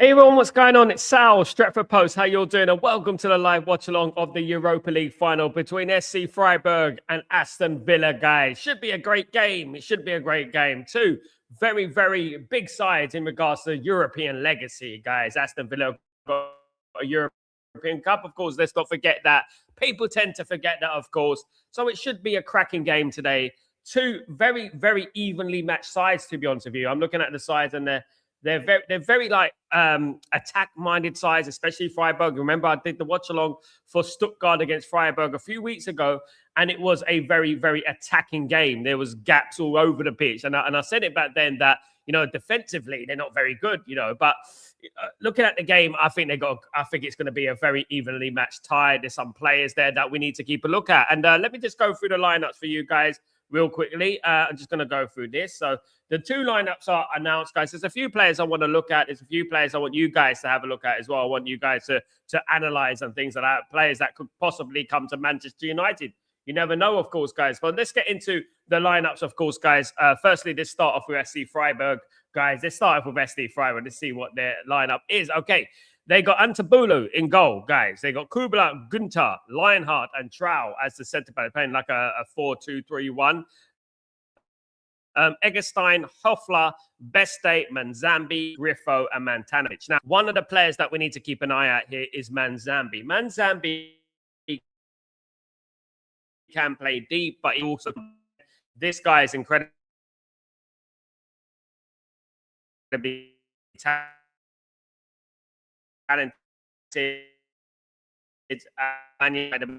Hey everyone, what's going on? It's Sal, Stretford Post. How you all doing? And welcome to the live watch-along of the Europa League final between SC Freiburg and Aston Villa, guys. Should be a great game. It should be a great game. Two very, very big sides in regards to European legacy, guys. Aston Villa got a European Cup, of course. Let's not forget that. People tend to forget that, of course. So it should be a cracking game today. Two very, very evenly matched sides, to be honest with you. I'm looking at the sides and they're very like attack-minded sides, especially Freiburg. Remember, I did the watch-along for Stuttgart against Freiburg a few weeks ago, and it was a very, very attacking game. There was gaps all over the pitch, and I said it back then that, you know, defensively they're not very good, you know. But looking at the game, I think it's going to be a very evenly matched tie. There's some players there that we need to keep a look at, and let me just go through the lineups for you guys real quickly. I'm just going to go through this. So the two lineups are announced, guys. There's a few players I want to look at. There's a few players I want you guys to have a look at as well. I want you guys to analyze and things like that. Players that could possibly come to Manchester United. You never know, of course, guys. But let's get into the lineups, of course, guys. Firstly, let's start off with SC Freiburg, guys. Let's start off with SC Freiburg. Let's see what their lineup is. Okay. They got Antebulu in goal, guys. They got Kubla, Günther, Lionheart, and Trau as the centre back, playing like a 4-2-3-1. Eggestein, Hoffler, Beste, Manzambi, Griffo, and Mantanovic. Now, one of the players that we need to keep an eye out here is Manzambi. Manzambi can play deep, but he also, this guy is incredibly talented. It's Man United.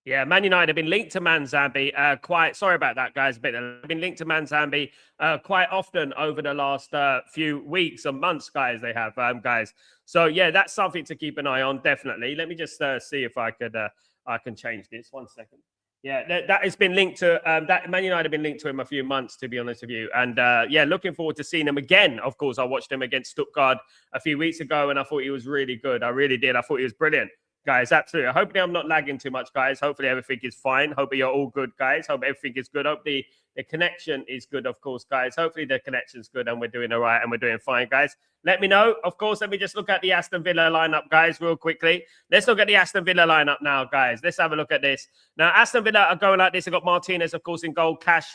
Yeah, Man United have been linked to Manzambi quite. Sorry about that, guys. But they've been linked to Manzambi quite often over the last few weeks and months, guys. They have, guys. So yeah, that's something to keep an eye on. Definitely. Let me just see if I can change this. 1 second. Yeah, that has been linked to that. Man United have been linked to him a few months, to be honest with you. And yeah, looking forward to seeing him again. Of course, I watched him against Stuttgart a few weeks ago, and I thought he was really good. I really did. I thought he was brilliant, guys. Absolutely. Hopefully, I'm not lagging too much, guys. Hopefully, everything is fine. Hopefully, you're all good, guys. Hope everything is good. Hope the connection is good, of course, guys. Hopefully, the connection's good and we're doing all right and we're doing fine, guys. Let me know. Of course, let me just look at the Aston Villa lineup, guys, real quickly. Let's look at the Aston Villa lineup now, guys. Let's have a look at this. Now, Aston Villa are going like this. They've got Martinez, of course, in goal. Cash,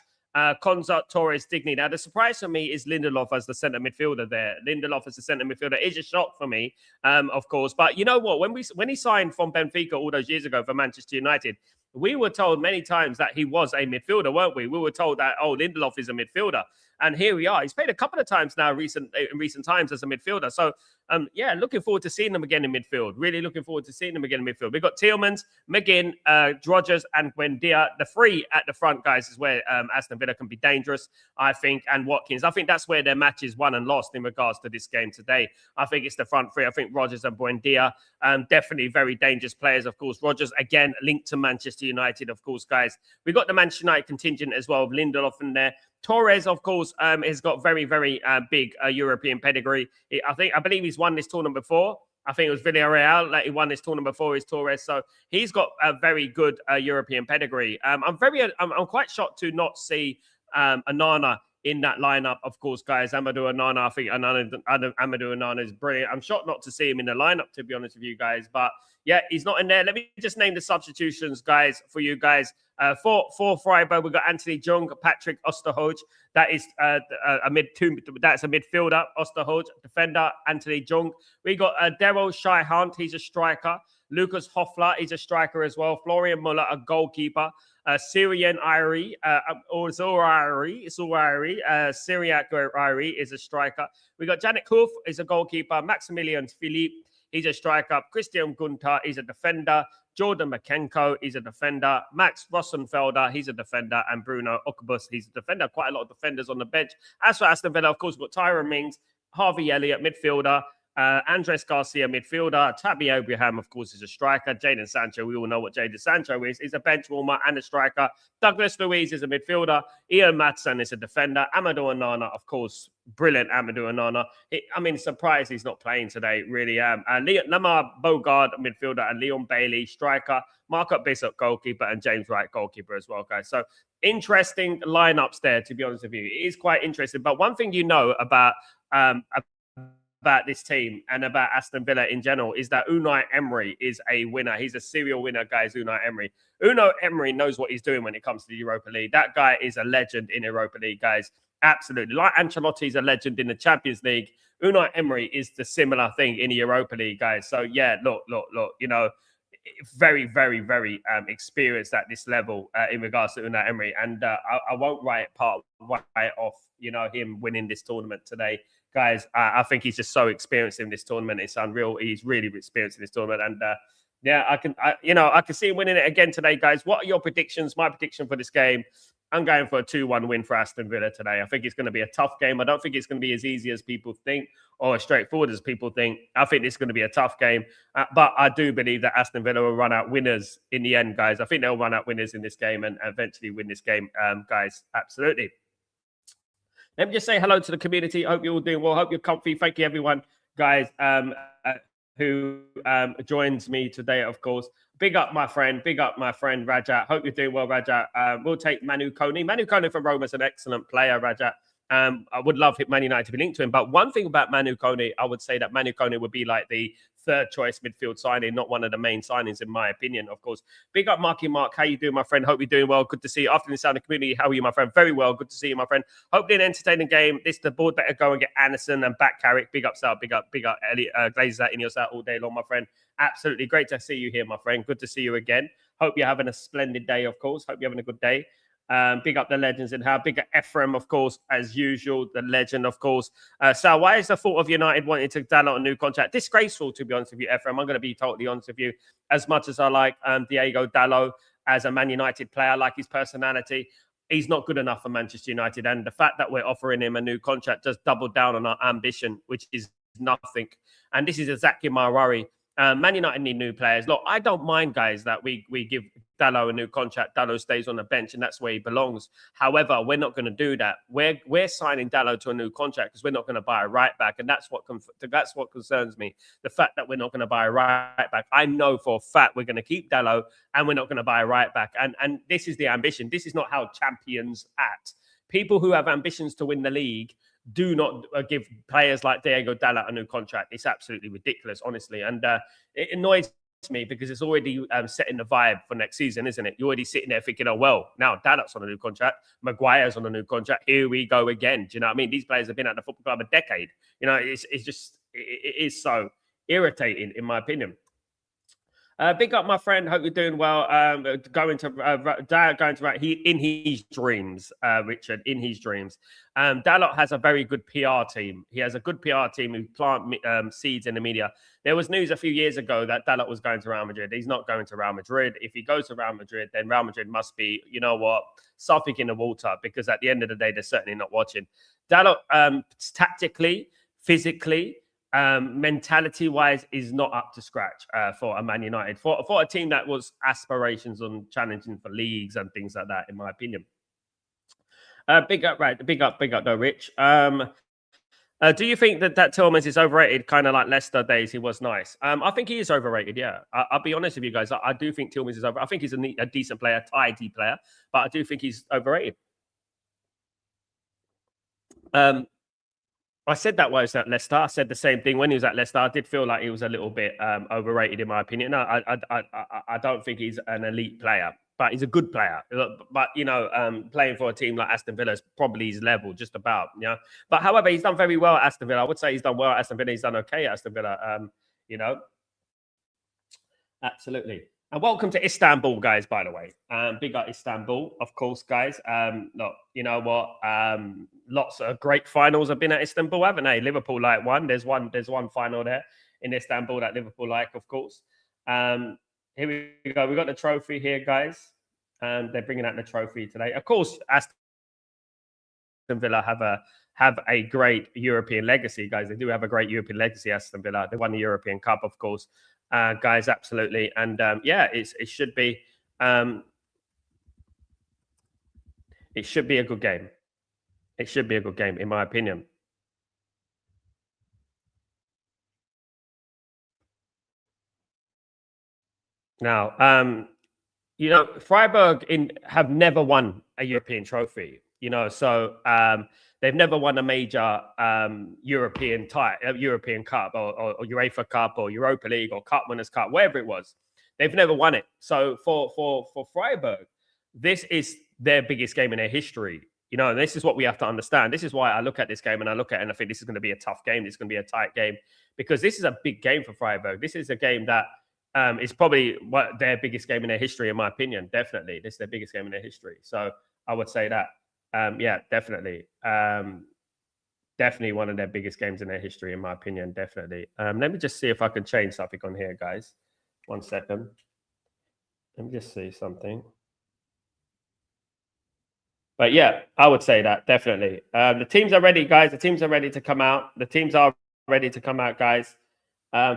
Konza, Torres, Digny. Now, the surprise for me is Lindelof as the centre midfielder there. Lindelof as the centre midfielder is a shock for me, of course. But you know what? When he signed from Benfica all those years ago for Manchester United, we were told many times that he was a midfielder, weren't we? We were told that, oh, Lindelof is a midfielder. And here we are. He's played a couple of times now in recent times as a midfielder. So, yeah, looking forward to seeing him again in midfield. Really looking forward to seeing him again in midfield. We've got Tielemans, McGinn, Rodgers, and Buendia. The three at the front, guys, is where Aston Villa can be dangerous, I think, and Watkins. I think that's where their match is won and lost in regards to this game today. I think it's the front three. I think Rodgers and Buendia, definitely very dangerous players, of course. Rodgers, again, linked to Manchester United, of course, guys. We got the Manchester United contingent as well, Lindelof in there. Torres, of course, has got very, very big European pedigree. I believe he's won this tournament before. I think it was Villarreal that he won this tournament before. Is Torres, so he's got a very good European pedigree. I'm quite shocked to not see Onana in that lineup, of course, guys. Amadou Onana, I think Amadou Onana is brilliant. I'm shocked not to see him in the lineup, to be honest with you guys. But yeah, he's not in there. Let me just name the substitutions, guys, for you guys. For Freiburg, we've got Anthony Jung, Patrick Osterhoge. That is that's a midfielder. Osterhoge, defender, Anthony Jung. We got Daryl Shai-Hunt, he's a striker. Lucas Hoffler, he's a striker as well. Florian Muller, a goalkeeper. Syrian Irie, Syriac Irie is a striker. We got Janik Hoof, is a goalkeeper. Maximilian Philippe, he's a striker. Christian Gunther, he's a defender. Jordan Makenko, he's a defender. Max Rosenfelder, he's a defender. And Bruno Okubus, he's a defender. Quite a lot of defenders on the bench. As for Aston Villa, of course, we've got Tyrone Mings, Harvey Elliott, midfielder. Andres Garcia, midfielder. Tabby Abraham, of course, is a striker. Jadon Sancho, we all know what Jadon Sancho is. He's a bench warmer and a striker. Douglas Luiz is a midfielder. Ian Matson is a defender. Amadou Onana, of course, brilliant Amadou Onana. I mean, surprised he's not playing today, really am. Lamar Bogard, midfielder, and Leon Bailey, striker. Mark Bishop, goalkeeper, and James Wright, goalkeeper as well, guys. So interesting lineups there, to be honest with you. It is quite interesting. But one thing you know about this team and about Aston Villa in general is that Unai Emery is a winner. He's a serial winner, guys, Unai Emery. Unai Emery knows what he's doing when it comes to the Europa League. That guy is a legend in Europa League, guys. Absolutely. Like Ancelotti's a legend in the Champions League, Unai Emery is the similar thing in the Europa League, guys. So, yeah, look, you know, very, very, very experienced at this level in regards to Unai Emery. And I won't write off, you know, him winning this tournament today. Guys, I think he's just so experienced in this tournament. It's unreal. He's really experienced in this tournament. And yeah, I can see him winning it again today, guys. What are your predictions? My prediction for this game, I'm going for a 2-1 win for Aston Villa today. I think it's going to be a tough game. I don't think it's going to be as easy as people think or as straightforward as people think. I think it's going to be a tough game. But I do believe that Aston Villa will run out winners in the end, guys. I think they'll run out winners in this game and eventually win this game, guys. Absolutely. Let me just say hello to the community. Hope you're all doing well. Hope you're comfy. Thank you, everyone, guys, who joins me today, of course. Big up my friend Rajat. Hope you're doing well, Rajat. We'll take Manu Kone. Manu Kone from Roma is an excellent player, Rajat. I would love Man United to be linked to him. But one thing about Manu Kone, I would say that Manu Kone would be like the third choice midfield signing, not one of the main signings, in my opinion, of course. Big up Marky Mark. How you doing, my friend? Hope you're doing well. Good to see you. Afternoon Sound Community. How are you, my friend? Very well. Good to see you, my friend. Hopefully an entertaining game. The board better go and get Anderson and back Carrick. Big up, Sal. Big up Elliot Glazers out in your side all day long, my friend. Absolutely great to see you here, my friend. Good to see you again. Hope you're having a splendid day, of course. Hope you're having a good day. Big up the legends in how big up Ephraim, of course, as usual, the legend, of course. Sal, why is the thought of United wanting to download a new contract disgraceful, to be honest with you, Ephraim? I'm going to be totally honest with you. As much as I like Diego Dalot as a Man United player, I like his personality, he's not good enough for Manchester United. And the fact that we're offering him a new contract just doubled down on our ambition, which is nothing. And this is exactly my worry. Man United need new players. Look, I don't mind, guys, that we give Dalot a new contract. Dalot stays on the bench, and that's where he belongs. However, we're not going to do that. We're signing Dalot to a new contract because we're not going to buy a right back, and that's what concerns me. The fact that we're not going to buy a right back. I know for a fact we're going to keep Dalot, and we're not going to buy a right back. And this is the ambition. This is not how champions act. People who have ambitions to win the league do not give players like Diego Dalot a new contract. It's absolutely ridiculous, honestly. And it annoys me because it's already setting the vibe for next season, isn't it? You're already sitting there thinking, oh, well, now Dalot's on a new contract. Maguire's on a new contract. Here we go again. Do you know what I mean? These players have been at the football club a decade. You know, it is so irritating, in my opinion. Big up, my friend. Hope you're doing well. Going to write in his dreams, Richard. In his dreams, Dalot has a very good PR team. He has a good PR team who plant seeds in the media. There was news a few years ago that Dalot was going to Real Madrid. He's not going to Real Madrid. If he goes to Real Madrid, then Real Madrid must be, you know what, something in the water, because at the end of the day, they're certainly not watching. Dalot, tactically, physically, mentality-wise, is not up to scratch for a Man United, for a team that was aspirations on challenging for leagues and things like that, in my opinion. Big up, though, Rich. Do you think that Tillmans is overrated, kind of like Leicester days? He was nice. I think he is overrated, yeah. I'll be honest with you guys. I do think Tillmans is over. I think he's a decent player, tidy player, but I do think he's overrated. I said that while he was at Leicester. I said the same thing when he was at Leicester. I did feel like he was a little bit overrated, in my opinion. No, I don't think he's an elite player, but he's a good player. But, you know, playing for a team like Aston Villa is probably his level, just about, you know. But, however, he's done very well at Aston Villa. I would say he's done well at Aston Villa. He's done okay at Aston Villa, you know. Absolutely. And welcome to Istanbul, guys, by the way. Big up Istanbul, of course, guys. Look, you know what? Lots of great finals have been at Istanbul, haven't they? Liverpool like one. There's one final there in Istanbul that Liverpool like, of course. Here we go. We've got the trophy here, guys. They're bringing out the trophy today. Of course, Aston Villa have have a great European legacy, guys. They do have a great European legacy, Aston Villa. They won the European Cup, of course, guys, absolutely. And yeah, it should be a good game. It should be a good game, in my opinion. Now, you know, Freiburg have never won a European trophy. You know, so they've never won a major European European Cup or UEFA Cup or Europa League or Cup Winners' Cup, wherever it was. They've never won it. So for Freiburg, this is their biggest game in their history. You know, and this is what we have to understand. This is why I look at this game and I look at it and I think this is going to be a tough game. This is going to be a tight game because this is a big game for Freiburg. This is a game that is probably their biggest game in their history, in my opinion. Definitely, this is their biggest game in their history. So I would say that, yeah, definitely, definitely one of their biggest games in their history, in my opinion. Definitely. Let me just see if I can change something on here, guys. 1 second. Let me just see something. But yeah, I would say that definitely. The teams are ready, guys. The teams are ready to come out. The teams are ready to come out, guys.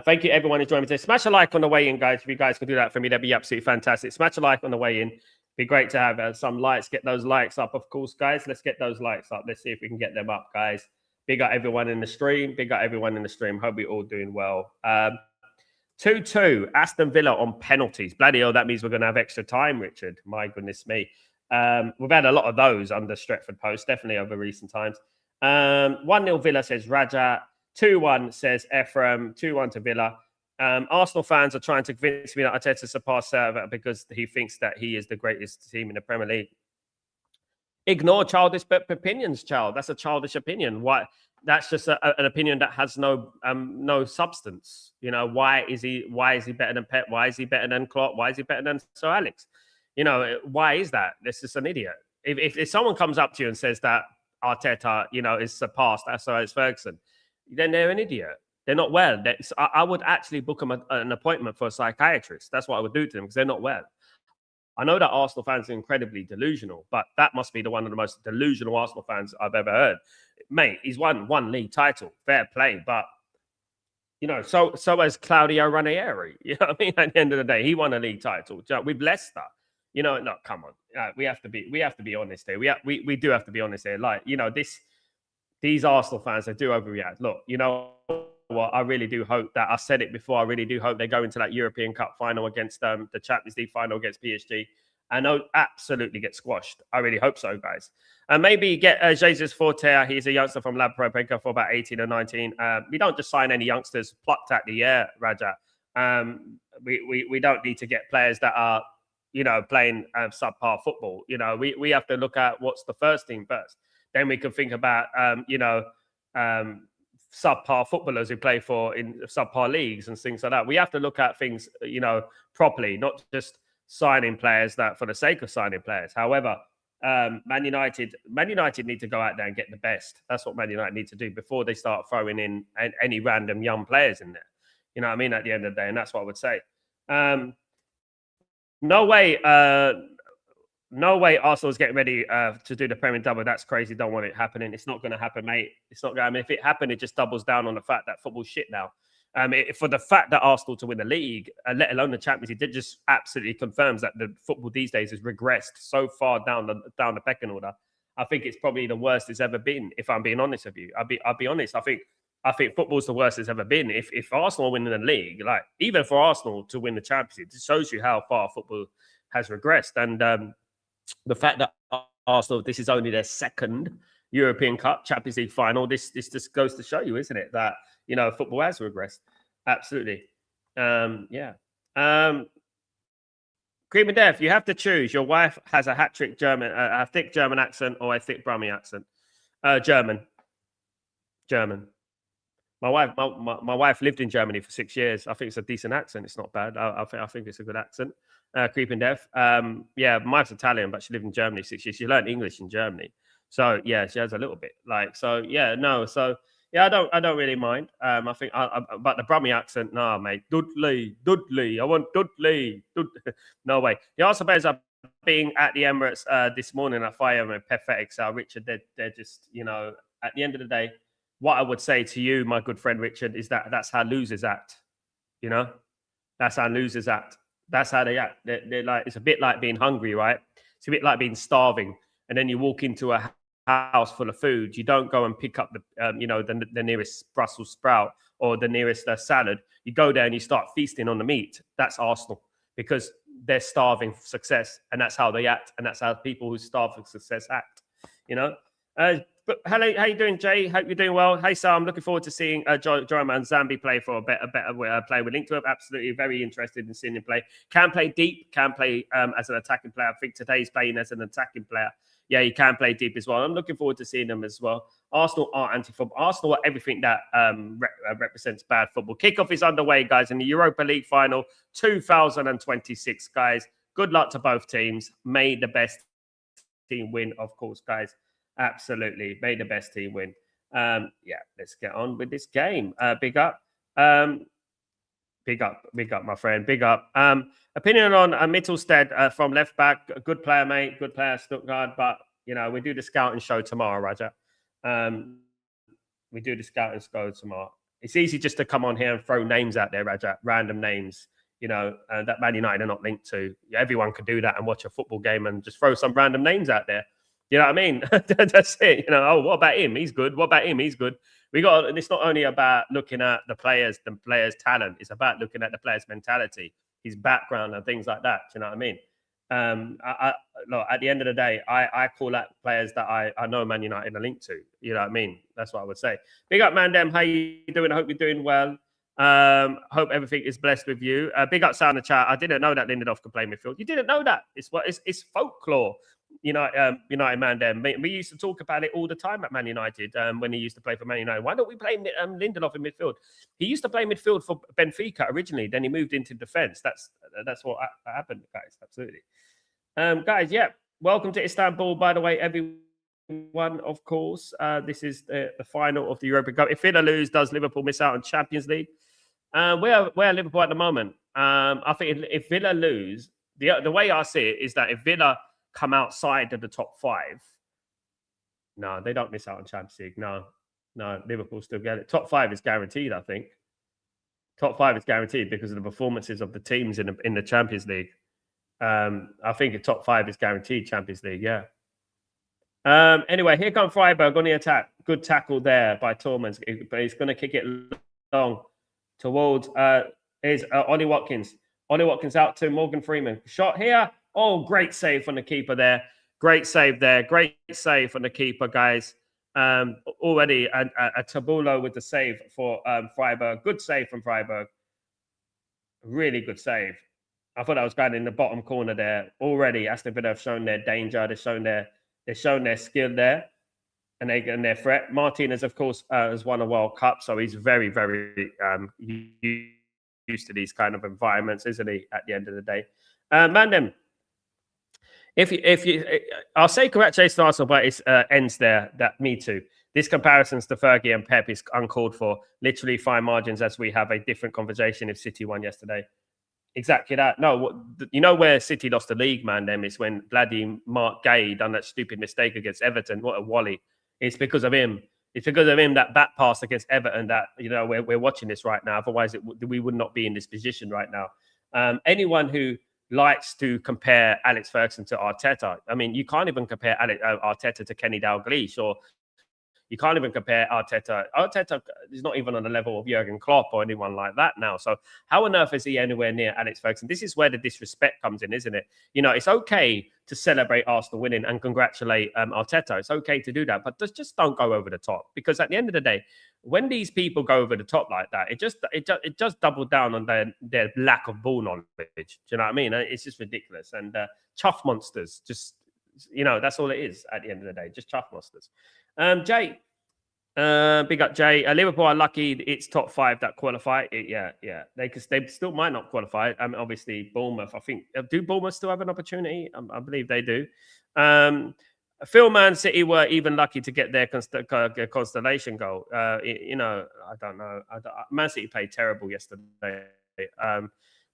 Thank you, everyone, who's joining me today. Smash a like on the way in, guys. If you guys could do that for me, that'd be absolutely fantastic. Smash a like on the way in. Be great to have some likes. Get those likes up, of course, guys. Let's get those likes up. Let's see if we can get them up, guys. Big up everyone in the stream. Big up everyone in the stream. Hope we're all doing well. 2-2, Aston Villa on penalties. Bloody hell, that means we're going to have extra time, Richard. My goodness me. We've had a lot of those under Stretford Post, definitely over recent times. 1-0 Villa, says Raja. 2-1 says Ephraim. 2-1 to Villa. Arsenal fans are trying to convince me that Arteta surpassed Server because he thinks that he is the greatest team in the Premier League. Ignore childish opinions, child. That's a childish opinion. Why? That's just an opinion that has no substance. You know, why is he better than Pep? Why is he better than Klopp? Why is he better than Sir Alex? You know, why is that? This is an idiot. If someone comes up to you and says that Arteta, you know, is surpassed Sir Alex Ferguson, then they're an idiot. They're not well. I would actually book them an appointment for a psychiatrist. That's what I would do to them because they're not well. I know that Arsenal fans are incredibly delusional, but that must be one of the most delusional Arsenal fans I've ever heard. Mate, he's won one league title. Fair play. But, you know, so has Claudio Ranieri. You know what I mean? At the end of the day, he won a league title with Leicester. You know, no, come on. We have to be honest here. We do have to be honest here. Like, you know, these Arsenal fans, they do overreact. Look, you know what? I really do hope that, I said it before, I really do hope they go into that European Cup final against the Champions League final against PSG and absolutely get squashed. I really hope so, guys. And maybe get Jesus Forte. He's a youngster from Lab Pro Penka for about 18 or 19. We don't just sign any youngsters plucked at the air, Raja. We don't need to get players that are, you know, playing subpar football. You know, we have to look at what's the first team first. Then we can think about, you know, subpar footballers who play in subpar leagues and things like that. We have to look at things, you know, properly, not just signing players that for the sake of signing players. However, Man United need to go out there and get the best. That's what Man United need to do before they start throwing in any random young players in there. You know what I mean? At the end of the day, and that's what I would say. No way Arsenal's getting ready to do the Premier double. That's crazy. Don't want it happening. It's not going to happen, mate. It's not going to happen. If it happened, it just doubles down on the fact that football's shit now. For the fact that Arsenal to win the league, let alone the Champions League, it just absolutely confirms that the football these days has regressed so far down the pecking order. I think it's probably the worst it's ever been, if I'm being honest with you. I'll be honest. I think football's the worst it's ever been. If Arsenal win the league, like even for Arsenal to win the Champions League, it shows you how far football has regressed. And the fact that Arsenal, this is only their second European Cup Champions League final, this just goes to show you, isn't it, that, you know, football has regressed. Absolutely. Yeah. Cream and Death, you have to choose. Your wife has a hat-trick German, a thick German accent or a thick Brummie accent. German. My wife lived in Germany for 6 years. I think it's a decent accent. It's not bad. I think it's a good accent. Creeping Death. Yeah, my wife's Italian, but she lived in Germany 6 years. She learned English in Germany. So yeah, she has a little bit. Like, so yeah, no. So yeah, I don't really mind. I think but the Brummie accent, nah, mate. Dudley. I want Dudley. No way. The Arsenal players are being at the Emirates this morning at 5 am. Pathetic. So Richard, they're just, you know, at the end of the day, what I would say to you, my good friend Richard, is that that's how losers act. You know, that's how losers act. That's how they act. They're like, it's a bit like being hungry, right? It's a bit like being starving, and then you walk into a house full of food. You don't go and pick up the nearest Brussels sprout or the nearest salad. You go there and you start feasting on the meat. That's Arsenal, because they're starving for success, and that's how they act, and that's how people who starve for success act. You know. But hello, how you doing, Jay? Hope you're doing well. Hey, Sam, I'm looking forward to seeing Joyman Zambi play for a better play. We're linked to him. Absolutely, very interested in seeing him play. Can play deep, can play as an attacking player. I think today's playing as an attacking player. Yeah, he can play deep as well. I'm looking forward to seeing him as well. Arsenal are anti-football. Arsenal are everything that represents bad football. Kickoff is underway, guys, in the Europa League final 2026, guys. Good luck to both teams. May the best team win, of course, guys. Absolutely. May the best team win. Yeah, let's get on with this game. Big up. Big up, my friend. Big up. Opinion on Mittelstead from left back. Good player, mate. Good player, Stuttgart. But, you know, we do the scouting show tomorrow, Roger. We do the scouting show tomorrow. It's easy just to come on here and throw names out there, Roger. Random names, you know, that Man United are not linked to. Everyone could do that and watch a football game and just throw some random names out there. You know what I mean? That's it. You know, oh, what about him? He's good. What about him? He's good. It's not only about looking at the players' talent. It's about looking at the player's mentality, his background, and things like that. Do you know what I mean? Look, at the end of the day, I call out players that I know Man United are linked to. You know what I mean? That's what I would say. Big up, Mandem. How you doing? I hope you're doing well. Hope everything is blessed with you. Big up, sound in the chat. I didn't know that Lindelof could play midfield. You didn't know that? It's folklore. United Mandem. We used to talk about it all the time at Man United when he used to play for Man United. Why don't we play Lindelof in midfield? He used to play midfield for Benfica originally. Then he moved into defense. That's what happened, guys. Absolutely. Guys, yeah. Welcome to Istanbul, by the way, everyone, of course. This is the final of the Europa Cup. If Villa lose, does Liverpool miss out on Champions League? Where are Liverpool at the moment? I think if Villa lose, the way I see it is that if Villa come outside of the top 5, no, they don't miss out on Champions League. No, Liverpool still get it. Top 5 is guaranteed, I think. Top 5 is guaranteed because of the performances of the teams in the Champions League. I think the top 5 is guaranteed Champions League, yeah. Anyway, here comes Freiburg on the attack. Good tackle there by Tormans, but he's going to kick it long towards Ollie Watkins. Ollie Watkins out to Morgan Freeman. Shot here. Oh, great save from the keeper there. Great save there. Great save from the keeper, guys. Already a Tabulo with the save for Freiburg. Good save from Freiburg. Really good save. I thought I was going in the bottom corner there. Already, Aston Villa have shown their danger. They've shown their skill there, and their threat. Martinez, of course, has won a World Cup, so he's very, very used to these kind of environments, isn't he? At the end of the day, Mandem. If you, I'll say congratulations to Arsenal, but it ends there. That me too. This comparisons to Fergie and Pep is uncalled for. Literally fine margins, as we have a different conversation if City won yesterday. Exactly that. No, you know where City lost the league, man, then is when bloody Mark Gay done that stupid mistake against Everton. What a wally. It's because of him. It's because of him, that back pass against Everton, that, you know, we're watching this right now. Otherwise, we would not be in this position right now. Anyone who likes to compare Alex Ferguson to Arteta, I mean, you can't even compare Arteta to Kenny Dalglish, or you can't even compare Arteta. Arteta is not even on the level of Jurgen Klopp or anyone like that now. So how on earth is he anywhere near Alex Ferguson? This is where the disrespect comes in, isn't it? You know, it's okay to celebrate Arsenal winning and congratulate Arteta. It's okay to do that, but just don't go over the top. Because at the end of the day, when these people go over the top like that, it just doubles down on their lack of ball knowledge. Do you know what I mean? It's just ridiculous. And chuff monsters, just, you know, that's all it is at the end of the day. Just chuff monsters. Jay, big up Jay. Liverpool are lucky it's top 5 that qualify. Yeah. They still might not qualify. Obviously Bournemouth. I think, do Bournemouth still have an opportunity? I believe they do. Phil, Man City were even lucky to get their constellation goal. You know, I don't know. Man City played terrible yesterday.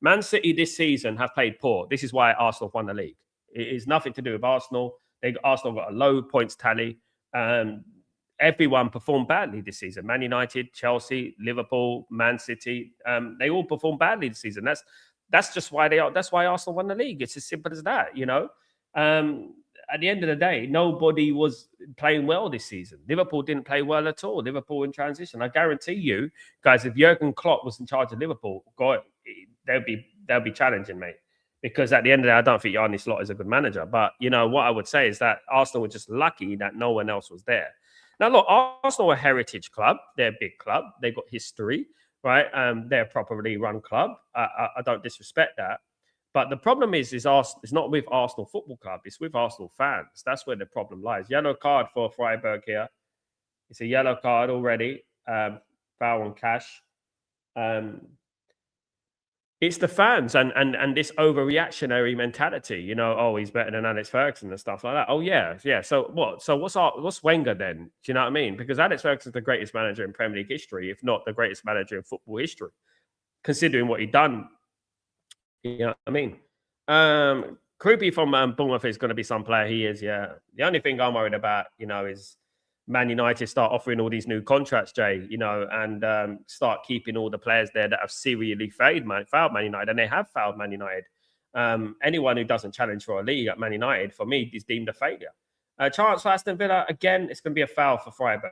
Man City this season have played poor. This is why Arsenal won the league. It is nothing to do with Arsenal. Arsenal got a low points tally. everyone performed badly this season. Man United, Chelsea, Liverpool, Man City, they all performed badly this season. That's just why they are. That's why Arsenal won the league. It's as simple as that, you know. At the end of the day, nobody was playing well this season. Liverpool didn't play well at all. Liverpool in transition. I guarantee you, guys, if Jurgen Klopp was in charge of Liverpool, God, they'll be challenging, mate. Because at the end of the day, I don't think Arne Slot is a good manager. But you know what I would say is that Arsenal were just lucky that no one else was there. Now, look, Arsenal are a heritage club. They're a big club. They've got history, right? They're a properly run club. I don't disrespect that. But the problem is Arsenal, it's not with Arsenal Football Club. It's with Arsenal fans. That's where the problem lies. Yellow card for Freiburg here. It's a yellow card already. Foul on Cash. It's the fans and this overreactionary mentality. You know, oh, he's better than Alex Ferguson and stuff like that. Oh yeah. So what? So what's Wenger then? Do you know what I mean? Because Alex Ferguson's the greatest manager in Premier League history, if not the greatest manager in football history, considering what he done. You know what I mean? Krupi from Bournemouth is going to be some player. He is, yeah. The only thing I'm worried about, you know, is Man United start offering all these new contracts, Jay, you know, and start keeping all the players there that have seriously failed Man United, and they have failed Man United. Anyone who doesn't challenge for a league at Man United, for me, is deemed a failure. Chance for Aston Villa, again, it's going to be a foul for Freiburg.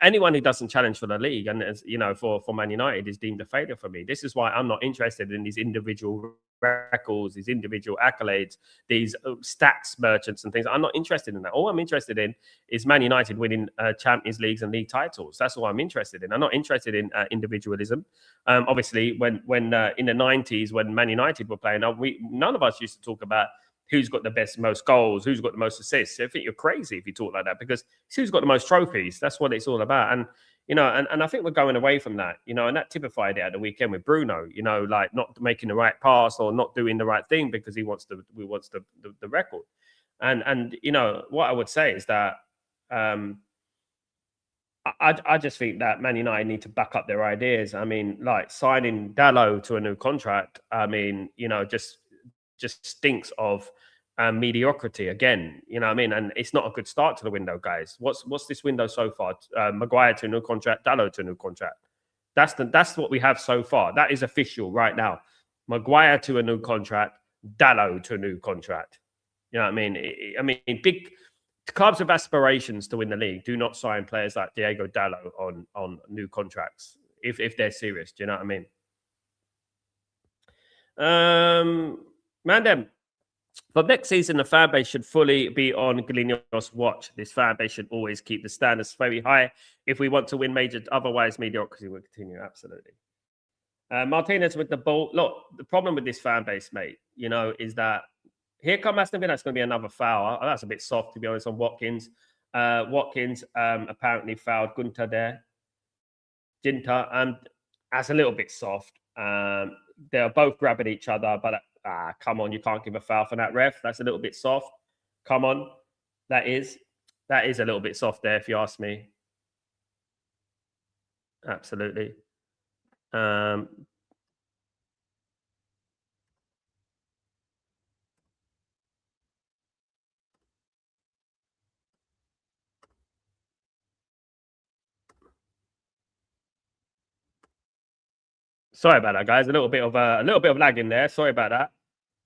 Anyone who doesn't challenge for the league and, you know, for Man United is deemed a failure for me. This is why I'm not interested in these individual records, these individual accolades, these stats merchants and things. I'm not interested in that. All I'm interested in is Man United winning Champions Leagues and league titles. That's all I'm interested in. I'm not interested in individualism. Obviously, when in the 90s, when Man United were playing, none of us used to talk about who's got the most goals, who's got the most assists. I think you're crazy if you talk like that, because it's who's got the most trophies. That's what it's all about. And, you know, and I think we're going away from that, you know, and that typified it at the weekend with Bruno, you know, like not making the right pass or not doing the right thing because he wants the record. And, you know, what I would say is that I just think that Man United need to back up their ideas. I mean, like signing Dalot to a new contract, I mean, you know, just stinks of mediocrity again. You know what I mean? And it's not a good start to the window, guys. What's this window so far? Maguire to a new contract, Dalot to a new contract. That's what we have so far. That is official right now. Maguire to a new contract, Dalot to a new contract. You know what I mean? Big clubs with aspirations to win the league do not sign players like Diego Dalot on new contracts if they're serious. Do you know what I mean? Mandem, for next season, the fan base should fully be on Galino's watch. This fan base should always keep the standards very high if we want to win major. Otherwise, mediocrity will continue. Absolutely. Martinez with the ball. Look, the problem with this fan base, mate, you know, is that here come Aston Villa. That's going to be another foul. That's a bit soft, to be honest, on Watkins. Watkins apparently fouled Gunter there. Ginter, that's a little bit soft. They're both grabbing each other, but come on, you can't give a foul for that, ref. That's a little bit soft. Come on. That is a little bit soft there, if you ask me. Absolutely. Sorry about that, guys. A little bit of lag in there. Sorry about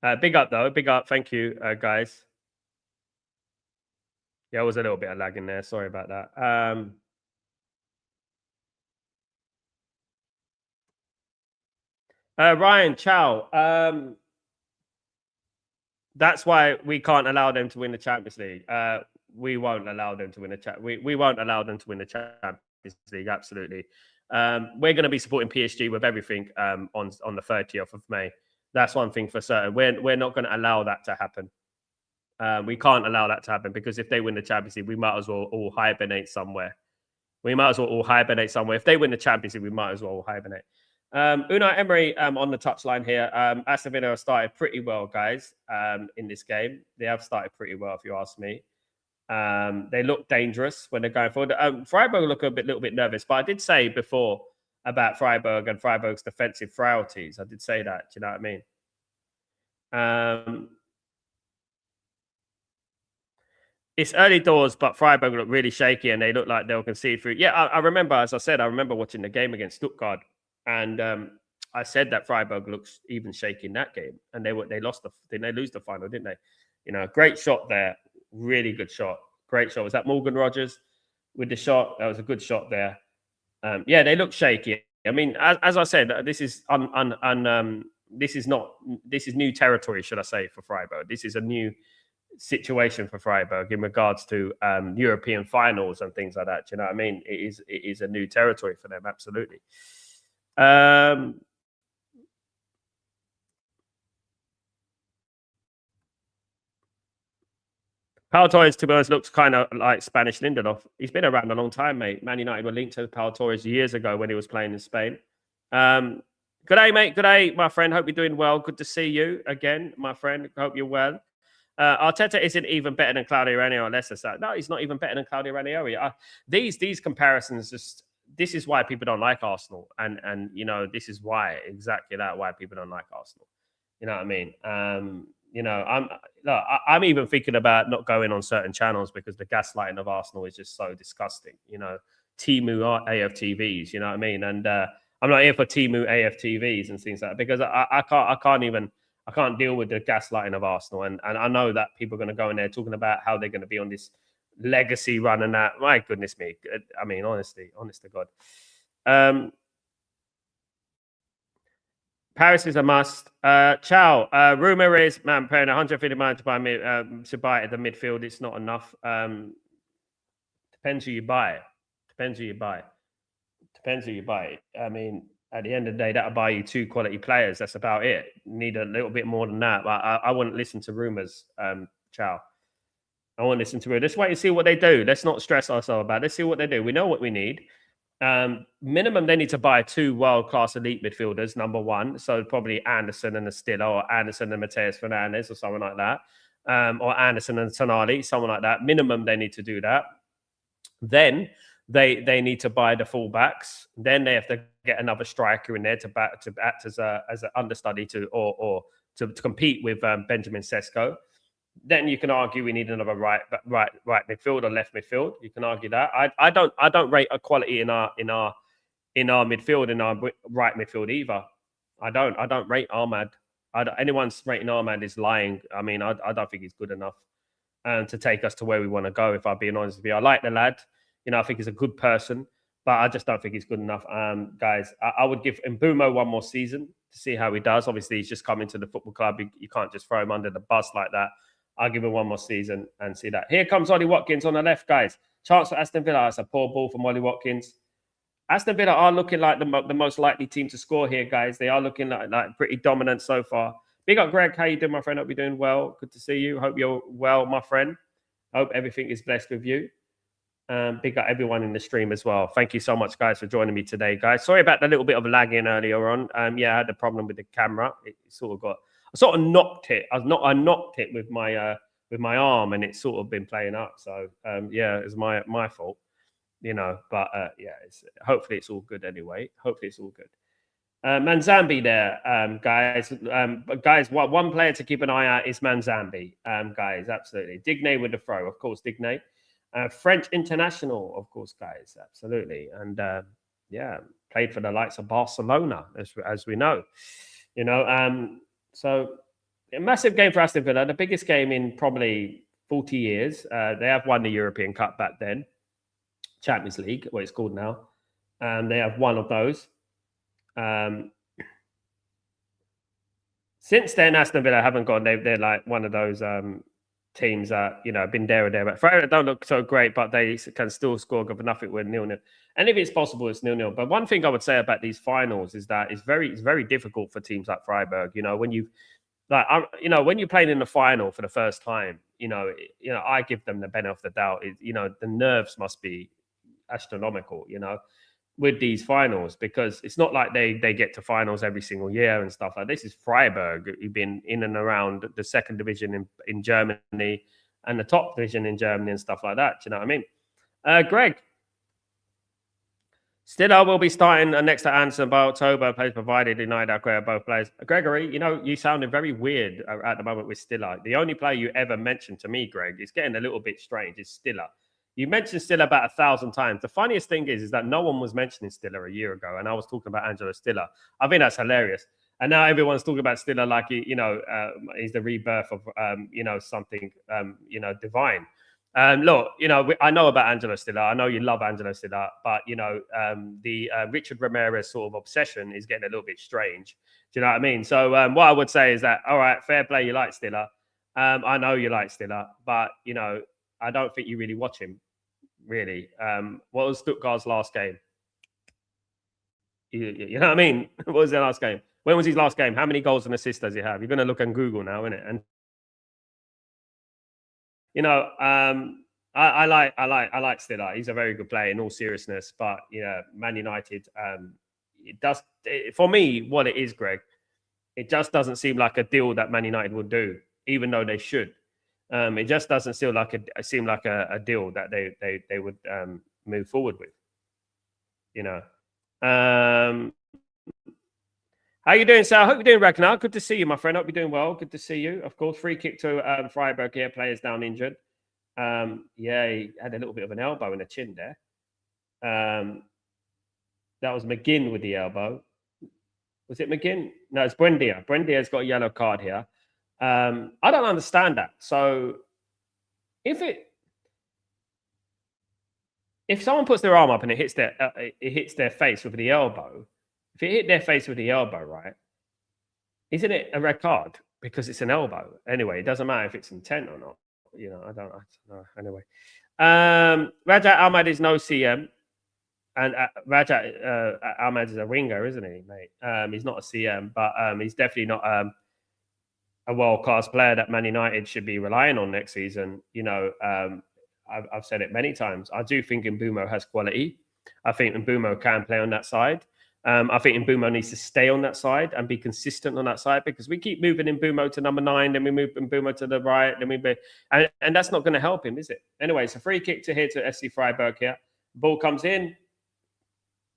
that. Big up though. Big up. Thank you, guys. Yeah, it was a little bit of lag in there. Sorry about that. Ryan, ciao. That's why we can't allow them to win the Champions League. We won't allow them to win we won't allow them to win the Champions League. Absolutely. We're going to be supporting PSG with everything on the 30th of May. That's one thing for certain. We're not going to allow that to happen. We can't allow that to happen, because if they win the Champions League, we might as well all hibernate somewhere. If they win the Champions League, we might as well all hibernate. Unai Emery on the touchline here. Aston Villa have started pretty well, guys, in this game. They have started pretty well, if you ask me. They look dangerous when they're going forward. Freiburg look a little bit nervous, but I did say before about Freiburg and Freiburg's defensive frailties. I did say that. Do you know what I mean? It's early doors, but Freiburg look really shaky and they look like they'll concede through. Yeah, I remember, as I said, I remember watching the game against Stuttgart, and I said that Freiburg looks even shaky in that game, and they lost didn't they lose the final, didn't they? You know, great shot there, really good shot, great shot. Was that Morgan Rogers with the shot? That was a good shot there. Yeah, they look shaky. I mean, as I said, this is this is new territory, should I say, for Freiburg. This is a new situation for Freiburg in regards to European finals and things like that. Do you know what I mean? It is a new territory for them, absolutely. Pau Torres, to be honest, looks kind of like Spanish Lindelof. He's been around a long time, mate. Man United were linked to Pau Torres years ago when he was playing in Spain. Good day, mate. Good day, my friend. Hope you're doing well. Good to see you again, my friend. Hope you're well. Arteta isn't even better than Claudio Ranieri or Leicester. No, he's not even better than Claudio Ranieri. These comparisons just, this is why people don't like Arsenal, and you know, this is why, exactly that, why people don't like Arsenal. You know what I mean? You know, I'm even thinking about not going on certain channels because the gaslighting of Arsenal is just so disgusting. You know, Timu AFTVs. You know what I mean? And I'm not here for Timu AFTVs and things like that because I can't deal with the gaslighting of Arsenal. And I know that people are going to go in there talking about how they're going to be on this legacy run and that. My goodness me. I mean, honestly, honest to God. Paris is a must. Ciao. Rumor is, man, paying 150 million to buy at the midfield. It's not enough. Depends who you buy. Depends who you buy. Depends who you buy. I mean, at the end of the day, that'll buy you 2 quality players. That's about it. Need a little bit more than that. But I wouldn't listen to rumors. Ciao. I won't listen to it. Let's wait and see what they do. Let's not stress ourselves about it. Let's see what they do. We know what we need. Minimum, they need to buy 2 world-class elite midfielders, number 1. So probably Anderson and Astilla, or Anderson and Mateus Fernandes, or someone like that. Or Anderson and Tonali, someone like that. Minimum, they need to do that. Then they need to buy the fullbacks. Then they have to get another striker in there to act as an understudy to compete with Benjamin Sesko. Then you can argue we need another right midfield or left midfield. You can argue that. I don't rate equality in our midfield, in our right midfield either. I don't rate Ahmad. Anyone's rating Ahmad is lying. I mean, I don't think he's good enough to take us to where we want to go. If I'm being honest with you, I like the lad. You know, I think he's a good person, but I just don't think he's good enough. Guys, I would give Mbumo 1 more season to see how he does. Obviously, he's just come into the football club. You can't just throw him under the bus like that. I'll give him 1 more season and see that. Here comes Ollie Watkins on the left, guys. Chance for Aston Villa. It's a poor ball from Ollie Watkins. Aston Villa are looking like the most likely team to score here, guys. They are looking like pretty dominant so far. Big up, Greg. How you doing, my friend? Hope you're doing well. Good to see you. Hope you're well, my friend. Hope everything is blessed with you. Big up everyone in the stream as well. Thank you so much, guys, for joining me today, guys. Sorry about the little bit of lagging earlier on. Yeah, I had a problem with the camera. It sort of knocked it. I knocked it with my arm, and it's sort of been playing up. So yeah, it's my fault, you know. But yeah, hopefully it's all good anyway. Hopefully it's all good. Manzambi there, guys. Guys, one player to keep an eye out is Manzambi, guys. Absolutely, Digne with the throw, of course. Digne, French international, of course, guys. Absolutely, and yeah, played for the likes of Barcelona, as we know. You know, so a massive game for Aston Villa, the biggest game in probably 40 years. They have won the European Cup back then, Champions League, what it's called now. They have one of those. Since then, Aston Villa haven't gone. They're like one of those teams that, you know, been there or there. But Freiburg don't look so great, but they can still score good for nothing with 0-0. And if it's possible, it's 0-0. But one thing I would say about these finals is that it's very difficult for teams like Freiburg. You know, when you when you're playing in the final for the first time, you know, I give them the benefit of the doubt. You know, the nerves must be astronomical, you know, with these finals, because it's not like they get to finals every single year and stuff like this. Is Freiburg, who've been in and around the second division in Germany and the top division in Germany and stuff like that. Do you know what I mean? Greg, Stiller will be starting next to Anderson by October. Plays provided United acquire both players. Gregory, you sounded very weird at the moment with Stiller. The only player you ever mentioned to me, Greg, is getting a little bit strange. Is Stiller. You mentioned Stiller about 1,000 times. The funniest thing is that no one was mentioning Stiller a year ago, and I was talking about Angelo Stiller. I think that's hilarious. And now everyone's talking about Stiller like he's the rebirth of something divine. Look, I know about Angelo Stiller. I know you love Angelo Stiller, but the Richard Ramirez sort of obsession is getting a little bit strange. Do you know what I mean? So what I would say is that, all right, fair play, you like Stiller. I know you like Stiller, but I don't think you really watch him. Really, what was Stuttgart's last game? You know what I mean? What was their last game? When was his last game? How many goals and assists does he have? You're going to look on Google now, isn't it? And I like Stiller. He's a very good player in all seriousness, but Man United, for me, what it is, Greg, it just doesn't seem like a deal that Man United would do, even though they should. It just doesn't seem like a deal that they would move forward with. How you doing, Sal? I hope you're doing, Ragnar. Good to see you, my friend. Hope you're doing well. Good to see you. Of course, free kick to Freiburg here. Players down injured. Yeah, he had a little bit of an elbow in the chin there. That was McGinn with the elbow. Was it McGinn? No, it's Buendia. Buendia's got a yellow card here. I don't understand that. So if someone puts their arm up and it hits their face with the elbow, if it hit their face with the elbow, right, isn't it a red card because it's an elbow? Anyway, it doesn't matter if it's intent or not. I don't know. Anyway, Raja Ahmad is no CM, and Raja Ahmad is a winger, isn't he, mate? He's not a CM, but he's definitely not a world-class player that Man United should be relying on next season. I've said it many times. I do think Mbeumo has quality. I think Mbeumo can play on that side. I think Mbeumo needs to stay on that side and be consistent on that side, because we keep moving Mbeumo to number 9, then we move Mbeumo to the right, and that's not going to help him, is it? Anyway, it's a free kick to here to SC Freiburg here. Ball comes in.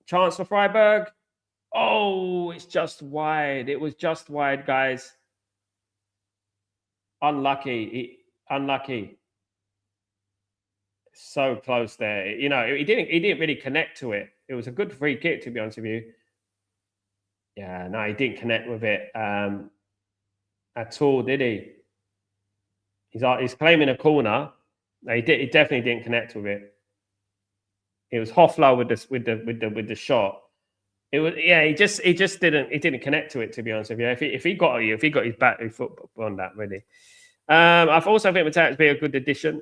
Chance for Freiburg. Oh, it's just wide. It was just wide, guys. Unlucky. Unlucky. So close there. He didn't really connect to it. It was a good free kick, to be honest with you. Yeah, no, he didn't connect with it at all, did he? He's claiming a corner. No, he definitely didn't connect with it. It was Hoffler with the shot. It was, yeah. He just didn't connect to it, to be honest with you. If he got his battery foot on that, really. I've also think Mateo would be a good addition.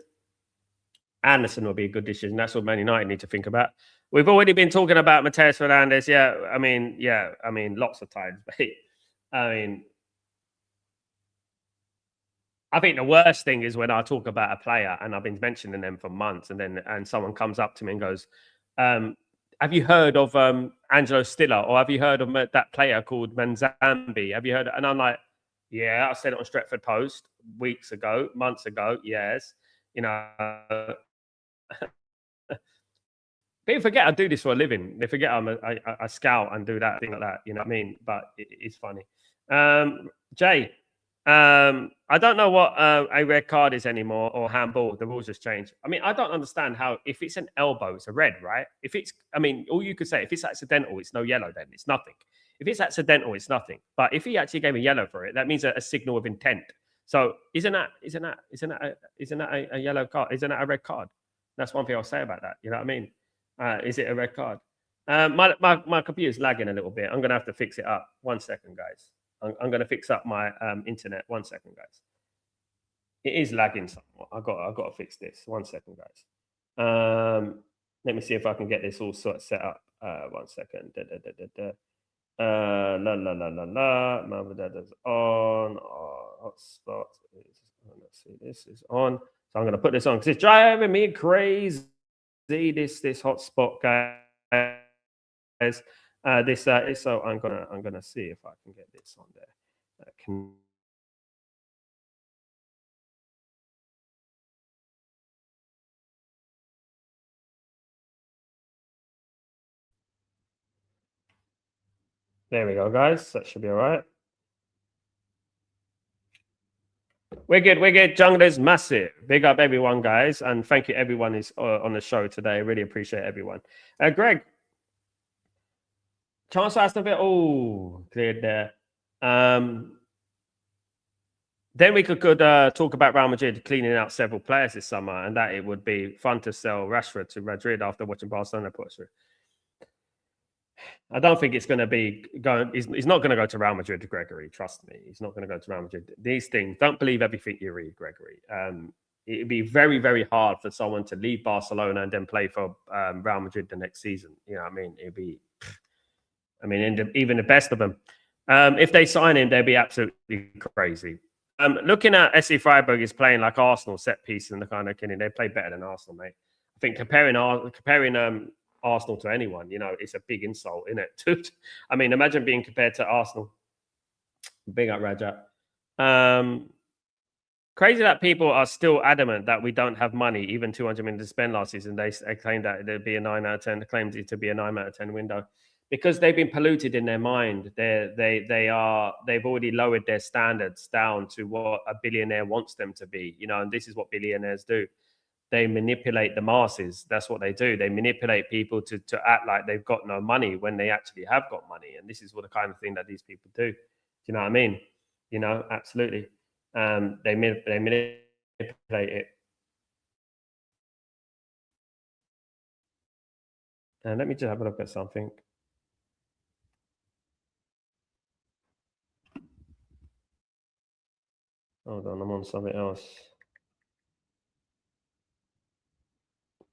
Anderson will be a good addition. That's what Man United need to think about. We've already been talking about Mateus Fernandes. I mean, lots of times. I think the worst thing is when I talk about a player and I've been mentioning them for months, and someone comes up to me and goes, "Have you heard of Angelo Stiller, or have you heard of that player called Manzambi? Have you heard?" And I'm like, "Yeah, I said it on Stretford Post months ago. Yes, People forget I do this for a living. They forget I'm a scout and do that thing like that. You know what I mean? But it's funny. Jay, I don't know what a red card is anymore, or handball. The rules just changed. I mean, I don't understand how, if it's an elbow, it's a red, right? All you could say, if it's accidental, it's no yellow. Then it's nothing. If it's accidental, it's nothing. But if he actually gave a yellow for it, that means a signal of intent. So isn't that a yellow card? Isn't that a red card? That's one thing I'll say about that. You know what I mean? Is it a red card? My computer's lagging a little bit. I'm going to have to fix it up. 1 second, guys. I'm going to fix up my internet. 1 second, guys. It is lagging somewhat. I've got to fix this. 1 second, guys. Let me see if I can get this all sort of set up. 1 second. La la la la la. Mom and dad is on. Hotspot is. Let's see. This is on. So I'm going to put this on because it's driving me crazy. This hotspot, guys. So I'm gonna see if I can get this on there. There we go, guys. That should be all right. We're good. We're good. Jungler's massive. Big up everyone, guys, and thank you everyone is on the show today. Really appreciate everyone. Greg, chance for Aston Villa. Oh, cleared there. Then we could talk about Real Madrid cleaning out several players this summer, and that it would be fun to sell Rashford to Madrid after watching Barcelona put through. I don't think it's going to be going. He's not going to go to Real Madrid, Gregory. Trust me, he's not going to go to Real Madrid. These things, don't believe everything you read, Gregory. It'd be very, very hard for someone to leave Barcelona and then play for Real Madrid the next season. You know what I mean? It'd be, I mean, even the best of them, if they sign him, they'd be absolutely crazy. Looking at SC Freiburg is playing like Arsenal set piece and the kind of killing. They play better than Arsenal, mate. I think comparing Arsenal to anyone, you know, it's a big insult, isn't it? I mean, imagine being compared to Arsenal. Big up, Raja. Crazy that people are still adamant that we don't have money, even 200 million to spend last season. They claim that it'd be a 9 out of 10. They claimed it to be a 9 out of 10 window because they've been polluted in their mind. They've already lowered their standards down to what a billionaire wants them to be, you know, and this is what billionaires do. They manipulate the masses. That's what they do. They manipulate people to act like they've got no money when they actually have got money. And this is what the kind of thing that these people do. Do you know what I mean? You know, absolutely. They manipulate it. And let me just have a look at something. Hold on, I'm on something else.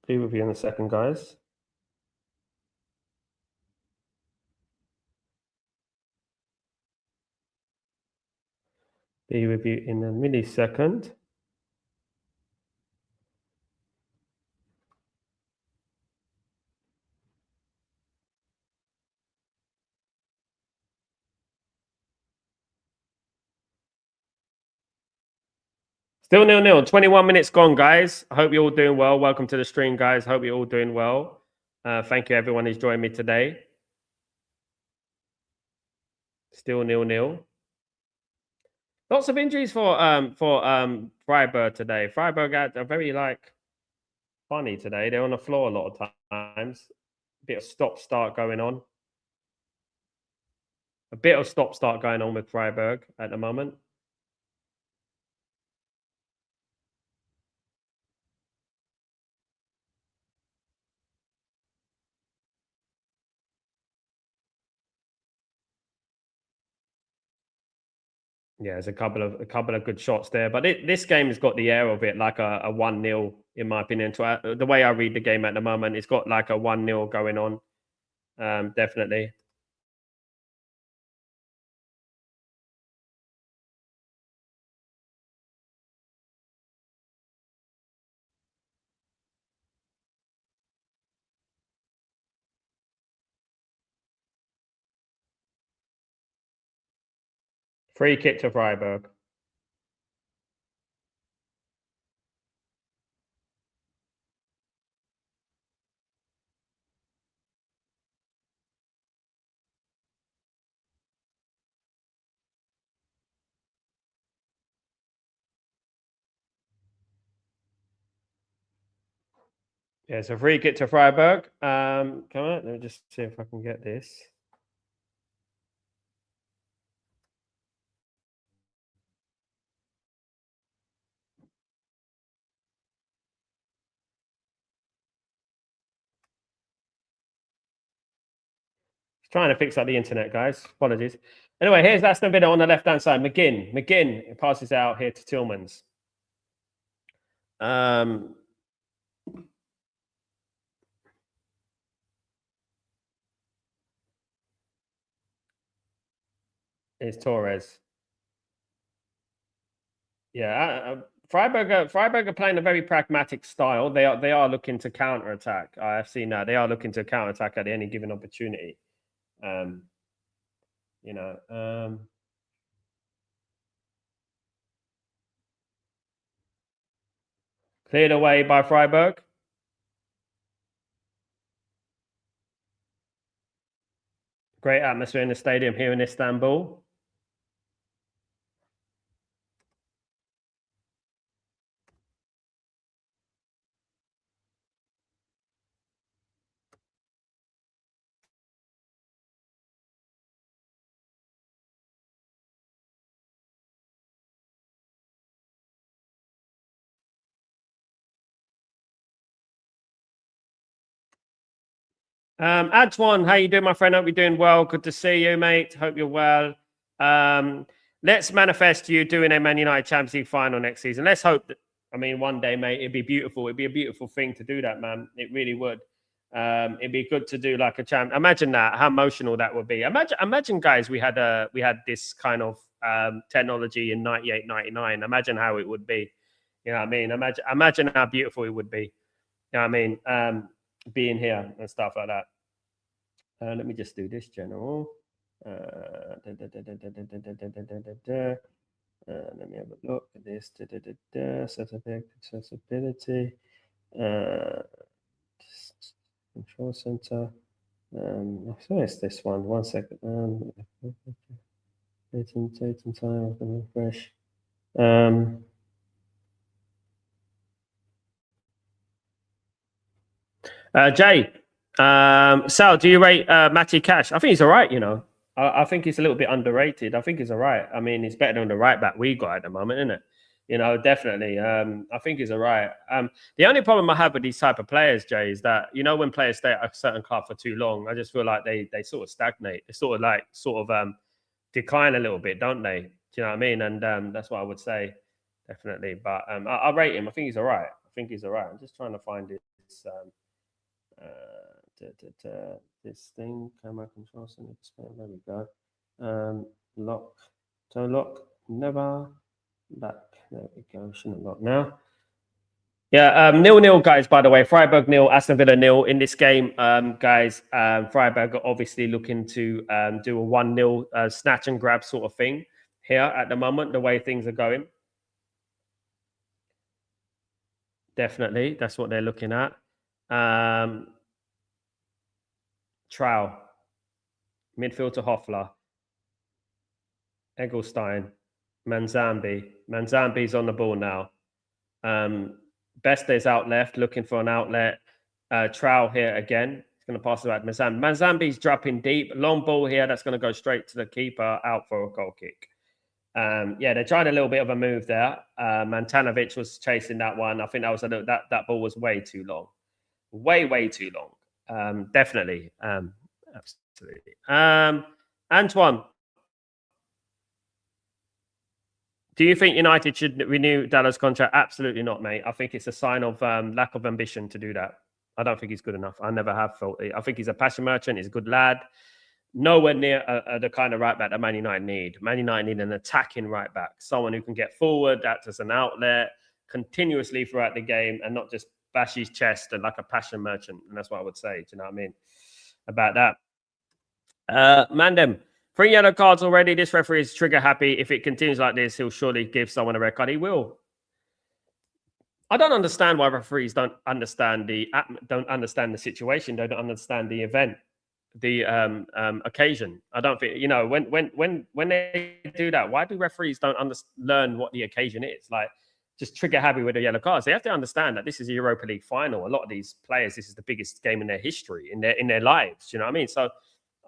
Be with you in a second, guys. Be with you in a millisecond. Still 0-0. 21 minutes gone, guys. I hope you're all doing well. Welcome to the stream, guys. Hope you're all doing well. Thank you, everyone who's joined me today. Still 0-0. Lots of injuries for Freiburg today. Freiburg are very funny today. They're on the floor a lot of times. A bit of stop-start going on. A bit of stop-start going on with Freiburg at the moment. Yeah, there's a couple of good shots there, but this game has got the air of it, like a 1-0, in my opinion. To the way I read the game at the moment, it's got like a 1-0 going on. Definitely. Free kick to Freiburg. Yeah, it's a free kick to Freiburg. Come on, let me just see if I can get this. Trying to fix up the internet, guys. Apologies. Anyway, here's Aston Villa on the left-hand side. McGinn passes out here to Tillmans. It's Torres. Yeah, Freiburg are playing a very pragmatic style. They are looking to counter attack. I have seen that they are looking to counter attack at any given opportunity. You know. Cleared away by Great atmosphere in the stadium here in Istanbul. Antoine, how you doing, my friend? Hope you're doing well. Good to see you, mate. Hope you're well. Let's manifest you doing a Man United Champions League final next season. Let's hope that. I mean, one day, mate, it'd be beautiful. It'd be a beautiful thing to do that, man. It really would. It'd be good to do like a champ. Imagine that, how emotional that would be. Imagine, guys, we had this kind of technology in 98, 99. Imagine how it would be. You know what I mean? Imagine how beautiful it would be. You know what I mean? Being here and stuff like that. Let me just do this general. Let me have a look at this. Accessibility. Control center. So it's this one. 1 second. Date time. Refresh. Jay, Sal, do you rate Matty Cash? I think he's all right, you know. I think he's a little bit underrated. I think he's all right. I mean, he's better than the right back we got at the moment, isn't it? You know, definitely. I think he's all right. The only problem I have with these type of players, Jay, is that, you know, when players stay at a certain club for too long, I just feel like they sort of stagnate. They sort of decline a little bit, don't they? Do you know what I mean? And that's what I would say, definitely. But I rate him. I think he's all right. I think he's all right. I'm just trying to find this. This thing, camera control center display. There we go. Lock, don't lock, never back. There we go. Shouldn't lock now. Yeah, 0-0, guys. By the way, Freiburg 0, Aston Villa 0 in this game, guys. Freiburg are obviously looking to do a 1-0 snatch and grab sort of thing here at the moment. The way things are going, definitely, that's what they're looking at. Trowell, midfield to Hoffler, Eggestein, Manzambi. Manzambi's on the ball now. Best is out left, looking for an outlet. Trowell here again. He's going to pass it out to Manzambi. Manzambi's dropping deep. Long ball here. That's going to go straight to the keeper, out for a goal kick. Yeah, they tried a little bit of a move there. Mantanovic was chasing that one. I think that was that ball was way too long. Way too long. Definitely. Absolutely. Antoine, do you think United should renew Dallas' contract? Absolutely not, mate. I think it's a sign of lack of ambition to do that. I don't think he's good enough. I never have felt it. I think he's a passion merchant. He's a good lad. Nowhere near the kind of right back that Man United need. Man United need an attacking right back, someone who can get forward, act as an outlet continuously throughout the game, and not just bash his chest and like a passion merchant. And that's what I would say. Do you know what I mean about that? Mandem, 3 yellow cards already. This referee is trigger happy. If it continues like this, he'll surely give someone a red card. He will. I don't understand why referees don't understand the situation. They don't understand the event, the occasion. I don't think, you know, when they do that, why do referees don't learn what the occasion is? Like, just trigger happy with the yellow cards. They have to understand that this is a Europa League final. A lot of these players, this is the biggest game in their history, in their lives. You know what I mean? So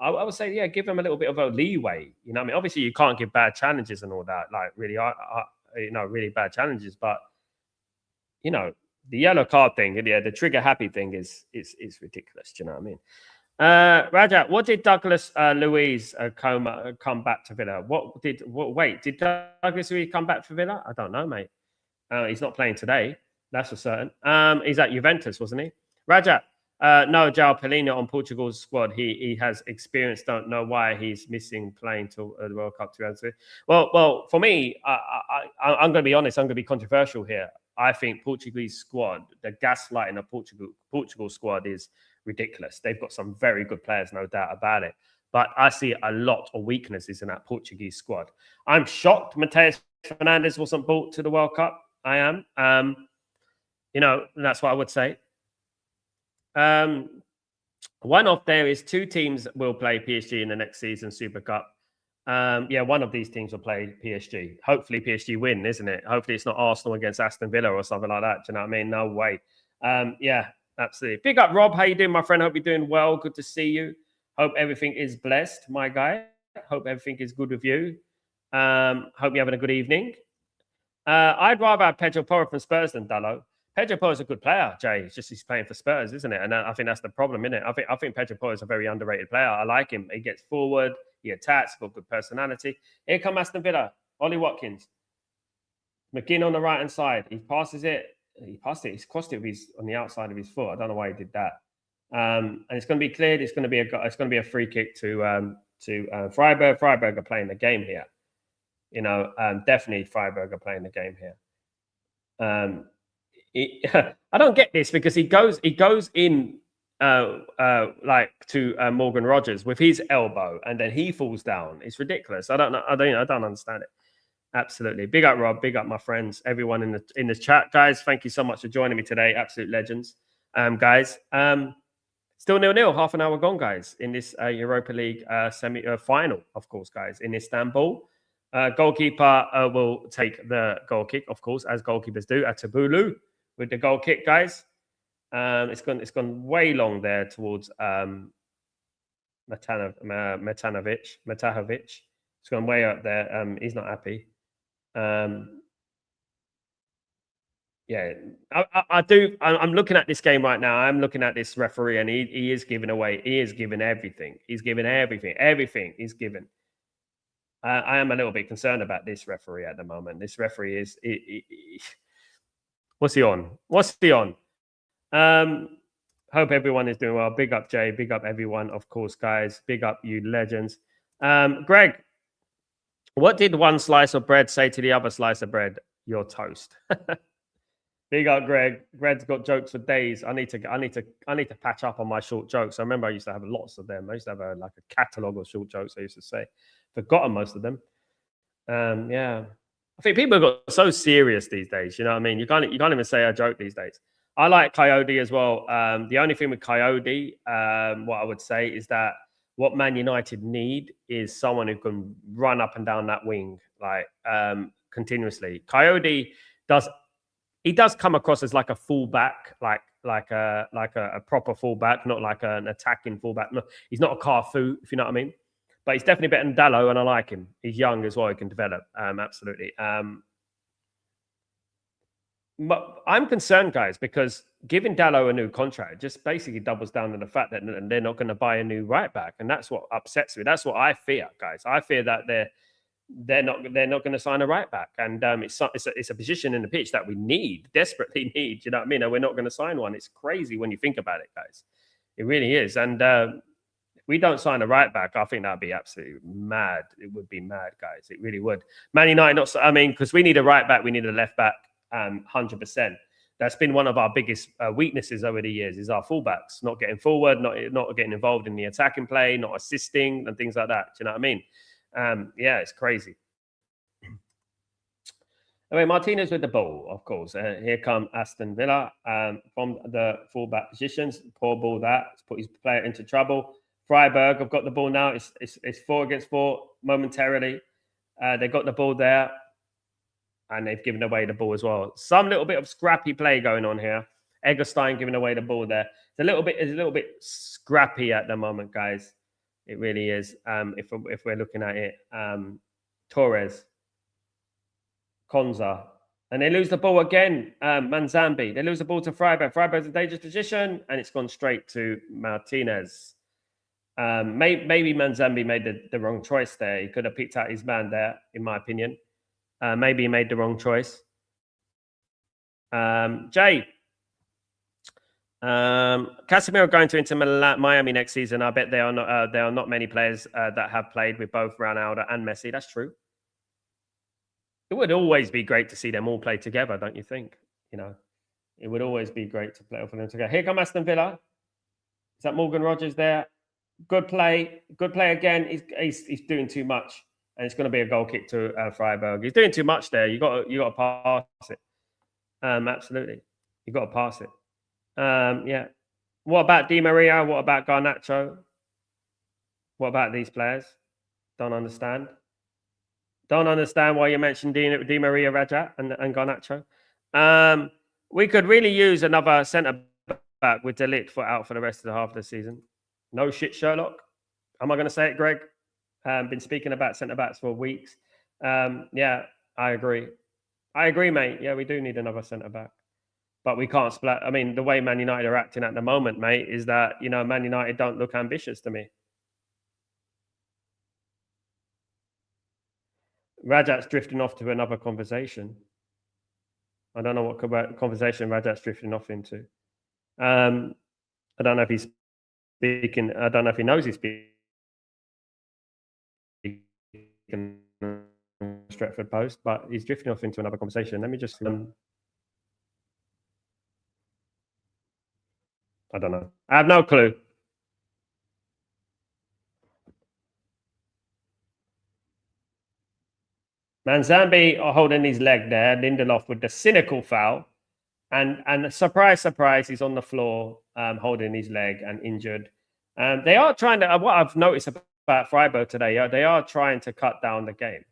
I would say, yeah, give them a little bit of a leeway. You know what I mean? Obviously, you can't give bad challenges and all that, like really, really bad challenges. But, you know, the yellow card thing, yeah, the trigger happy thing is ridiculous. Do you know what I mean? Raja, what did Douglas Luiz come back to Villa? Wait, did Douglas Luiz come back for Villa? I don't know, mate. He's not playing today. That's for certain. He's at Juventus, wasn't he? Raja, no, João Palhinha on Portugal's squad. He has experience. Don't know why he's missing playing till the World Cup 2023. Well, for me, I'm going to be honest. I'm going to be controversial here. I think Portuguese squad, the gaslighting of Portugal squad is ridiculous. They've got some very good players, no doubt about it. But I see a lot of weaknesses in that Portuguese squad. I'm shocked Mateus Fernandes wasn't brought to the World Cup. I am. You know, that's what I would say. One off there is 2 teams will play PSG in the next season Super Cup. Yeah, one of these teams will play PSG. Hopefully PSG win, isn't it? Hopefully it's not Arsenal against Aston Villa or something like that. Do you know what I mean? No way. Yeah, absolutely. Big up, Rob. How you doing, my friend? Hope you're doing well. Good to see you. Hope everything is blessed, my guy. Hope everything is good with you. Hope you're having a good evening. I'd rather have Pedro Porro from Spurs than Dalot. Pedro Porro is a good player, Jay. It's just he's playing for Spurs, isn't it? And I think that's the problem, isn't it? I think Pedro Porro is a very underrated player. I like him. He gets forward, he attacks, got good personality. Here come Aston Villa. Ollie Watkins. McGinn on the right hand side. He passes it. He passed it. He's crossed it on the outside of his foot. I don't know why he did that. And it's going to be cleared. It's going to be a free kick to Freiburg. Freiburg are playing the game here. You know, definitely Freiburg are playing the game here. I don't get this because he goes in like to Morgan Rogers with his elbow and then he falls down. It's ridiculous. I don't understand it. Absolutely. Big up, Rob. Big up, my friends. Everyone in the chat, guys. Thank you so much for joining me today. Absolute legends, guys. Still 0-0. Half an hour gone, guys. In this Europa League semi final, of course, guys, in Istanbul. Goalkeeper will take the goal kick, of course, as goalkeepers do. Atabulu with the goal kick, guys. It's gone way long there towards Matahovic. It's gone way up there. He's not happy. Yeah, I do. I'm looking at this game right now. I'm looking at this referee, and he is giving away. He is giving everything. He's giving everything. Everything he's given. I am a little bit concerned about this referee at the moment. This referee is. What's he on? What's he on? Hope everyone is doing well. Big up, Jay. Big up, everyone. Of course, guys. Big up, you legends. Greg, what did one slice of bread say to the other slice of bread? You're toast. Big up, Greg. Greg's got jokes for days. I need to patch up on my short jokes. I remember I used to have lots of them. I used to have like a catalogue of short jokes. I used to say, forgotten most of them. Yeah, I think people have got so serious these days. You know what I mean? You can't even say a joke these days. I like Coyote as well. The only thing with Coyote, what I would say is that what Man United need is someone who can run up and down that wing like continuously. Coyote does come across as like a fullback, like a proper fullback, not like an attacking fullback. No, he's not a Carfu, if you know what I mean. But he's definitely better than Dalot, and I like him. He's young as well. He can develop. Absolutely. But I'm concerned, guys, because giving Dalot a new contract just basically doubles down on the fact that they're not going to buy a new right back, and that's what upsets me. That's what I fear, guys. I fear that they're not going to sign a right back, and it's a position in the pitch that we desperately need. You know what I mean? And we're not going to sign one. It's crazy when you think about it, guys. It really is. And if we don't sign a right back, I think that'd be absolutely mad. It would be mad, guys. It really would. Man United, because we need a right back, we need a left back, 100%. That's been one of our biggest weaknesses over the years is our fullbacks not getting forward, not getting involved in the attacking play, not assisting and things like that. Do you know what I mean? Yeah, it's crazy. Anyway, Martinez with the ball, of course. Here come Aston Villa from the fullback positions. Poor ball that. It's put his player into trouble. Freiburg have got the ball now. It's 4 against 4 momentarily. They got the ball there. And they've given away the ball as well. Some little bit of scrappy play going on here. Eggestein giving away the ball there. It's a little bit scrappy at the moment, guys. It really is. If we're looking at it, Torres, Konza, and they lose the ball again. Manzambi. They lose the ball to Freiburg. Freiburg's in a dangerous position, and it's gone straight to Martinez. Maybe Manzambi made the wrong choice there. He could have picked out his man there, in my opinion. Maybe he made the wrong choice. Jay, Casemiro going to Inter Miami next season. I bet there are not many players that have played with both Ronaldo and Messi. That's true. It would always be great to see them all play together, don't you think? You know, it would always be great to play for them together. Here come Aston Villa. Is that Morgan Rogers there? Good play again. He's doing too much. And it's going to be a goal kick to Freiburg. He's doing too much there. You got to pass it. Absolutely, you got to pass it. Yeah. What about Di Maria? What about Garnacho? What about these players? Don't understand. Don't understand why you mentioned Di Maria, Rajat, and Garnacho. Um, we could really use another centre back with De Ligt for out for the rest of the half of the season. No shit, Sherlock. Am I going to say it, Greg? Been speaking about centre backs for weeks. Yeah, I agree. I agree, mate. Yeah, we do need another centre back, but we can't split. I mean, the way Man United are acting at the moment, mate, is that Man United don't look ambitious to me. Rajat's drifting off to another conversation. I don't know what conversation Rajat's drifting off into. I don't know if he's speaking. I don't know if he knows he's speaking Stretford Post, but he's drifting off into another conversation. Let me just. I don't know. I have no clue. Manzambi are holding his leg there. Lindelof with the cynical foul. And surprise, surprise, he's on the floor holding his leg and injured. They are trying to, what I've noticed about Freiburg today, they are trying to cut down the game.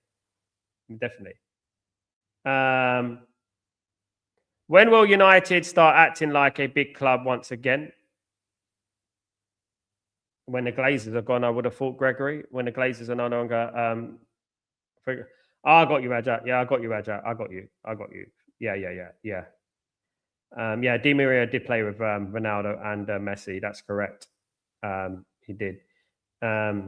Definitely. When will United start acting like a big club once again? When the Glazers are gone, I would have thought, Gregory. When the Glazers are no longer. I got you, Rajat. Yeah, I got you, Rajat. I got you. Yeah. Yeah, Di Maria did play with Ronaldo and Messi. That's correct. He did. Yeah.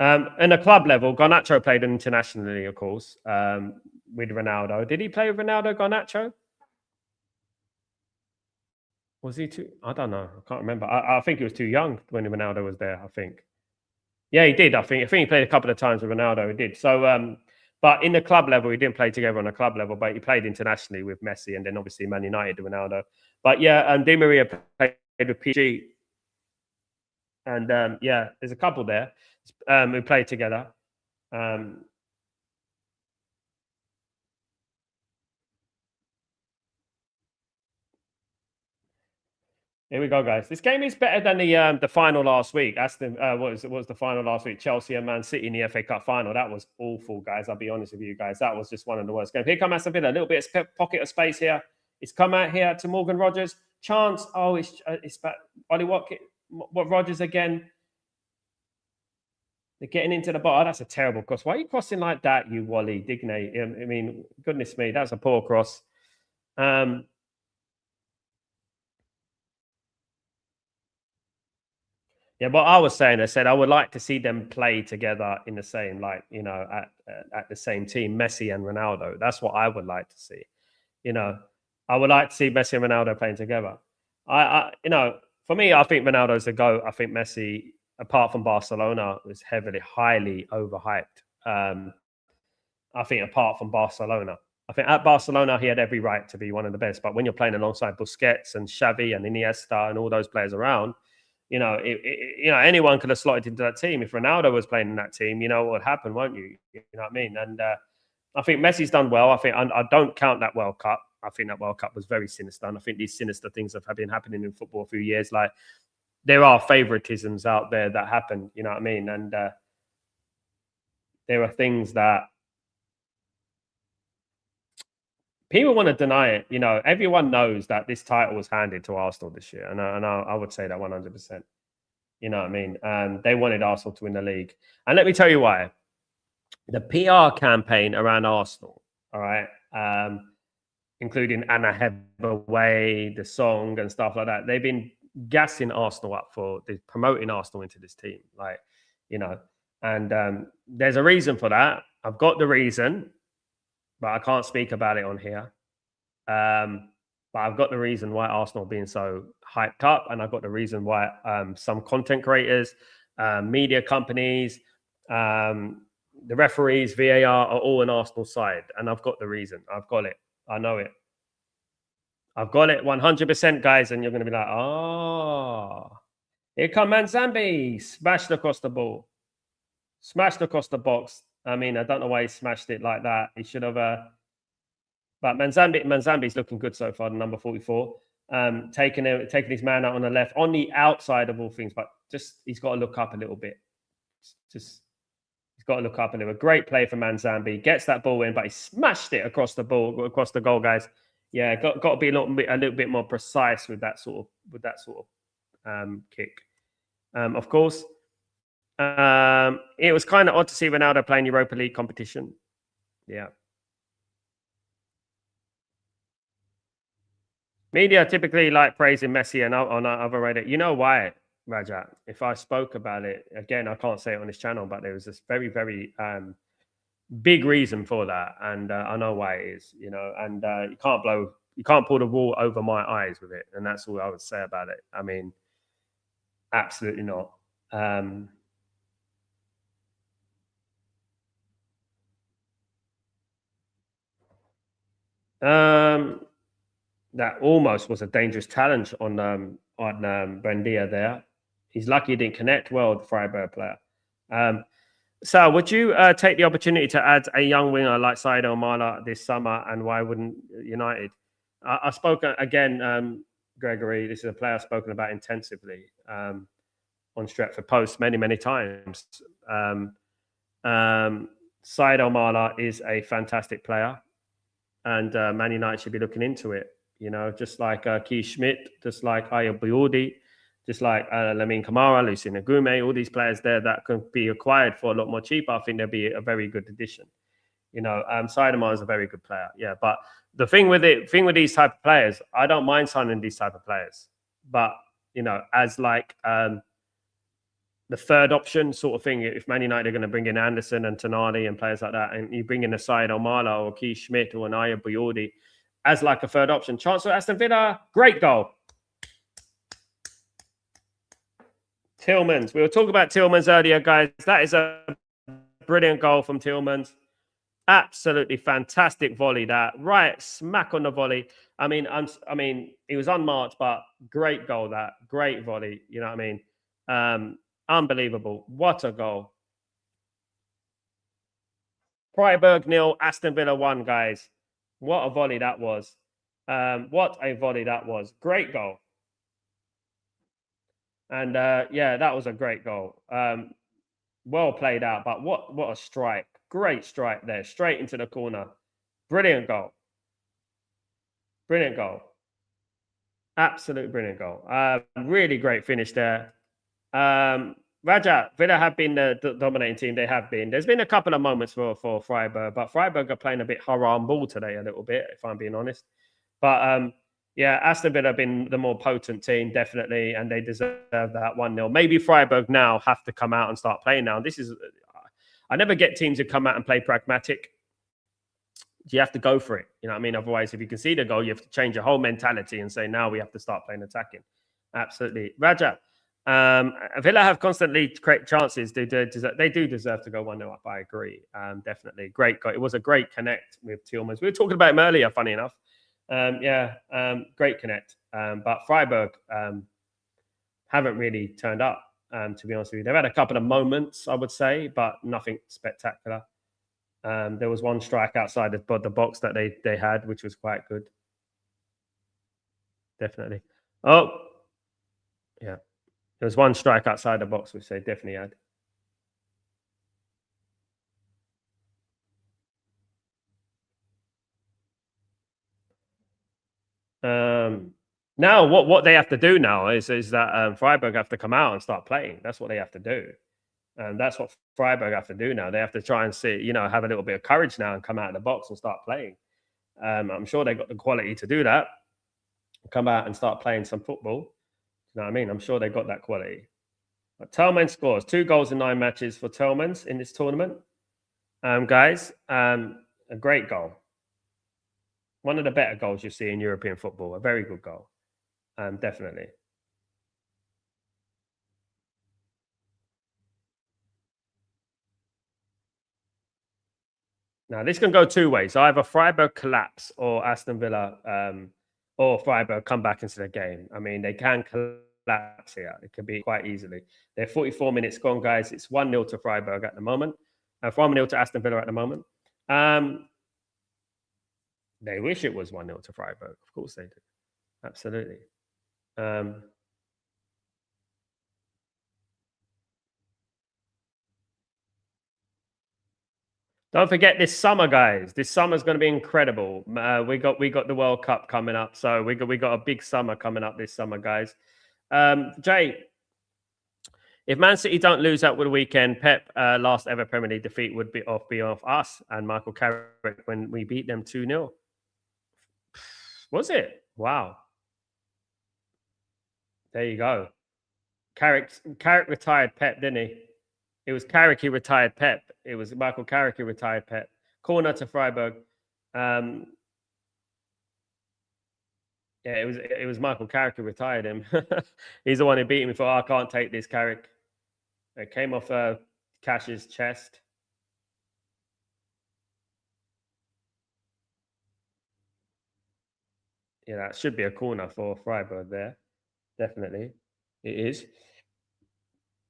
In a club level, Garnacho played internationally, of course, with Ronaldo. Did he play with Ronaldo, Garnacho? Was he too? I don't know. I can't remember. I think he was too young when Ronaldo was there. I think. Yeah, he did. I think he played a couple of times with Ronaldo. He did. So, but in the club level, he didn't play together on a club level, but he played internationally with Messi, and then obviously Man United, Ronaldo. But yeah, Di Maria played with PG, and yeah, there's a couple there who played together. Here we go, guys. This game is better than the final last week. Aston, what was the final last week? Chelsea and Man City in the FA Cup final. That was awful, guys. I'll be honest with you guys. That was just one of the worst games. Here come Aston Villa. A little bit of pocket of space here. It's come out here to Morgan Rogers. Chance. Oh, it's back. Ollie Watkins. What Rogers again? They're getting into the bar. Oh, that's a terrible cross. Why are you crossing like that, you Wally Digne? I mean, goodness me, that's a poor cross. Yeah, what I was saying, I said I would like to see them play together in the same, like at the same team, Messi and Ronaldo. That's what I would like to see. I would like to see Messi and Ronaldo playing together. For me, I think Ronaldo's a GOAT. I think Messi, apart from Barcelona, was highly overhyped. I think apart from Barcelona, I think at Barcelona he had every right to be one of the best. But when you're playing alongside Busquets and Xavi and Iniesta and all those players around, anyone could have slotted into that team. If Ronaldo was playing in that team, you know what would happen, won't you? You know what I mean? And I think Messi's done well. I think I don't count that World Cup. I think that World Cup was very sinister. And I think these sinister things have been happening in football a few years. Like there are favoritisms out there that happen. You know what I mean? And there are things that people want to deny it. Everyone knows that this title was handed to Arsenal this year, and I would say that 100%. You know what I mean? They wanted Arsenal to win the league, and let me tell you why. The PR campaign around Arsenal, all right, including Anna Hathaway, the song and stuff like that. They've been gassing Arsenal up for promoting Arsenal into this team, and there's a reason for that. I've got the reason, but I can't speak about it on here. But I've got the reason why Arsenal being so hyped up, and I've got the reason why some content creators, media companies, the referees, VAR are all on Arsenal's side, and I've got the reason. I've got it. I know it. I've got it 100%, guys, and you're going to be like, oh, here come Manzambi, smashed across the ball, smashed across the box. I mean, I don't know why he smashed it like that. He should have. But Manzambi's looking good so far, the number 44. taking his man out on the left, on the outside of all things, but just he's got to look up a little bit. Just he's got to look up a little bit. Great play for Manzambi. Gets that ball in, but he smashed it across the goal, guys. Yeah, got to be a little bit more precise with that sort of kick. Of course, it was kind of odd to see Ronaldo playing Europa League competition. Yeah. Media typically like praising Messi and on other Reddit. You know why, Raja? If I spoke about it again, I can't say it on this channel, but there was this very, very big reason for that, and I know why it is. And you can't pull the wool over my eyes with it, and that's all I would say about it. I mean, absolutely not. That almost was a dangerous challenge on Buendia there. He's lucky he didn't connect well with the Freiburg player. So would you take the opportunity to add a young winger like Saido Mala this summer, and why wouldn't United? I spoke again, Gregory. This is a player I've spoken about intensively on Stretford Post many, many times. Saido Mala is a fantastic player, and Man United should be looking into it. Just like Keith Schmidt, just like Aya Biodi, just like Lamine Kamara, Lucien Agume, all these players there that can be acquired for a lot more cheaper. I think they'll be a very good addition. Sidemar is a very good player. Yeah, but the thing with these type of players, I don't mind signing these type of players, but as like the third option sort of thing, if Man United are going to bring in Anderson and Tonali and players like that, and you bring in a Said Omala or Keith Schmidt or an Aya Biodi as like a third option. Chancellor Aston Villa, great goal. Tillmans. We were talking about Tillmans earlier, guys. That is a brilliant goal from Tillmans. Absolutely fantastic volley. That right smack on the volley. I mean, he was unmarked, but great goal. That great volley. You know what I mean? Unbelievable. What a goal. Freiburg 0, Aston Villa 1, guys. What a volley that was. What a volley that was. Great goal. And yeah, that was a great goal. Well played out, but what a strike. Great strike there, straight into the corner. Brilliant goal. Brilliant goal. Absolute brilliant goal. Really great finish there. Raja, Villa have been the dominating team. They have been. There's been a couple of moments for Freiburg, but Freiburg are playing a bit haram ball today a little bit, if I'm being honest. But yeah, Aston Villa have been the more potent team, definitely, and they deserve that 1-0. Maybe Freiburg now have to come out and start playing now. I never get teams who come out and play pragmatic. You have to go for it. You know what I mean? Otherwise, if you concede a goal, you have to change your whole mentality and say, now we have to start playing attacking. Absolutely. Raja, Villa have constantly create chances. They do deserve to go 1-0 up. I agree. Definitely. Great goal. It was a great connect with Tillmans. We were talking about him earlier, funny enough. Great connect. But Freiburg haven't really turned up, to be honest with you. They've had a couple of moments, I would say, but nothing spectacular. There was one strike outside the box that they had, which was quite good. Definitely. Oh, yeah. There was one strike outside the box, which they definitely had. Now, what they have to do now is that Freiburg have to come out and start playing. That's what they have to do. And that's what Freiburg have to do now. They have to try and have a little bit of courage now and come out of the box and start playing. I'm sure they got the quality to do that. Come out and start playing some football. You know what I mean? I'm sure they got that quality. But Tillmans scores 2 goals in 9 matches for Tillmans in this tournament. Guys, a great goal. One of the better goals you see in European football. A very good goal. Definitely. Now, this can go 2 ways. Either Freiburg collapse or Aston Villa or Freiburg come back into the game. I mean, they can collapse here. It could be quite easily. They're 44 minutes gone, guys. It's 1-0 to Freiburg at the moment. 1-0 to Aston Villa at the moment. They wish it was 1-0 to Freiburg. Of course they do. Absolutely. Don't forget this summer, guys. This summer's going to be incredible. We got the World Cup coming up, so we got a big summer coming up this summer, guys. Jay, if Man City don't lose out with the weekend, Pep last ever Premier League defeat would be off us and Michael Carrick when we beat them 2-0. Was it? Wow. There you go. Carrick retired Pep, didn't he? It was Carrick who retired Pep. It was Michael Carrick who retired Pep. Corner to Freiburg. Yeah, it was Michael Carrick who retired him. He's the one who beat him. He thought, I can't take this, Carrick. It came off Cash's chest. Yeah, that should be a corner for Freiburg there. Definitely. It is.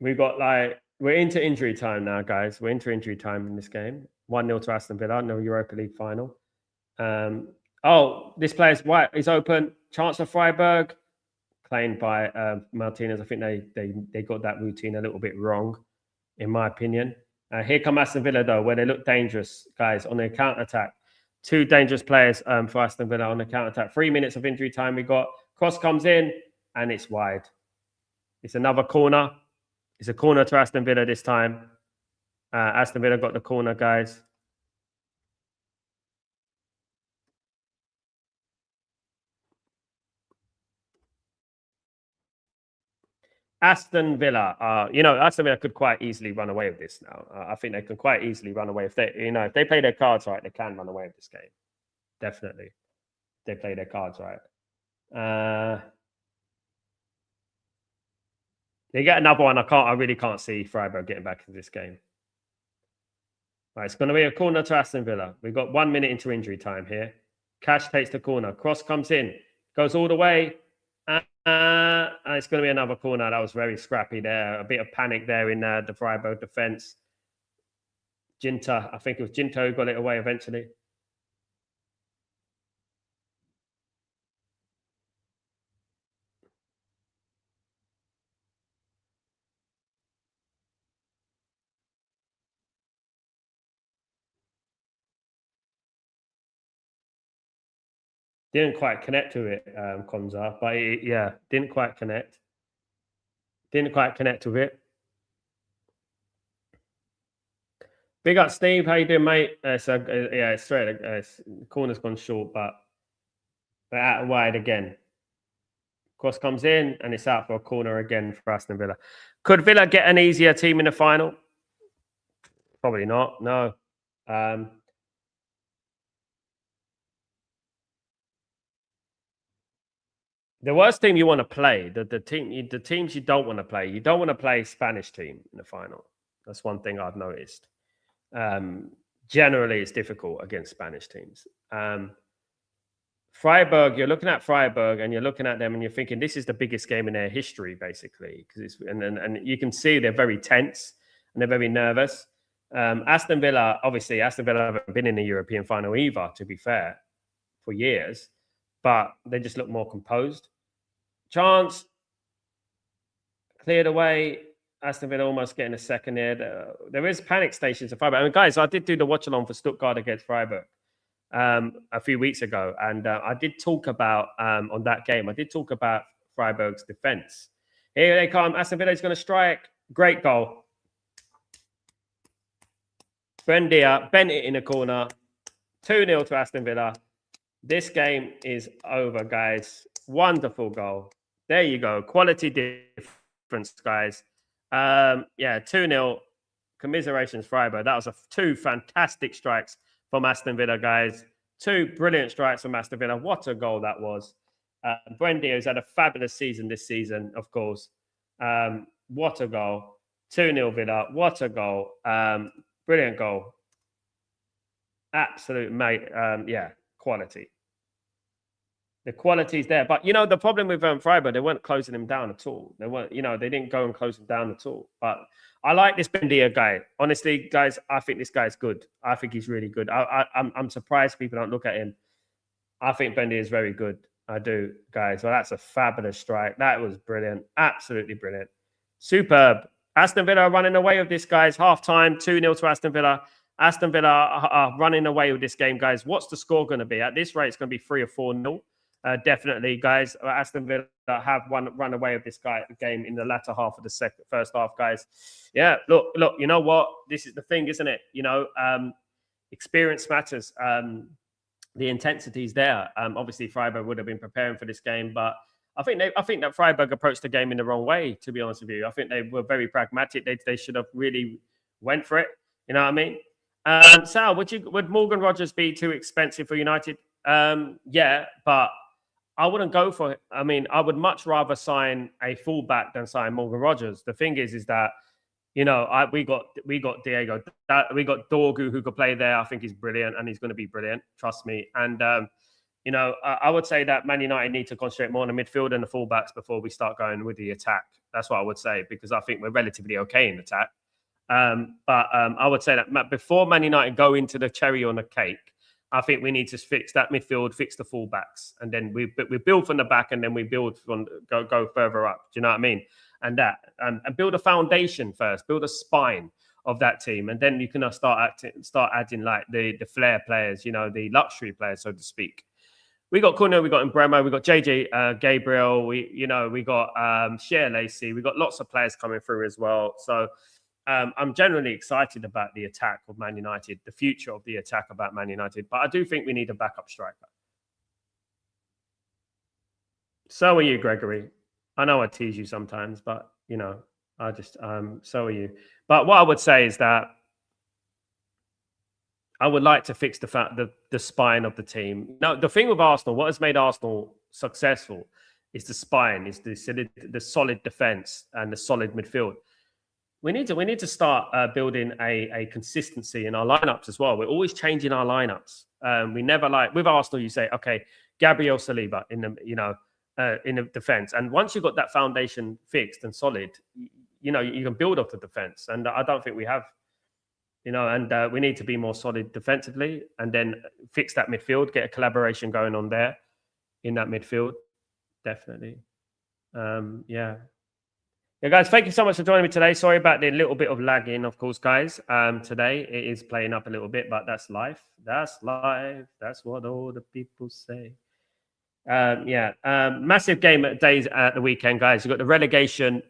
We're into injury time now, guys. We're into injury time in this game. 1-0 to Aston Villa, no Europa League final. This player's white is open. Chance for Freiburg, claimed by Martinez. I think they got that routine a little bit wrong, in my opinion. Here come Aston Villa, though, where they look dangerous, guys, on their counter-attack. Two dangerous players for Aston Villa on the counter-attack. 3 minutes of injury time we got. Cross comes in, and it's wide. It's another corner. It's a corner to Aston Villa this time. Aston Villa got the corner, guys. Aston Villa, Aston Villa could quite easily run away with this now. I think they can quite easily run away if they play their cards right, they can run away with this game. Definitely, if they play their cards right. They get another one. I really can't see Freiburg getting back into this game. Right, it's going to be a corner to Aston Villa. We've got 1 minute into injury time here. Cash takes the corner. Cross comes in, goes all the way. It's going to be another corner. That was very scrappy there. A bit of panic there in the Freiburg defense. Ginter, I think it was Ginter who got it away eventually. Didn't quite connect to it, Konza, but didn't quite connect. Didn't quite connect with it. Big up, Steve. How you doing, mate? It's straight. Corner's gone short, but they're out wide again. Cross comes in, and it's out for a corner again for Aston Villa. Could Villa get an easier team in the final? Probably not. No. The worst team you want to play, the teams you don't want to play. You don't want to play Spanish team in the final. That's one thing I've noticed. Generally, it's difficult against Spanish teams. Freiburg, you're looking at Freiburg and you're looking at them and you're thinking this is the biggest game in their history, basically, because and you can see they're very tense and they're very nervous. Aston Villa haven't been in the European final either, to be fair, for years, but they just look more composed. Chance cleared away. Aston Villa almost getting a second here. There is panic stations of Freiburg. Guys, I did do the watch-along for Stuttgart against Freiburg a few weeks ago, and I did talk about on that game. I did talk about Freiburg's defense. Here they come. Aston Villa is going to strike. Great goal. Buendia bent it in the corner. 2-0 to Aston Villa. This game is over, guys. Wonderful goal. There you go. Quality difference, guys. 2-0. Commiserations, Freiburg. That was two fantastic strikes from Aston Villa, guys. Two brilliant strikes from Aston Villa. What a goal that was. Buendia has had a fabulous season this season, of course. What a goal. 2-0 Villa. What a goal. Brilliant goal. Absolute, mate. Quality. The quality's there. But, the problem with Freiburg, they weren't closing him down at all. They didn't go and close him down at all. But I like this Buendia guy. Honestly, guys, I think this guy's good. I think he's really good. I'm surprised people don't look at him. I think Buendia is very good. I do, guys. Well, that's a fabulous strike. That was brilliant. Absolutely brilliant. Superb. Aston Villa are running away with this, guys. Half time, 2-0 to Aston Villa. Aston Villa are running away with this game, guys. What's the score going to be? At this rate, it's going to be 3 or 4-0. Definitely, guys. Aston Villa have run away with this game in the latter half of the first half, guys. Yeah, look. You know what? This is the thing, isn't it? You know, experience matters. The intensity is there. Obviously, Freiburg would have been preparing for this game, but I think that Freiburg approached the game in the wrong way. To be honest with you, I think they were very pragmatic. They should have really went for it. You know what I mean? Sal, would Morgan Rogers be too expensive for United? Yeah, but I wouldn't go for it. I mean, I would much rather sign a fullback than sign Morgan Rogers. The thing is that, you know, we got Diego, we got Dorgu who could play there. I think he's brilliant, and he's going to be brilliant. Trust me. And you know, I would say that Man United need to concentrate more on the midfield and the fullbacks before we start going with the attack. That's what I would say, because I think we're relatively okay in attack. But I would say that before Man United go into the cherry on the cake, I think we need to fix that midfield, fix the fullbacks, and then we build from the back, and then we build from go further up. Do you know what I mean? And build a foundation first, build a spine of that team, and then you can start adding like the flair players, you know, the luxury players, so to speak. We got Kuno, we got Mbrema, we got JJ Gabriel, we got Cher Lacey, we got lots of players coming through as well. So I'm generally excited about the attack of Man United, the future of the attack about Man United, but I do think we need a backup striker. So are you, Gregory. I know I tease you sometimes, but, you know, I just, so are you. But what I would say is that I would like to fix the spine of the team. Now, the thing with Arsenal, what has made Arsenal successful is the spine, is the solid defense and the solid midfield. We need to start building a consistency in our lineups as well. We're always changing our lineups. We never with Arsenal, you say, okay, Gabriel Saliba in the defense. And once you've got that foundation fixed and solid, you know, you can build off the defense. And I don't think we have, you know, and we need to be more solid defensively and then fix that midfield, get a collaboration going on there in that midfield. Definitely. Yeah. Yeah, guys, thank you so much for joining me today. Sorry about the little bit of lagging, of course, guys. Today it is playing up a little bit, but that's life. That's life. That's what all the people say. Massive game days at the weekend, guys. You've got the relegation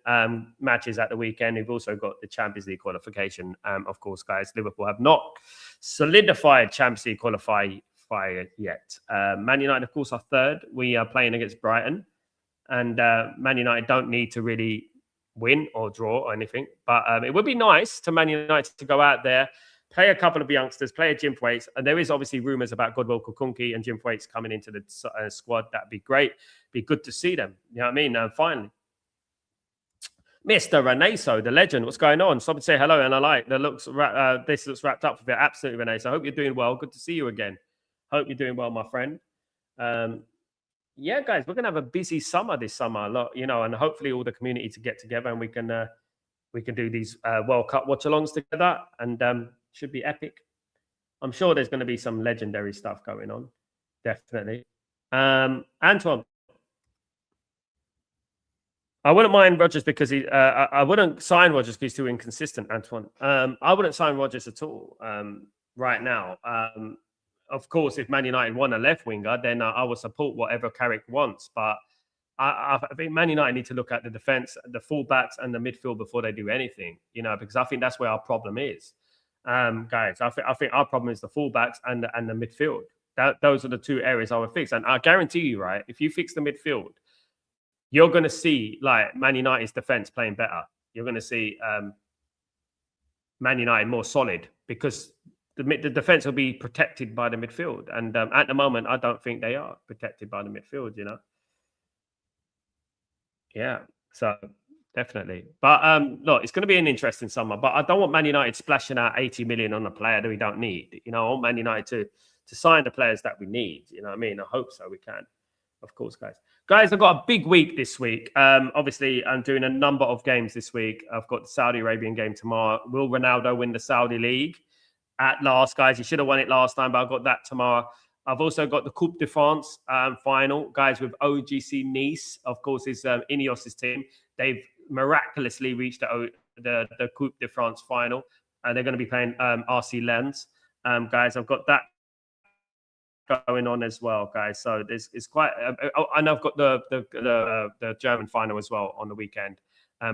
matches at the weekend. You've also got the Champions League qualification. Of course, guys, Liverpool have not solidified Champions League qualifier yet. Man United, of course, are third. We are playing against Brighton, and Man United don't need to really win or draw or anything, but it would be nice to Man United to go out there, play a couple of youngsters, play a Jim Thwaites, and there is obviously rumours about Godwill Kukunki and Jim Thwaites coming into the squad. That'd be great. Be good to see them. You know what I mean? Finally, Mr. Reneso, the legend. What's going on? Someone say hello, and I like the looks. This looks wrapped up for it. Absolutely, Reneso. I hope you're doing well. Good to see you again. Hope you're doing well, my friend. Yeah, guys, we're gonna have a busy summer this summer, you know, and hopefully all the community to get together and we can do these World Cup watch-alongs together, and should be epic. I'm sure there's going to be some legendary stuff going on, definitely. Antoine, I wouldn't mind Rodgers because I wouldn't sign Rodgers because he's too inconsistent, Antoine. I wouldn't sign Rodgers at all right now. Of course, if Man United want a left winger, then I will support whatever Carrick wants. But I think Man United need to look at the defense, the fullbacks, and the midfield before they do anything. You know, because I think that's where our problem is, guys. I think our problem is the fullbacks and the midfield. Those are the two areas I would fix. And I guarantee you, right, if you fix the midfield, you're going to see like Man United's defense playing better. You're going to see Man United more solid because the defense will be protected by the midfield. And at the moment, I don't think they are protected by the midfield, you know? Yeah, so definitely. But look, it's going to be an interesting summer. But I don't want Man United splashing out 80 million on a player that we don't need. You know, I want Man United to sign the players that we need. You know what I mean? I hope so. We can, of course, guys. Guys, I've got a big week this week. Obviously, I'm doing a number of games this week. I've got the Saudi Arabian game tomorrow. Will Ronaldo win the Saudi League? At last, guys, he should have won it last time, but I've got that tomorrow. I've also got the Coupe de France final, guys, with OGC Nice. Of course, is Ineos's team. They've miraculously reached the Coupe de France final, and they're going to be playing RC Lens. Guys, I've got that going on as well, guys. So it's quite. And I've got the German final as well on the weekend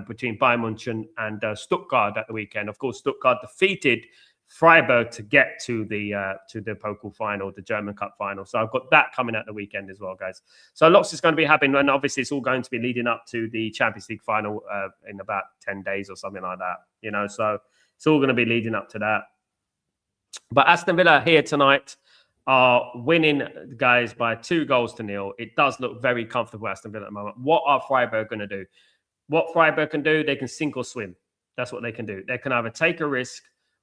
between Bayern München and Stuttgart at the weekend. Of course, Stuttgart defeated Freiburg to get to the Pokal final, the German Cup final. So I've got that coming at the weekend as well, guys. So lots is going to be happening, and obviously it's all going to be leading up to the Champions League final in about 10 days or something like that. You know, so it's all going to be leading up to that. But Aston Villa here tonight are winning, guys, by 2-0. It does look very comfortable, Aston Villa, at the moment. What are Freiburg going to do? What Freiburg can do, they can sink or swim. That's what they can do. They can either take a risk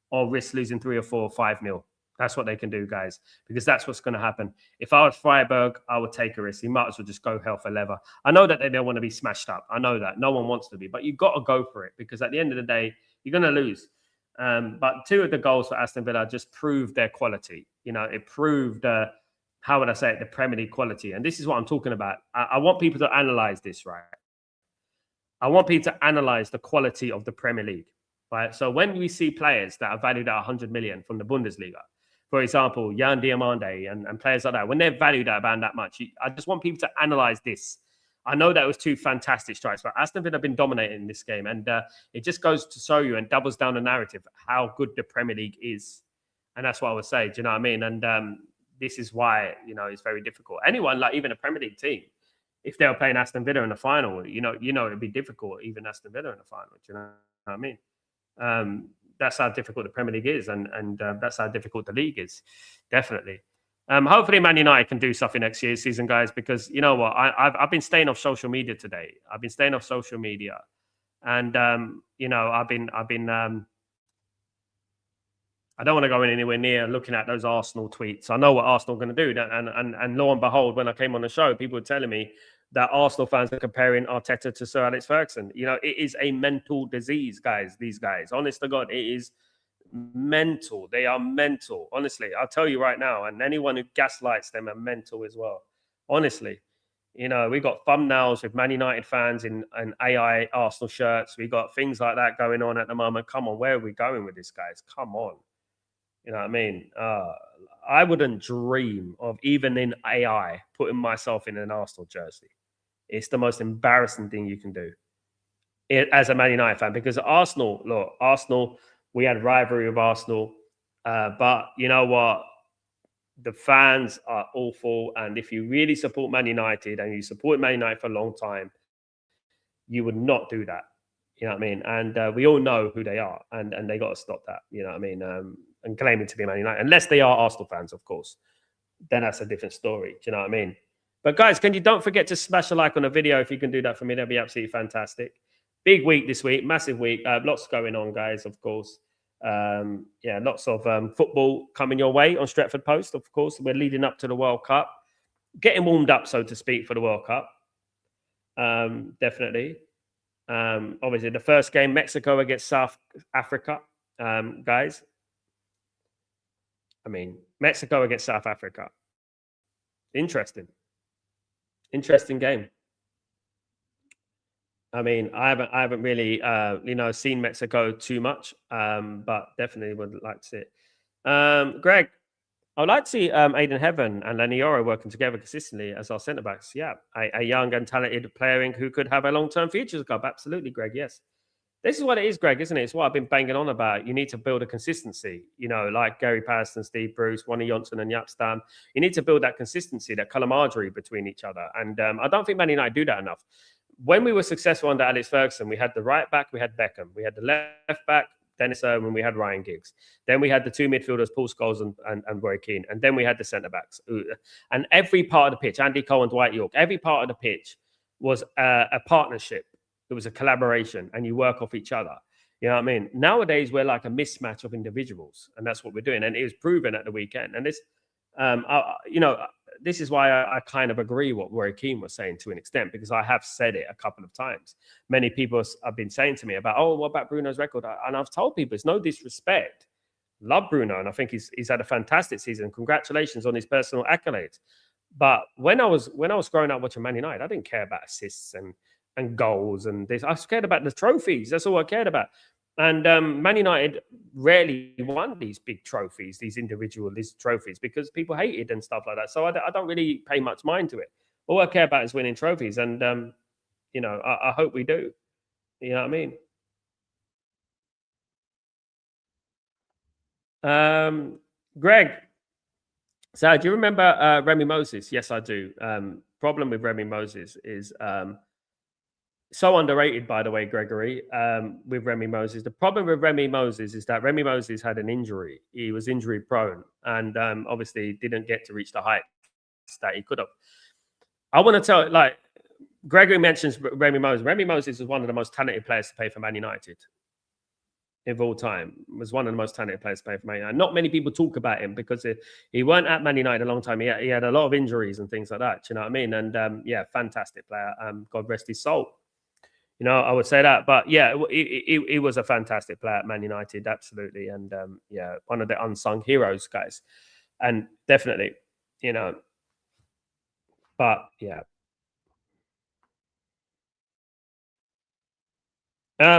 or risk losing 3 or 4 or 5-0. That's what they can do, guys, because that's what's going to happen. If I was Freiburg, I would take a risk. You might as well just go hell for leather. I know that they don't want to be smashed up. I know that. No one wants to be. But you've got to go for it, because at the end of the day, you're going to lose. But 2 of the goals for Aston Villa just proved their quality. You know, it proved, how would I say it, the Premier League quality. And this is what I'm talking about. I want people to analyze this, right? I want people to analyze the quality of the Premier League, right? So when we see players that are valued at 100 million from the Bundesliga, for example, Jan Diamande and players like that, when they're valued at about that much, I just want people to analyze this. I know that was 2 fantastic strikes, but Aston Villa have been dominating this game. And it just goes to show you and doubles down the narrative how good the Premier League is. And that's what I would say. Do you know what I mean? And this is why, you know, it's very difficult. Anyone, like even a Premier League team, if they were playing Aston Villa in the final, you know, it'd be difficult, even Aston Villa in the final. Do you know what I mean? That's how difficult the Premier League is. And that's how difficult the league is. Definitely. Hopefully Man United can do something next year's season, guys, because you know what? I've been staying off social media today. I've been staying off social media. And, you know, I've been I don't want to go anywhere near looking at those Arsenal tweets. I know what Arsenal are going to do. And lo and behold, when I came on the show, people were telling me that Arsenal fans are comparing Arteta to Sir Alex Ferguson. You know, it is a mental disease, guys, these guys. Honest to God, it is mental. They are mental. Honestly, I'll tell you right now. And anyone who gaslights them are mental as well. Honestly. You know, we got thumbnails with Man United fans in AI Arsenal shirts. We got things like that going on at the moment. Come on, where are we going with this, guys? Come on. You know what I mean? I wouldn't dream of, even in AI, putting myself in an Arsenal jersey. It's the most embarrassing thing you can do as a Man United fan, because Arsenal, look, Arsenal, we had rivalry with Arsenal. But you know what? The fans are awful. And if you really support Man United and you support Man United for a long time, you would not do that. You know what I mean? And we all know who they are. And they got to stop that. You know what I mean? And claiming to be Man United. Unless they are Arsenal fans, of course. Then that's a different story. Do you know what I mean? But guys, don't forget to smash a like on the video. If you can do that for me, that'd be absolutely fantastic. Big week this week. Massive week. Lots going on, guys, of course. Yeah, lots of football coming your way on Stretford Post, of course. We're leading up to the World Cup. Getting warmed up, so to speak, for the World Cup. Definitely. Obviously, the first game, Mexico against South Africa. Guys. I mean, Mexico against South Africa. Interesting game. I mean, I haven't really, seen Mexico too much, but definitely would like to see it. Greg, I'd like to see Aiden Heaven and Lenny Yoro working together consistently as our centre backs. Yeah, a young and talented player who could have a long-term future at the club. Absolutely, Greg. Yes. This is what it is, Greg, isn't it? It's what I've been banging on about. You need to build a consistency, you know, like Gary Patterson, Steve Bruce, Ronnie Johnson and Jaap Stam. You need to build that consistency, that camaraderie between each other. And I don't think Man United do that enough. When we were successful under Alex Ferguson, we had the right back, we had Beckham. We had the left back, Dennis Irwin, we had Ryan Giggs. Then we had the 2 midfielders, Paul Scholes and Roy Keane. And then we had the centre-backs. And every part of the pitch, Andy Cole and Dwight York, every part of the pitch was a partnership. It was a collaboration, and you work off each other. You know what I mean? Nowadays, we're like a mismatch of individuals, and that's what we're doing. And it was proven at the weekend. And this, this is why I kind of agree what Roy Keane was saying to an extent, because I have said it a couple of times. Many people have been saying to me about, oh, what about Bruno's record? And I've told people it's no disrespect. love Bruno, and I think he's had a fantastic season. Congratulations on his personal accolades. But when I was growing up watching Man United, I didn't care about assists and goals and this. I cared about the trophies. That's all I cared about. And Man United rarely won these big trophies, these trophies, because people hated and stuff like that. So I don't really pay much mind to it. All I care about is winning trophies, and I hope we do. You know what I mean? Greg, so do you remember Remy Moses? Yes, I do. Problem with Remy Moses is so underrated, by the way, Gregory, with Remy Moses. The problem with Remy Moses is that Remy Moses had an injury. He was injury prone and obviously didn't get to reach the heights that he could have. I want to tell, like, Gregory mentions Remy Moses. Remy Moses is one of the most talented players to play for Man United of all time. Was one of the most talented players to play for Man United. Not many people talk about him because he weren't at Man United a long time. He had a lot of injuries and things like that. Do you know what I mean? And yeah, fantastic player. God rest his soul. You know, I would say that. But yeah, he was a fantastic player at Man United, absolutely. And yeah, one of the unsung heroes, guys. And definitely, you know, but yeah.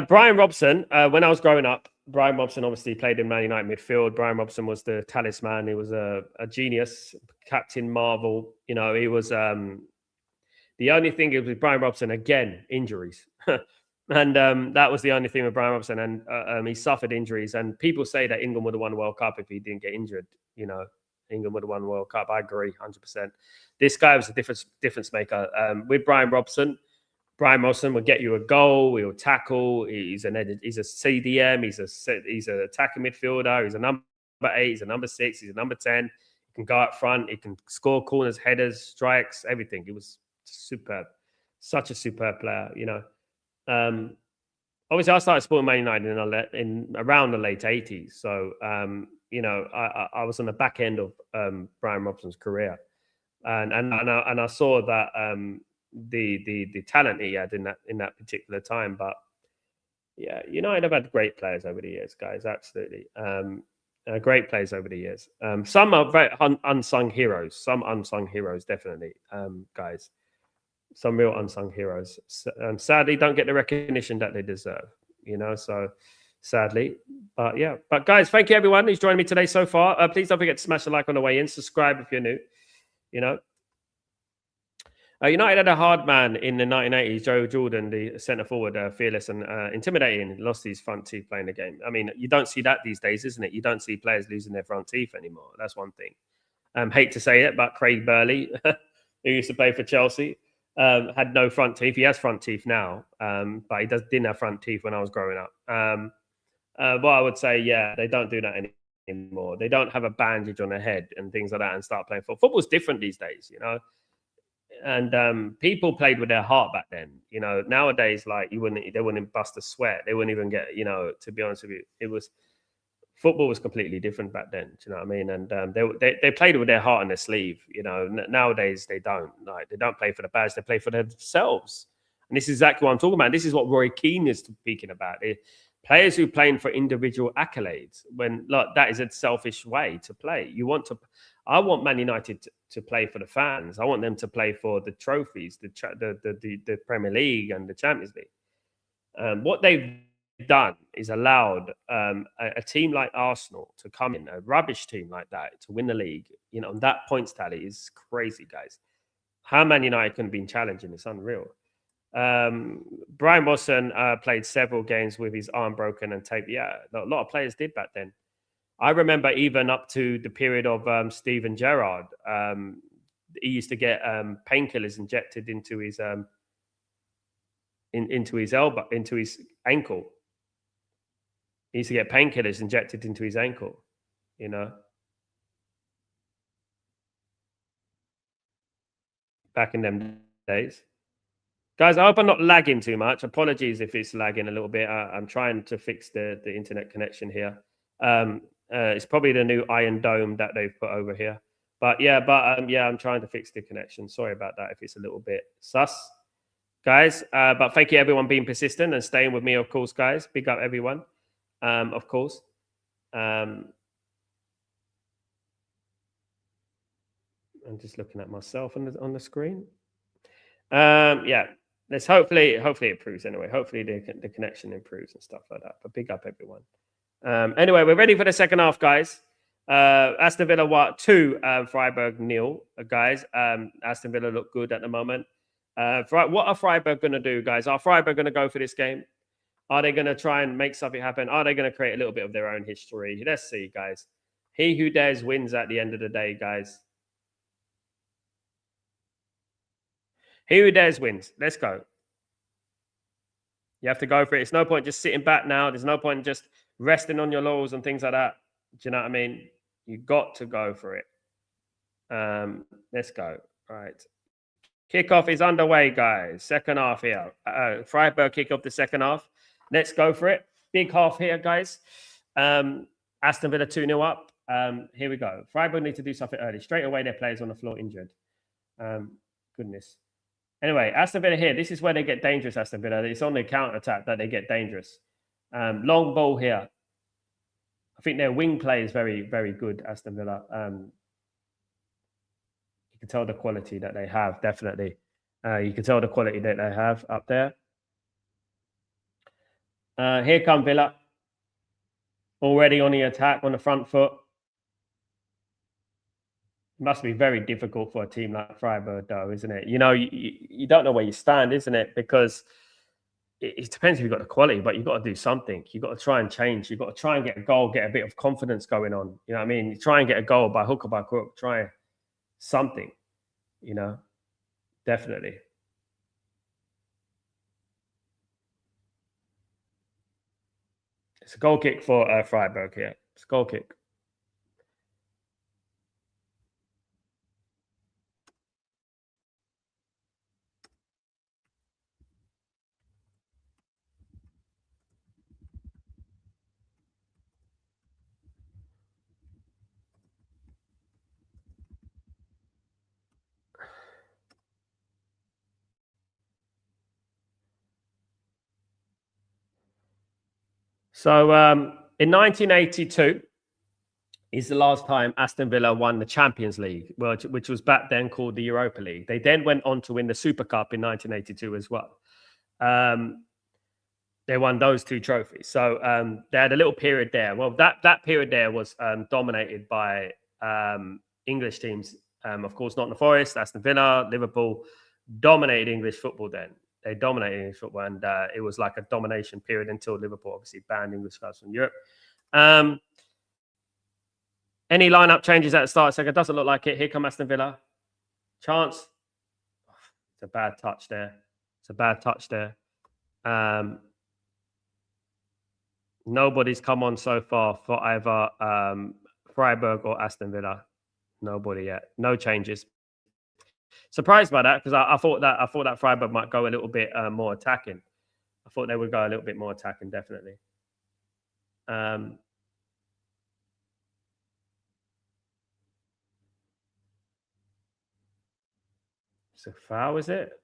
Brian Robson, when I was growing up, Brian Robson obviously played in Man United midfield. Brian Robson was the talisman. He was a genius, Captain Marvel. You know, he was the only thing is with Brian Robson, again, injuries. And that was the only thing with Brian Robson. And he suffered injuries. And people say that England would have won the World Cup if he didn't get injured. You know, England would have won the World Cup. I agree, 100%. This guy was a difference maker. With Brian Robson would get you a goal. He'll tackle. He's a CDM. He's an attacking midfielder. He's a number 8. He's a number 6. He's a number 10. He can go up front. He can score corners, headers, strikes, everything. He was superb. Such a superb player, you know. Obviously, I started supporting Man United in around the late 80s. So, you know, I was on the back end of Brian Robson's career. And I saw that the talent he had in that particular time. But yeah, United have had great players over the years, guys. Absolutely, great players over the years. Some are very unsung heroes. Some unsung heroes, definitely, guys. Some real unsung heroes. Sadly, don't get the recognition that they deserve. You know, so sadly, but yeah. But guys, thank you everyone who's joined me today so far. Please don't forget to smash a like on the way in. Subscribe if you're new. You know. United had a hard man in the 1980s, Joe Jordan, the centre forward, fearless and intimidating, lost his front teeth playing the game. I mean, you don't see that these days, isn't it? You don't see players losing their front teeth anymore. That's one thing. Hate to say it, but Craig Burley, who used to play for Chelsea, had no front teeth. He has front teeth now, but he didn't have front teeth when I was growing up. But I would say, yeah, they don't do that anymore. They don't have a bandage on their head and things like that and start playing football. Football's different these days, you know. And people played with their heart back then. You know, nowadays, like they wouldn't bust a sweat. They wouldn't even get, you know, to be honest with you, football was completely different back then. Do you know what I mean? And they played with their heart on their sleeve. You know, nowadays they don't. Like they don't play for the badge. They play for themselves. And this is exactly what I'm talking about. This is what Roy Keane is speaking about. Players who playing for individual accolades, when like that is a selfish way to play. I want Man United to play for the fans. I want them to play for the trophies, the Premier League and the Champions League. What they've done is allowed a team like Arsenal to come in, a rubbish team like that, to win the league. You know, that points tally is crazy, guys. How Man United can have been challenging is unreal. Brian Watson played several games with his arm broken and tape. Yeah, a lot of players did back then. I remember even up to the period of Steven Gerrard, he used to get painkillers injected into his into his elbow, into his ankle. He used to get painkillers injected into his ankle, you know, back in them days. Guys, I hope I'm not lagging too much. Apologies if it's lagging a little bit. I'm trying to fix the internet connection here. It's probably the new Iron Dome that they've put over here. But yeah, I'm trying to fix the connection. Sorry about that if it's a little bit sus, guys. But thank you everyone being persistent and staying with me, of course, guys. Big up everyone, of course. I'm just looking at myself on the screen. Yeah, let's hopefully it improves anyway. Hopefully the connection improves and stuff like that. But big up everyone. Anyway, we're ready for the second half, guys. Aston Villa 2, Freiburg 0, guys. Aston Villa look good at the moment. What are Freiburg going to do, guys? Are Freiburg going to go for this game? Are they going to try and make something happen? Are they going to create a little bit of their own history? Let's see, guys. He who dares wins at the end of the day, guys. He who dares wins. Let's go. You have to go for it. It's no point just sitting back now. There's no point just resting on your laurels and things like that. Do you know what I mean? You got to go for it. Let's go. All right. Kickoff is underway, guys. Second half here. Freiburg kick off the second half. Let's go for it. Big half here, guys. Aston Villa 2-0 up. Here we go. Freiburg need to do something early. Straight away, their players on the floor injured. Goodness. Anyway, Aston Villa here. This is where they get dangerous, Aston Villa. It's on the counter-attack that they get dangerous. Long ball here. I think their wing play is very, very good, Aston Villa. You can tell the quality that they have, definitely. You can tell the quality that they have up there. Here come Villa. Already on the attack, on the front foot. It must be very difficult for a team like Freiburg, though, isn't it? You know, you don't know where you stand, isn't it? Because it depends if you've got the quality, but you've got to do something. You've got to try and change. You've got to try and get a goal, get a bit of confidence going on. You know what I mean? You try and get a goal by hook or by crook. Try something, you know, definitely. It's a goal kick for Freiburg here. It's a goal kick. So in 1982 is the last time Aston Villa won the Champions League, which was back then called the Europa League. They then went on to win the Super Cup in 1982 as well. They won those two trophies. So they had a little period there. Well, that period there was dominated by English teams. Of course, Nottingham Forest, Aston Villa, Liverpool dominated English football then. They dominated English football, and it was like a domination period until Liverpool obviously banned English clubs from Europe. Any lineup changes at the start? Second, doesn't look like it. Here come Aston Villa. Chance. It's a bad touch there. It's a bad touch there. Nobody's come on so far for either Freiburg or Aston Villa. Nobody yet. No changes. Surprised by that because I thought that Freiburg might go a little bit more attacking. I thought they would go a little bit more attacking, definitely. It's a foul, is it?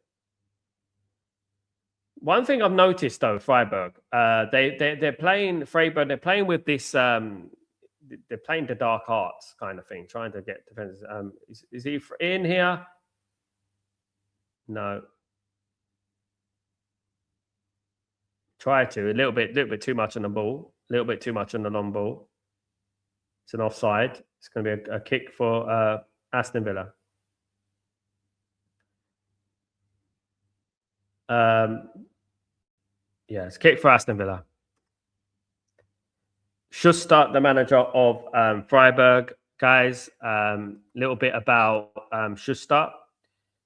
One thing I've noticed though, Freiburg, they're playing Freiburg. They're playing with this. They're playing the dark arts kind of thing, trying to get defenders. Is he in here? No. Try to a little bit too much on the ball, a little bit too much on the long ball. It's an offside. It's going to be a kick for Aston Villa. Yeah, it's a kick for Aston Villa. Schuster, the manager of Freiburg, guys. Little bit about Schuster.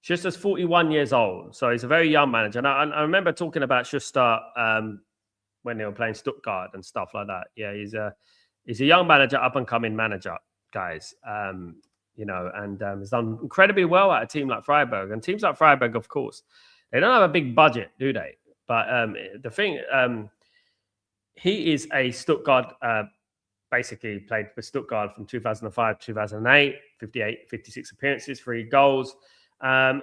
Schuster's 41 years old, so he's a very young manager. And I remember talking about Schuster when they were playing Stuttgart and stuff like that. Yeah, he's a young manager, up and coming manager, guys. You know, and has done incredibly well at a team like Freiburg. And teams like Freiburg, of course, they don't have a big budget, do they? But the thing, he is a Stuttgart. Basically played for Stuttgart from 2005 to 2008, 56 appearances, 3 goals.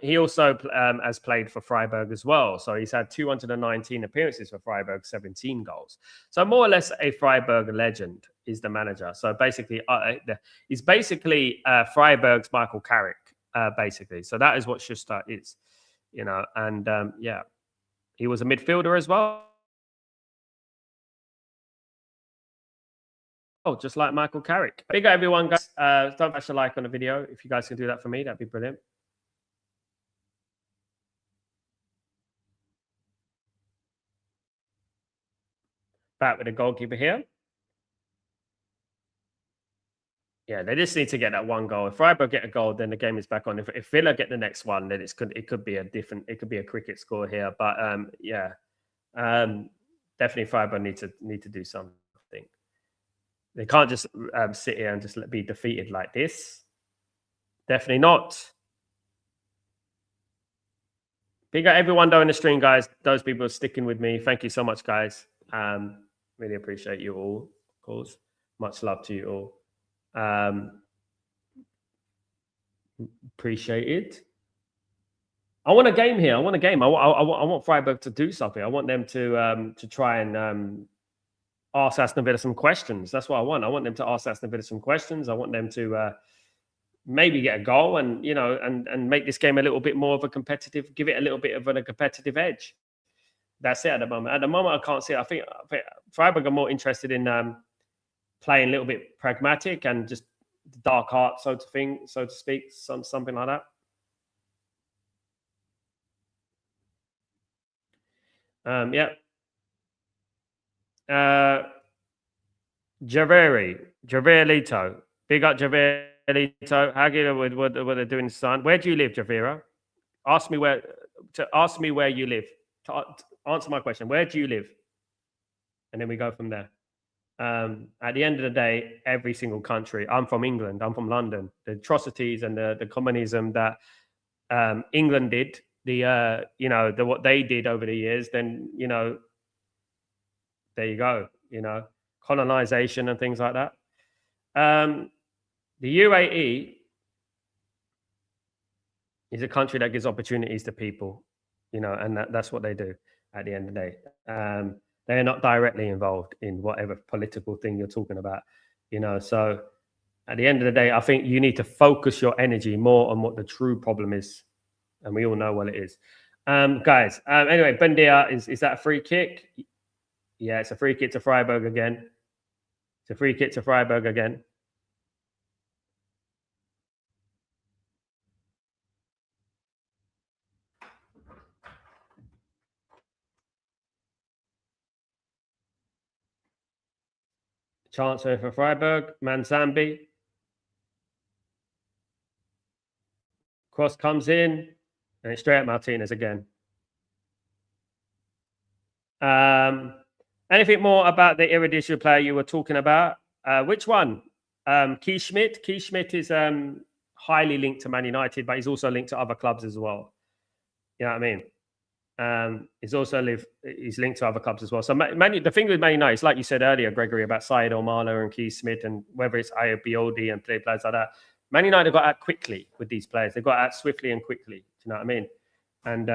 He also has played for Freiburg as well. So he's had 219 appearances for Freiburg, 17 goals. So more or less a Freiburg legend is the manager. So basically, he's basically Freiburg's Michael Carrick, basically. So that is what Schuster is, you know. And yeah, he was a midfielder as well. Oh, just like Michael Carrick. Big up everyone, guys. Don't smash a like on the video. If you guys can do that for me, that'd be brilliant. Back with the goalkeeper here. Yeah, they just need to get that one goal. If Freiburg get a goal, then the game is back on. If Villa get the next one, then it could be a different. It could be a cricket score here. But yeah, definitely Freiburg need to do something. They can't just sit here and just be defeated like this. Definitely not. Big up everyone though in the stream, guys. Those people sticking with me. Thank you so much, guys. Really appreciate you all, of course. Much love to you all. Appreciate it. I want a game here. I want a game. I want Freiburg to do something. I want them to try and ask Aston Villa some questions. That's what I want. I want them to ask Aston Villa some questions. I want them to maybe get a goal and, you know, and make this game a little bit more of a competitive, give it a little bit of a competitive edge. That's it at the moment. At the moment, I can't see it. I think Freiburg are more interested in playing a little bit pragmatic and just dark art, so to speak, something like that. Yeah. Javier big up Javier. How good what they're doing, son? Where do you live, Javira? Ask me where you live. Answer my question. Where do you live? And then we go from there. At the end of the day, every single country. I'm from England. I'm from London. The atrocities and the communism that England did, what they did over the years. Then there you go. Colonization and things like that. The UAE is a country that gives opportunities to people, and that's what they do at the end of the day. They're not directly involved in whatever political thing you're talking about, So at the end of the day, I think you need to focus your energy more on what the true problem is. And we all know what it is. Guys, anyway, Banter, is that a free kick? Yeah, it's a free kick to Freiburg again. It's a free kick to Freiburg again. Chance for Freiburg. Manzambi. Cross comes in. And it's straight at Martinez again. Anything more about the Eredivisie player you were talking about? Which one? Keith Schmidt. Keith Schmidt is highly linked to Man United, but he's also linked to other clubs as well. You know what I mean? He's linked to other clubs as well. So the thing with Man United is, like you said earlier, Gregory, about Said Omala and Keith Smith, and whether it's Ayobiodi and players like that. Man United got out quickly with these players. They got out swiftly and quickly. Do you know what I mean? And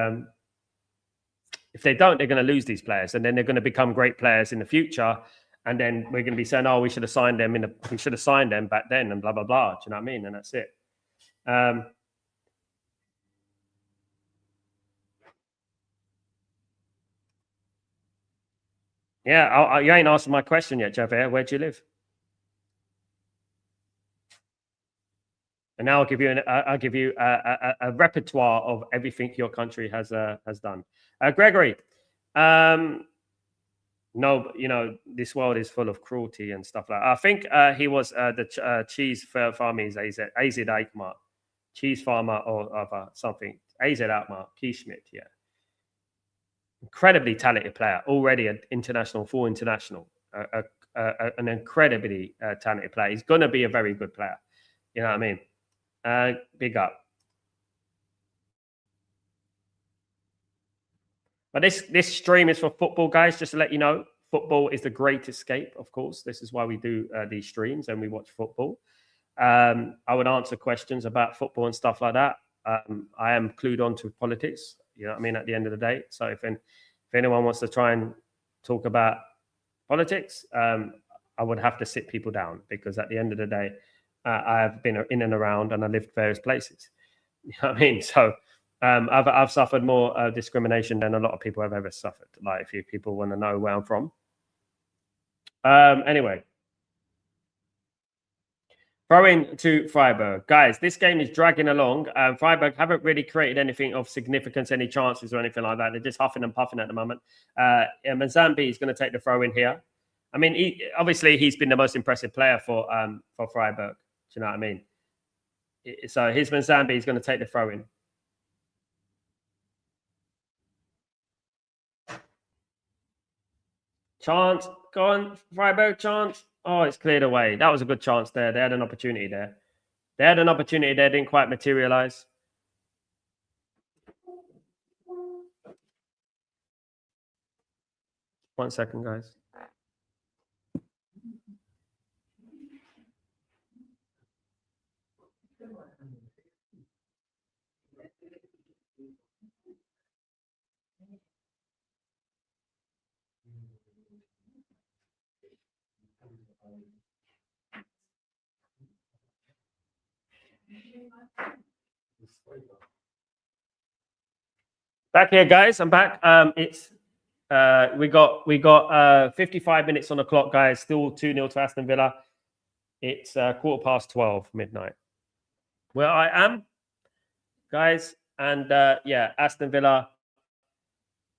if they don't, they're going to lose these players, and then they're going to become great players in the future. And then we're going to be saying, "Oh, we should have signed them back then," and blah blah blah. Do you know what I mean? And that's it. Yeah, you ain't answered my question yet, Javier. Where do you live? And now I'll give you a repertoire of everything your country has done. Gregory, no, this world is full of cruelty and stuff like that. I think he was the cheese farmer is AZ Eichmar, cheese farmer or something. AZ Eichmar, Keith Schmidt, yeah. Incredibly talented player, already an full international, an incredibly talented player. He's going to be a very good player. You know what I mean? Big up. But this stream is for football, guys. Just to let you know, football is the great escape, of course. This is why we do these streams and we watch football. I would answer questions about football and stuff like that. I am clued on to politics. You know what I mean? At the end of the day. So if anyone wants to try and talk about politics, I would have to sit people down, because at the end of the day, I have been in and around and I lived various places. You know what I mean? So I've suffered more discrimination than a lot of people have ever suffered. Like, if you people want to know where I'm from. Anyway, throwing to Freiburg. Guys, this game is dragging along. Freiburg haven't really created anything of significance, any chances or anything like that. They're just huffing and puffing at the moment. Manzambi is going to take the throw in here. I mean, obviously, he's been the most impressive player for Freiburg. Do you know what I mean? So here's Manzambi. He's going to take the throw in. Chance. Go on, Freiburg, chance. Oh, it's cleared away. That was a good chance there. They had an opportunity there. They had an opportunity there, didn't quite materialize. One second, guys. Back here, guys. I'm back. It's we got 55 minutes on the clock, guys. Still 2-0 to Aston Villa. It's 12:15 midnight. Where I am, guys, and yeah, Aston Villa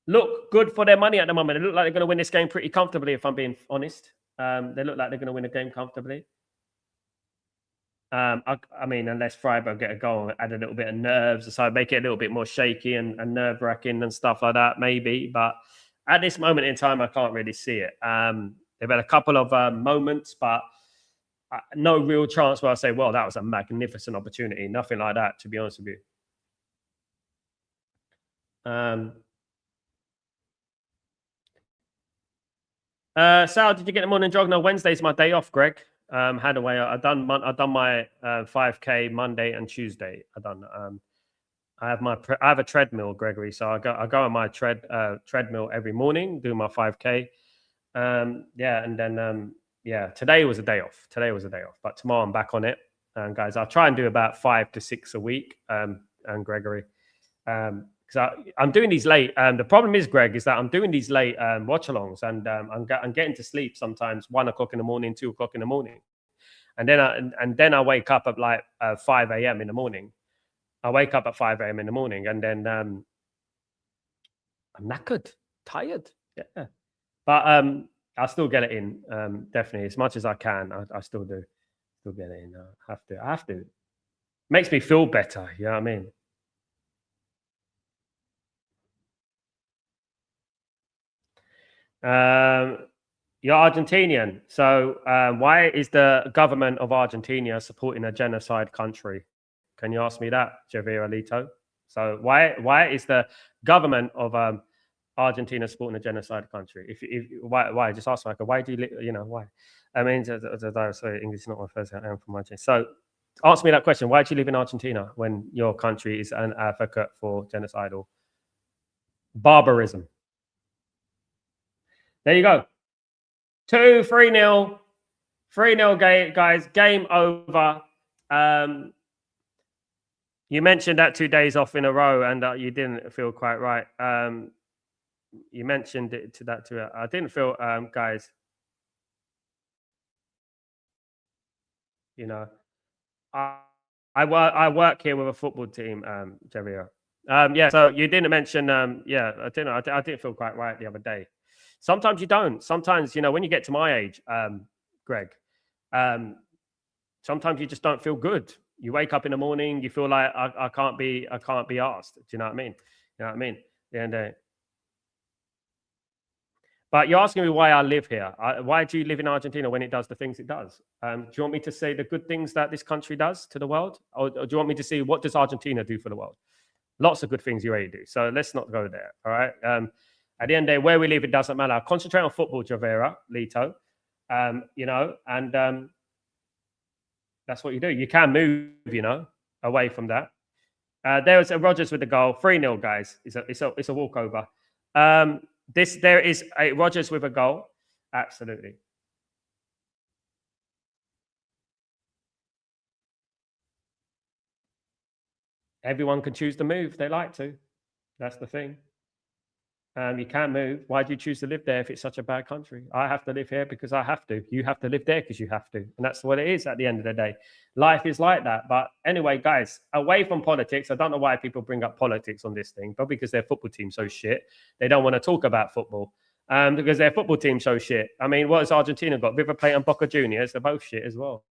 look good for their money at the moment. They look like they're going to win this game pretty comfortably, if I'm being honest. They look like they're going to win the game comfortably. I mean, unless Freiburg get a goal and add a little bit of nerves, so make it a little bit more shaky and nerve-wracking and stuff like that, maybe. But at this moment in time, I can't really see it. They've had a couple of moments, but no real chance where I say, well, that was a magnificent opportunity. Nothing like that, to be honest with you. Sal, did you get the morning jog? No, Wednesday's my day off, Greg. Had away. I done my 5K Monday and Tuesday. I have a treadmill, Gregory. So I go on my treadmill every morning, do my 5K. Yeah, and then yeah, today was a day off. But tomorrow I'm back on it. And guys, I'll try and do about 5 to 6 a week. And Gregory, because I'm doing these late. The problem is, Greg, is that I'm doing these late watch-alongs, and I'm getting to sleep sometimes 1 o'clock in the morning, 2 o'clock in the morning, and then I wake up at like 5 a.m. in the morning. I wake up at 5 a.m. in the morning, and then I'm knackered, tired. Yeah, but I'll still get it in. Definitely, as much as I can, I still do. Still get it in. I have to. Makes me feel better. You know what I mean? You're Argentinian. So why is the government of Argentina supporting a genocide country? Can you ask me that, Javier Alito? So why is the government of Argentina supporting a genocide country? Why? Just ask Michael. Why do you why? I mean, sorry, English is not my first. I am from Argentina. So answer me that question. Why do you live in Argentina when your country is an advocate for genocidal barbarism? There you go. 3-0. 3-0, guys. Game over. You mentioned that 2 days off in a row and you didn't feel quite right. You mentioned it to that too. I didn't feel, guys, I work here with a football team, Javier. Yeah, so you didn't mention, yeah, I didn't feel quite right the other day. Sometimes you don't. Sometimes, when you get to my age, Greg, sometimes you just don't feel good. You wake up in the morning, you feel like I can't be asked. Do you know what I mean? You know what I mean? And but you're asking me why I live here. Why do you live in Argentina when it does the things it does? Do you want me to say the good things that this country does to the world, or do you want me to see what does Argentina do for the world? Lots of good things you already do. So let's not go there. All right. At the end of the day, where we live, it doesn't matter. Concentrate on football, Javera, Lito. And that's what you do. You can move, away from that. There was a Rodgers with the goal. 3-0, guys. It's a walkover. There is a Rodgers with a goal. Absolutely. Everyone can choose to move they like to. That's the thing. You can't move. Why do you choose to live there if it's such a bad country? I have to live here because I have to. You have to live there because you have to. And that's what it is at the end of the day. Life is like that. But anyway, guys, away from politics, I don't know why people bring up politics on this thing, probably because their football team's so shit. They don't want to talk about football because their football team's so shit. I mean, what has Argentina got? River Plate and Boca Juniors, they're both shit as well.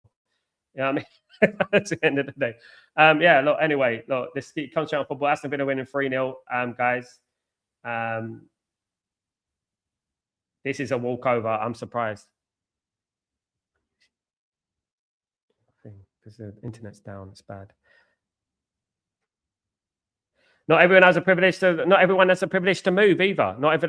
You know what I mean? That's the end of the day. Yeah, look, anyway, look, this comes down to football. Aston Villa winning 3-0, guys. This is a walkover. I'm surprised because the internet's down. It's bad. Not everyone has a privilege to. Not everyone has a privilege to move either. Not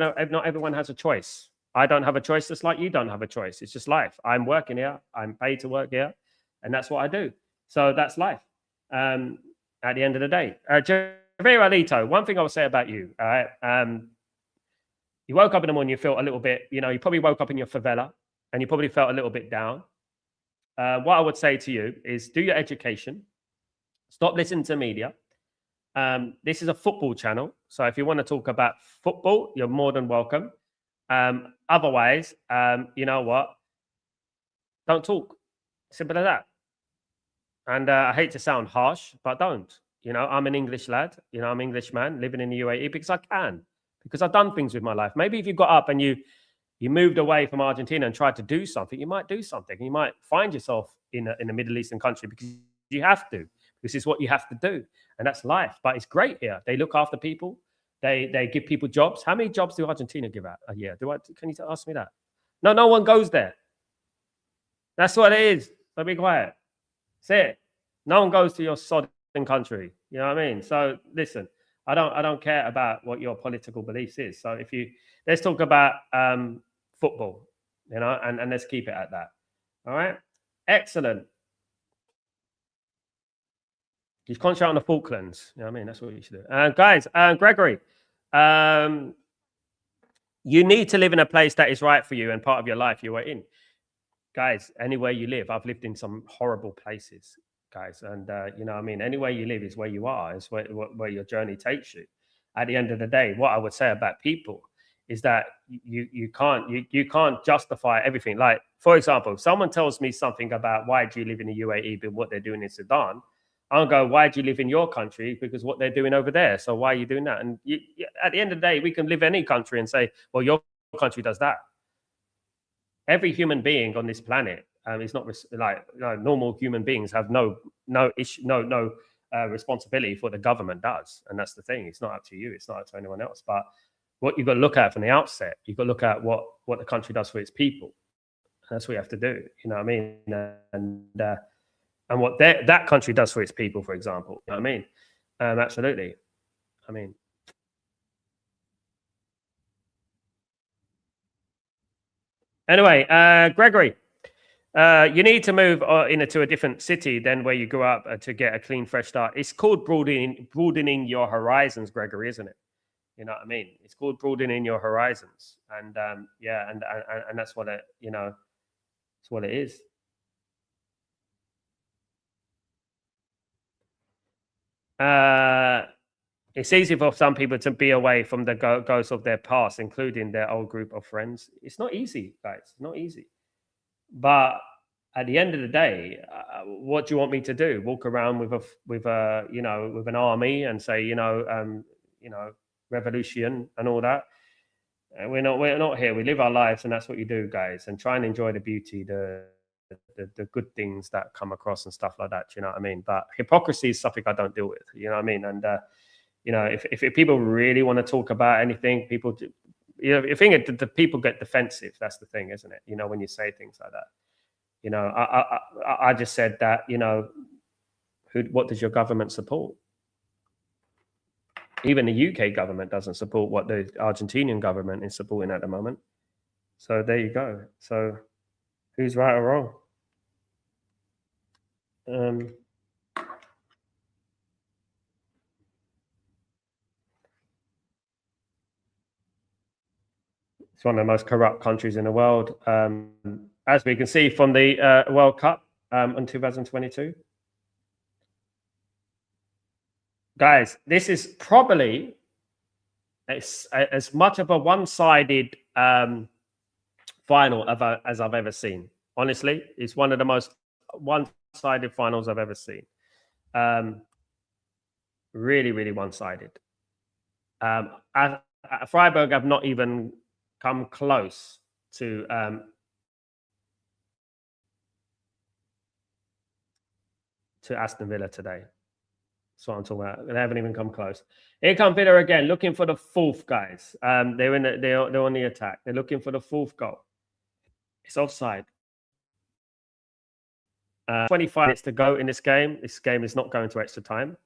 everyone has a choice. I don't have a choice, just like you don't have a choice. It's just life. I'm working here. I'm paid to work here, and that's what I do. So that's life. At the end of the day, Javier Alito. One thing I will say about you. You woke up in the morning, you felt a little bit, you probably woke up in your favela and you probably felt a little bit down. What I would say to you is do your education. Stop listening to media. This is a football channel. So if you want to talk about football, you're more than welcome. Otherwise, you know what? Don't talk. Simple as that. And I hate to sound harsh, but don't. I'm an English lad. I'm an English man living in the UAE because I can. Because I've done things with my life. Maybe if you got up and you moved away from Argentina and tried to do something, you might do something. You might find yourself in a Middle Eastern country because you have to. This is what you have to do. And that's life. But it's great here. They look after people. They give people jobs. How many jobs do Argentina give out a year? Can you ask me that? No one goes there. That's what it is. So be quiet. That's it. No one goes to your sodding country. You know what I mean? So listen. I don't care about what your political beliefs is. So let's talk about football, and let's keep it at that. All right, excellent. You concentrate on the Falklands. You know what I mean? That's what you should do. Guys, Gregory, you need to live in a place that is right for you and part of your life you are in. Guys, anywhere you live, I've lived in some horrible places. Guys, and anywhere you live is where you are, is where your journey takes you. At the end of the day, what I would say about people is that you can't justify everything. Like, for example, if someone tells me something about why do you live in the UAE but what they're doing in Sudan, I'll go, why do you live in your country? Because what they're doing over there. So why are you doing that? And at the end of the day, we can live in any country and say, well, your country does that. Every human being on this planet it's not like normal human beings have no responsibility for what the government does, and that's the thing. It's not up to you. It's not up to anyone else. But what you've got to look at from the outset, you've got to look at what the country does for its people. And that's what you have to do. You know what I mean? And what that country does for its people, for example. You know what I mean? Absolutely. I mean. Anyway, Gregory. You need to move into a different city than where you grew up to get a clean, fresh start. It's called broadening your horizons, Gregory, isn't it? You know what I mean? It's called broadening your horizons, and and that's what it's what it is. It's easy for some people to be away from the ghosts of their past, including their old group of friends. It's not easy, guys. It's not easy. But at the end of the day, what do you want me to do? Walk around with an army and say, revolution and all that? We're not here. We live our lives, and that's what you do, guys. And try and enjoy the beauty, the good things that come across and stuff like that. You know what I mean? But hypocrisy is something I don't deal with. You know what I mean? And if people really want to talk about anything, people do. You think the people get defensive. That's the thing, isn't it? When you say things like that. I just said that. What does your government support? Even the UK government doesn't support what the Argentinian government is supporting at the moment. So there you go. So who's right or wrong? It's one of the most corrupt countries in the world, as we can see from the World Cup in 2022. guys, this is probably as much of a one-sided final as I've ever seen. Honestly, it's one of the most one-sided finals I've ever seen. Really, really one-sided. Freiburg have not even come close to Aston Villa today. That's what I'm talking about. They haven't even come close. Here come Villa again, looking for the fourth, guys. They're on the attack. They're looking for the fourth goal. It's offside. 25 minutes to go in this game. This game is not going to extra time,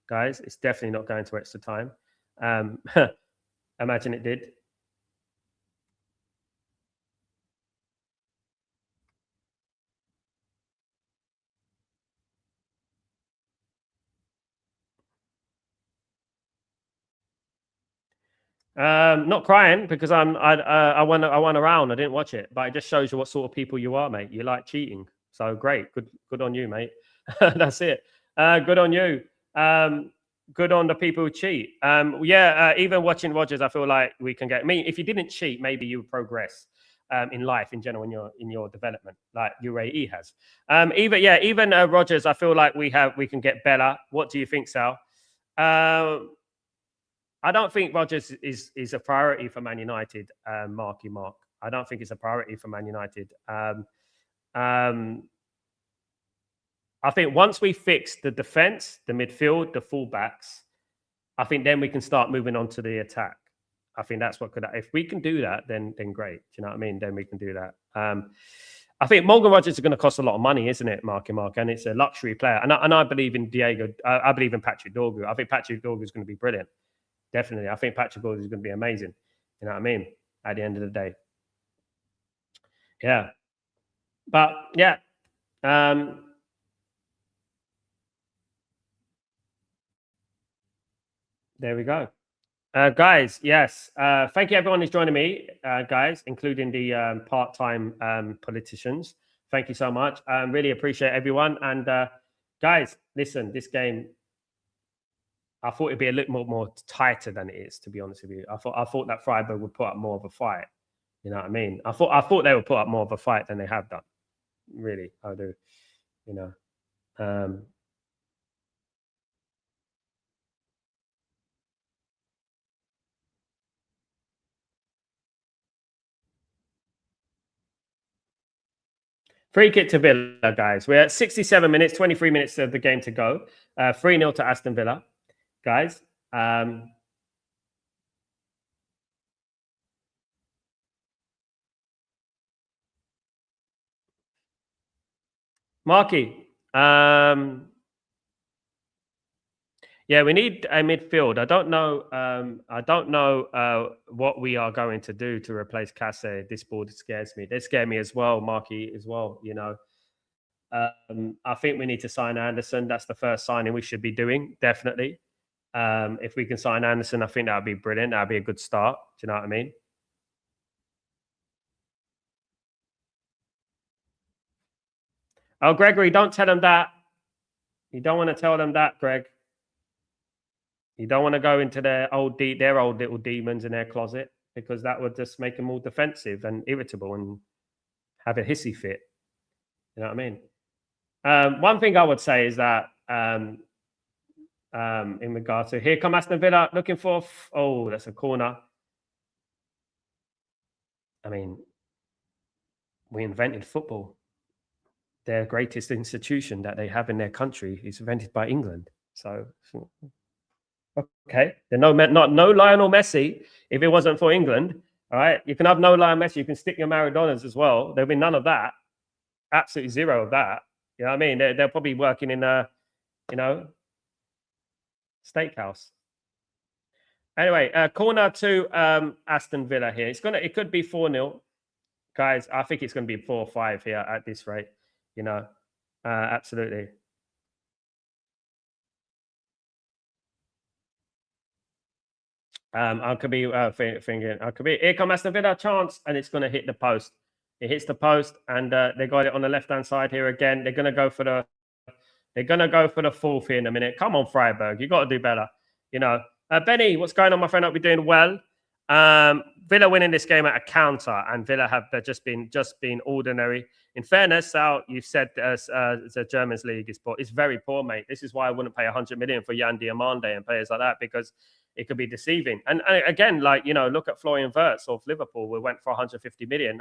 guys. It's definitely not going to extra time. Imagine it did. Not crying because I won around. I didn't watch it, but it just shows you what sort of people you are, mate. You like cheating, so great. Good on you, mate. That's it. Good on you. Good on the people who cheat. Even watching Rodgers, I feel like we can get. I mean, if you didn't cheat, maybe you would progress in life in general in your development, like UAE has. Even Rodgers, I feel like we can get better. What do you think, Sal? I don't think Rodgers is a priority for Man United, Mark. I don't think it's a priority for Man United. I think once we fix the defense, the midfield, the fullbacks, I think then we can start moving on to the attack. I think that's what could. If we can do that, then great. Do you know what I mean? Then we can do that. I think Morgan Rodgers is going to cost a lot of money, isn't it, Mark? And it's a luxury player. And I believe in Diego. I believe in Patrick Dorgu. I think Patrick Dorgu is going to be brilliant. Definitely. I think Patrick Dorgu is going to be amazing. You know what I mean? At the end of the day. Yeah. But yeah. There we go. Guys, yes. Thank you everyone who's joining me, guys, including the part-time politicians. Thank you so much. Really appreciate everyone. And guys, listen, this game, I thought it'd be a little more tighter than it is, to be honest with you. I thought that Freiburg would put up more of a fight. You know what I mean? I thought they would put up more of a fight than they have done. Really, I do. You know. Free kick to Villa, guys. We're at 67 minutes, 23 minutes of the game to go. 3-0 to Aston Villa, guys. Marky, yeah, we need a midfield. I don't know what we are going to do to replace Casse. This board scares me. They scare me as well, Marky, as well. You know, I think we need to sign Anderson. That's the first signing we should be doing, definitely. If we can sign Anderson, I think that would be brilliant. That would be a good start. Do you know what I mean? Oh, Gregory, don't tell them that. You don't want to tell them that, Greg. You don't want to go into their old little demons in their closet, because that would just make them more defensive and irritable and have a hissy fit. You know what I mean? One thing I would say is that in regard to here come Aston Villa looking for, oh, that's a corner. I mean, we invented football. Their greatest institution that they have in their country is invented by England. So, okay, there's no Lionel Messi if it wasn't for England. All right, you can have no Lionel Messi. You can stick your Maradonas as well. There'll be none of that. Absolutely zero of that. You know what I mean? They're probably working in a, steakhouse. Anyway, corner to Aston Villa here. It could be 4-0. Guys, I think it's going to be 4-5 here at this rate. You know, absolutely. I could be thinking, here come Aston Villa, chance, and it's going to hit the post. It hits the post, and they got it on the left-hand side here again. They're going to go for They're going to go for the fourth here in a minute. Come on, Freiburg. You got to do better. You know, Benny, what's going on, my friend? Hope you're doing well. Villa winning this game at a counter, and Villa have just been ordinary. In fairness, Sal, you've said the Germans league is poor. It's very poor, mate. This is why I wouldn't pay 100 million for Jan Diamande and players like that, because it could be deceiving. And again, like, you know, look at Florian Wirtz of Liverpool. We went for 150 million.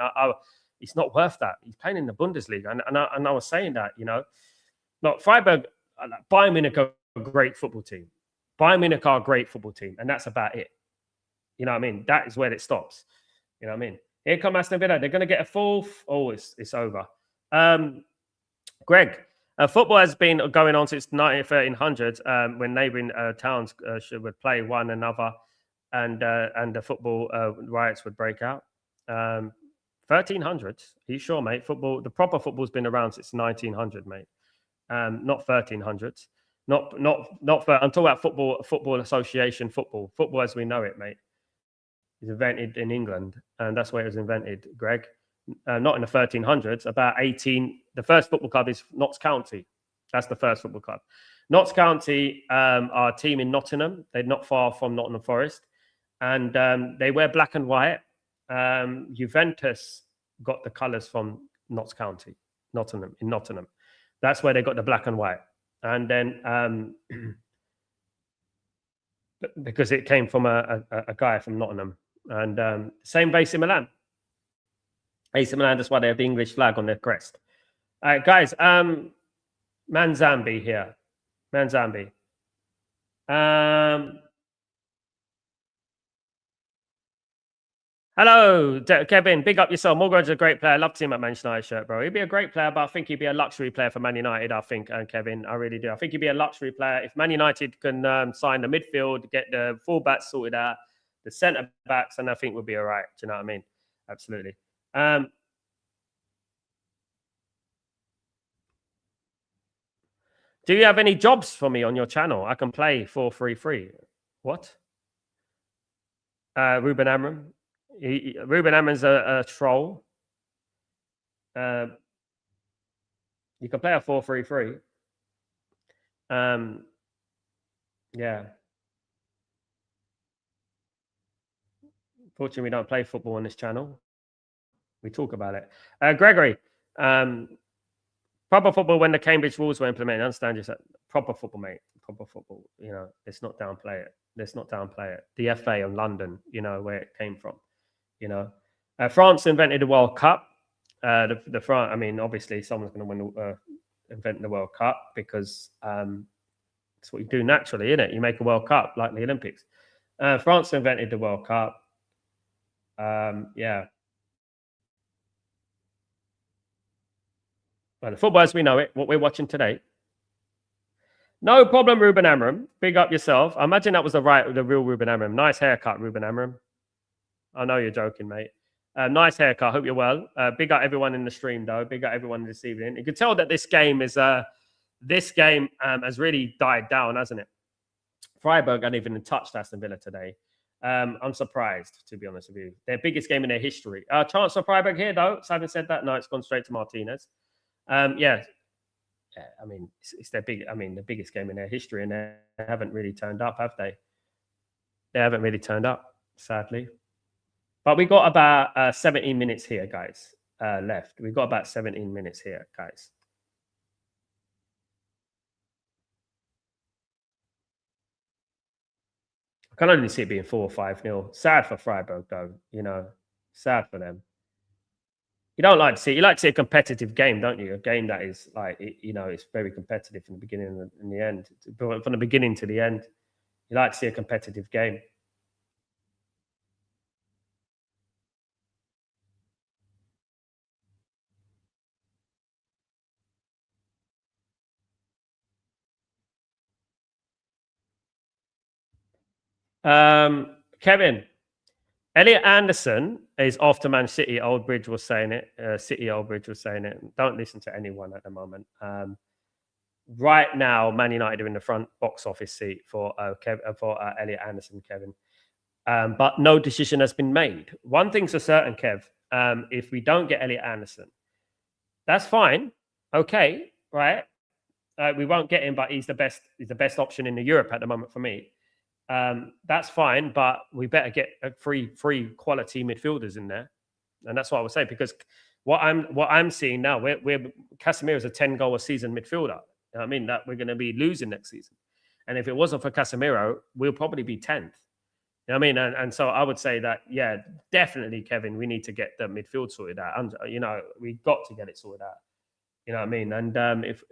It's not worth that. He's playing in the Bundesliga, and I was saying that, you know, look, Freiburg, Bayern Munich are a great football team. Bayern Munich are a great football team, and that's about it. You know what I mean? That is where it stops. You know what I mean? Here come Aston Villa. They're going to get a fourth. Oh, it's over. Greg, football has been going on since 1300s, when neighbouring towns would play one another, and the football riots would break out. 1300s? Are you sure, mate? Football, the proper football's been around since 1900, mate. Not 1300s. Not for. I'm talking about football association football as we know it, mate. It's invented in England, and that's where it was invented, Greg. Not in the 1300s. About 18. The first football club is Notts County. That's the first football club. Notts County are a team in Nottingham. They're not far from Nottingham Forest, and they wear black and white. Juventus got the colours from Notts County, Nottingham. That's where they got the black and white, and then because it came from a guy from Nottingham. And same base in Milan. AC Milan, that's why they have the English flag on their crest. All right, guys. Manzambi here. Manzambi. Hello, Kevin. Big up yourself. Morgan's a great player. I love to see him at Manchester United shirt, bro. He'd be a great player, but I think he'd be a luxury player for Man United, I think, Kevin. I really do. I think he'd be a luxury player. If Man United can sign the midfield, get the fullbacks sorted out, the centre-backs, and I think we'll be all right. Do you know what I mean? Absolutely. Do you have any jobs for me on your channel? I can play 4-3-3. What? Ruben Amram. Ruben Amram's a troll. You can play a 4-3-3. Yeah. Fortunately, we don't play football on this channel. We talk about it. Gregory, proper football when the Cambridge rules were implemented. I understand you said proper football, mate. Proper football. You know, let's not downplay it. Let's not downplay it. The FA in London, you know, where it came from. You know, France invented the World Cup. The France, I mean, obviously, someone's going to win, invent the World Cup, because that's what you do naturally, isn't it? You make a World Cup like the Olympics. France invented the World Cup. Yeah. Well, the football as we know it, what we're watching today. No problem, Ruben Amram. Big up yourself. I imagine that was the real Ruben Amram. Nice haircut, Ruben Amram. I know you're joking, mate. Nice haircut. Hope you're well. Big up everyone in the stream, though. Big up everyone this evening. You can tell that this game has really died down, hasn't it? Freiburg hadn't even touched Aston Villa today. I'm surprised, to be honest with you. Their biggest game in their history. Chance for Freiburg here, though. So having said that, no, it's gone straight to Martinez. Yeah. I mean, it's their the biggest game in their history, and they haven't really turned up, have they? They haven't really turned up, sadly. But we got about 17 minutes here, guys, left. We've got about 17 minutes here, guys. I can only see it being 4 or 5-0. Sad for Freiburg, though. You know, sad for them. You don't like to see. You like to see a competitive game, don't you? A game that is like, you know, it's very competitive from the beginning and the end. From the beginning to the end, you like to see a competitive game. Kevin, Elliot Anderson is off to Man City. Oldbridge was saying it. Oldbridge was saying it. Don't listen to anyone at the moment. Right now, Man United are in the front box office seat for Elliot Anderson, Kevin. But no decision has been made. One thing's for certain, Kev. If we don't get Elliot Anderson, that's fine. Okay, right? We won't get him, but he's the best. He's the best option in the Europe at the moment for me. That's fine, but we better get three quality midfielders in there, and that's what I would say, because what I'm seeing now, we're Casemiro's a 10-goal a season midfielder. I mean that we're going to be losing next season, and if it wasn't for Casemiro, we'll probably be 10th. You know what I mean? And so I would say that, yeah, definitely, Kevin, we need to get the midfield sorted out, and we got to get it sorted out. You know what I mean? And if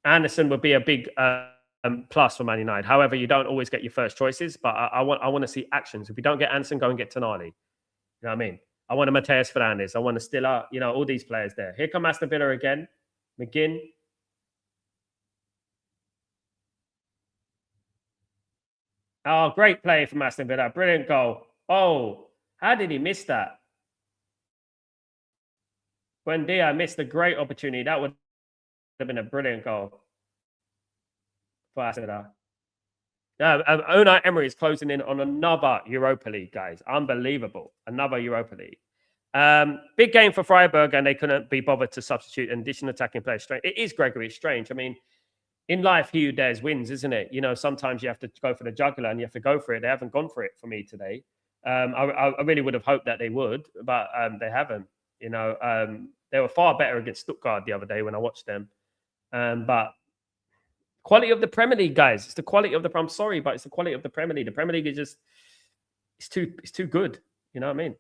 Anderson would be a big plus for Man United. However, you don't always get your first choices, but I want to see actions. If you don't get Anderson, go and get Tonali. You know what I mean? I want a Mateus Fernandes. I want a Stiller. All these players there. Here come Aston Villa again. McGinn. Oh, great play from Aston Villa. Brilliant goal. Oh, how did he miss that? Buendia missed a great opportunity. That would have been a brilliant goal for Aston Villa. Unai Emery is closing in on another Europa League, guys. Unbelievable. Another Europa League. Big game for Freiburg, and they couldn't be bothered to substitute an additional attacking player. It is, Gregory. It's strange. I mean, in life, he who dares wins, isn't it? Sometimes you have to go for the jugular and you have to go for it. They haven't gone for it for me today. I really would have hoped that they would, but they haven't. They were far better against Stuttgart the other day when I watched them. But quality of the Premier League, guys. It's the quality of the. I'm sorry, but it's the quality of the Premier League. The Premier League is just it's too good. You know what I mean?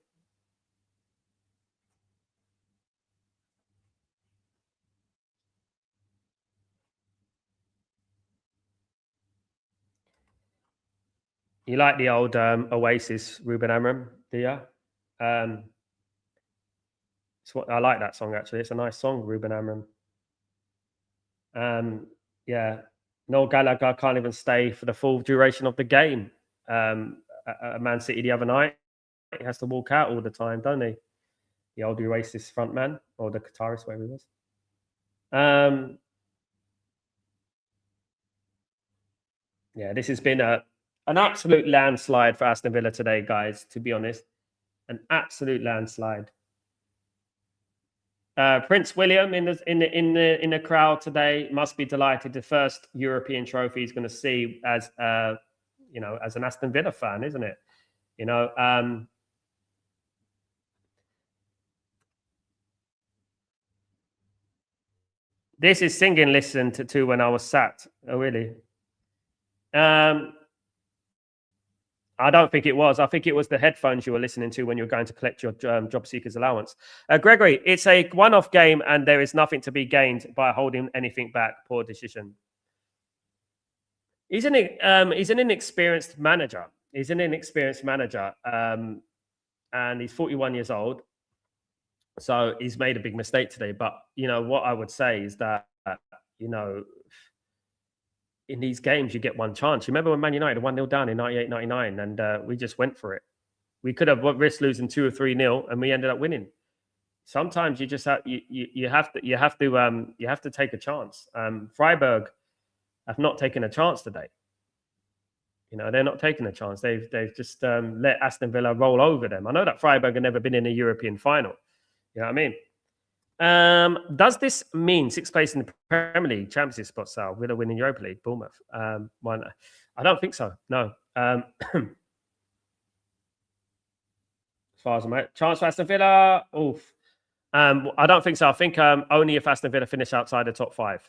You like the old Oasis, Ruben Amram, do you? I like that song, actually. It's a nice song, Ruben Amram. Yeah. Noel Gallagher can't even stay for the full duration of the game. At Man City the other night, he has to walk out all the time, don't he? The old Oasis frontman, or the guitarist, whatever he was. Yeah, this has been an absolute landslide for Aston Villa today, guys, to be honest. An absolute landslide. Prince William in the crowd today must be delighted. The first European trophy he's going to see as as an Aston Villa fan, isn't it? This is singing listened to when I was sat. Oh, really? I don't think it was. I think it was the headphones you were listening to when you were going to collect your job seekers allowance. Gregory, it's a one-off game and there is nothing to be gained by holding anything back. Poor decision. He's an inexperienced manager. And he's 41 years old. So he's made a big mistake today. But, what I would say is that, in these games, you get one chance. You remember when Man United 1-0 down in 98, 99, and we just went for it. We could have risked losing 2 or 3-0, and we ended up winning. Sometimes you just have you have to take a chance. Freiburg have not taken a chance today. They're not taking a chance. They've just let Aston Villa roll over them. I know that Freiburg have never been in a European final. You know what I mean? Does this mean 6th place in the Premier League championship spot, Sal? Villa winning Europa League, Bournemouth? I don't think so. No. As far as I'm at, chance for Aston Villa. Oof. I don't think so. I think only if Aston Villa finish outside the top 5.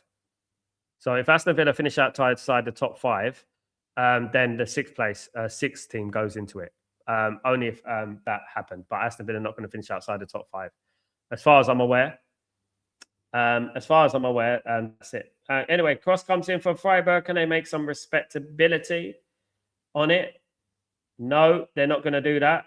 So if Aston Villa finish outside the top 5, then the 6th place, 6th team goes into it. Only if that happened. But Aston Villa are not going to finish outside the top 5. As far as I'm aware. That's it. Anyway, cross comes in for Freiburg. Can they make some respectability on it? No, they're not going to do that.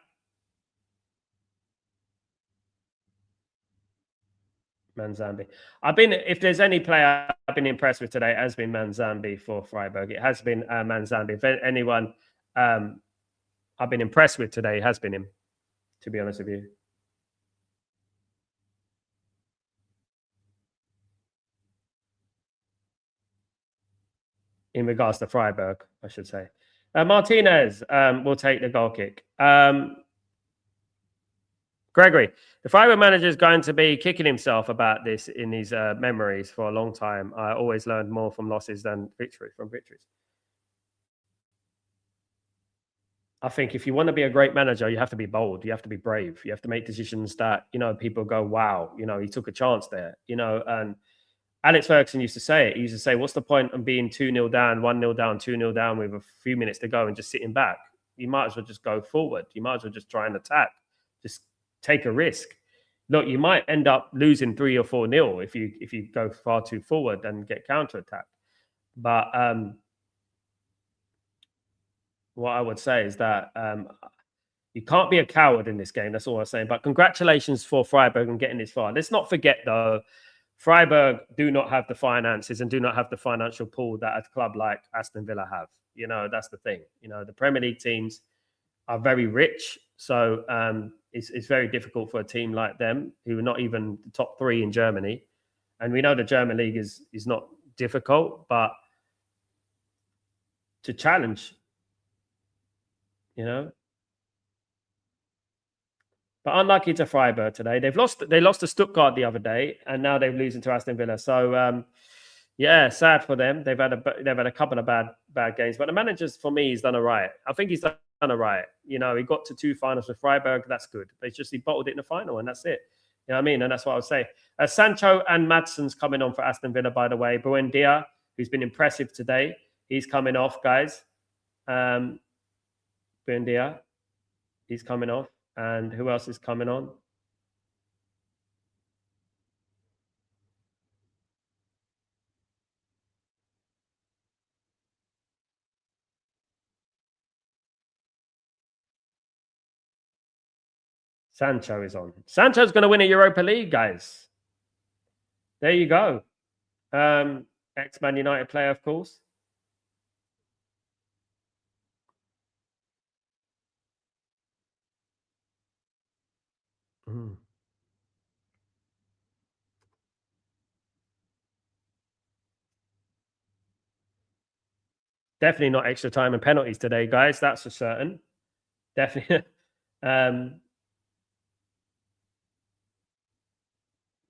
Manzambi. If there's any player I've been impressed with today, it has been Manzambi for Freiburg. It has been Manzambi. If anyone I've been impressed with today, it has been him, to be honest with you. In regards to Freiburg, I should say. Martinez will take the goal kick. Gregory, the Freiburg manager is going to be kicking himself about this in his memories for a long time. I always learned more from losses than victories. I think if you want to be a great manager, you have to be bold. You have to be brave. You have to make decisions that, people go, wow, he took a chance there, and Alex Ferguson used to say it. He used to say, what's the point of being 2-0 down, 1-0 down, 2-0 down with a few minutes to go and just sitting back? You might as well just go forward. You might as well just try and attack. Just take a risk. Look, you might end up losing 3 or 4-0 if you go far too forward and get counter-attacked. But what I would say is that you can't be a coward in this game. That's all I'm saying. But congratulations for Freiburg on getting this far. Let's not forget, though, Freiburg do not have the finances and do not have the financial pool that a club like Aston Villa have. That's the thing. The Premier League teams are very rich. So it's very difficult for a team like them, who are not even the top 3 in Germany. And we know the German league is not difficult, but to challenge, But unlucky to Freiburg today. They lost to Stuttgart the other day, and now they're losing to Aston Villa. So sad for them. They've had a couple of bad games, but the manager's, for me, he's done all right. I think he's done all right. He got to 2 finals with Freiburg. That's good. But he bottled it in the final, and that's it. You know what I mean? And that's what I would say. Sancho and Madsen's coming on for Aston Villa, by the way. Buendia, who's been impressive today, he's coming off, guys. Buendia, he's coming off. And who else is coming on? Sancho is on. Sancho's going to win a Europa League, guys. There you go. Ex-Man United player, of course. Definitely not extra time and penalties today, guys. That's for certain. Definitely.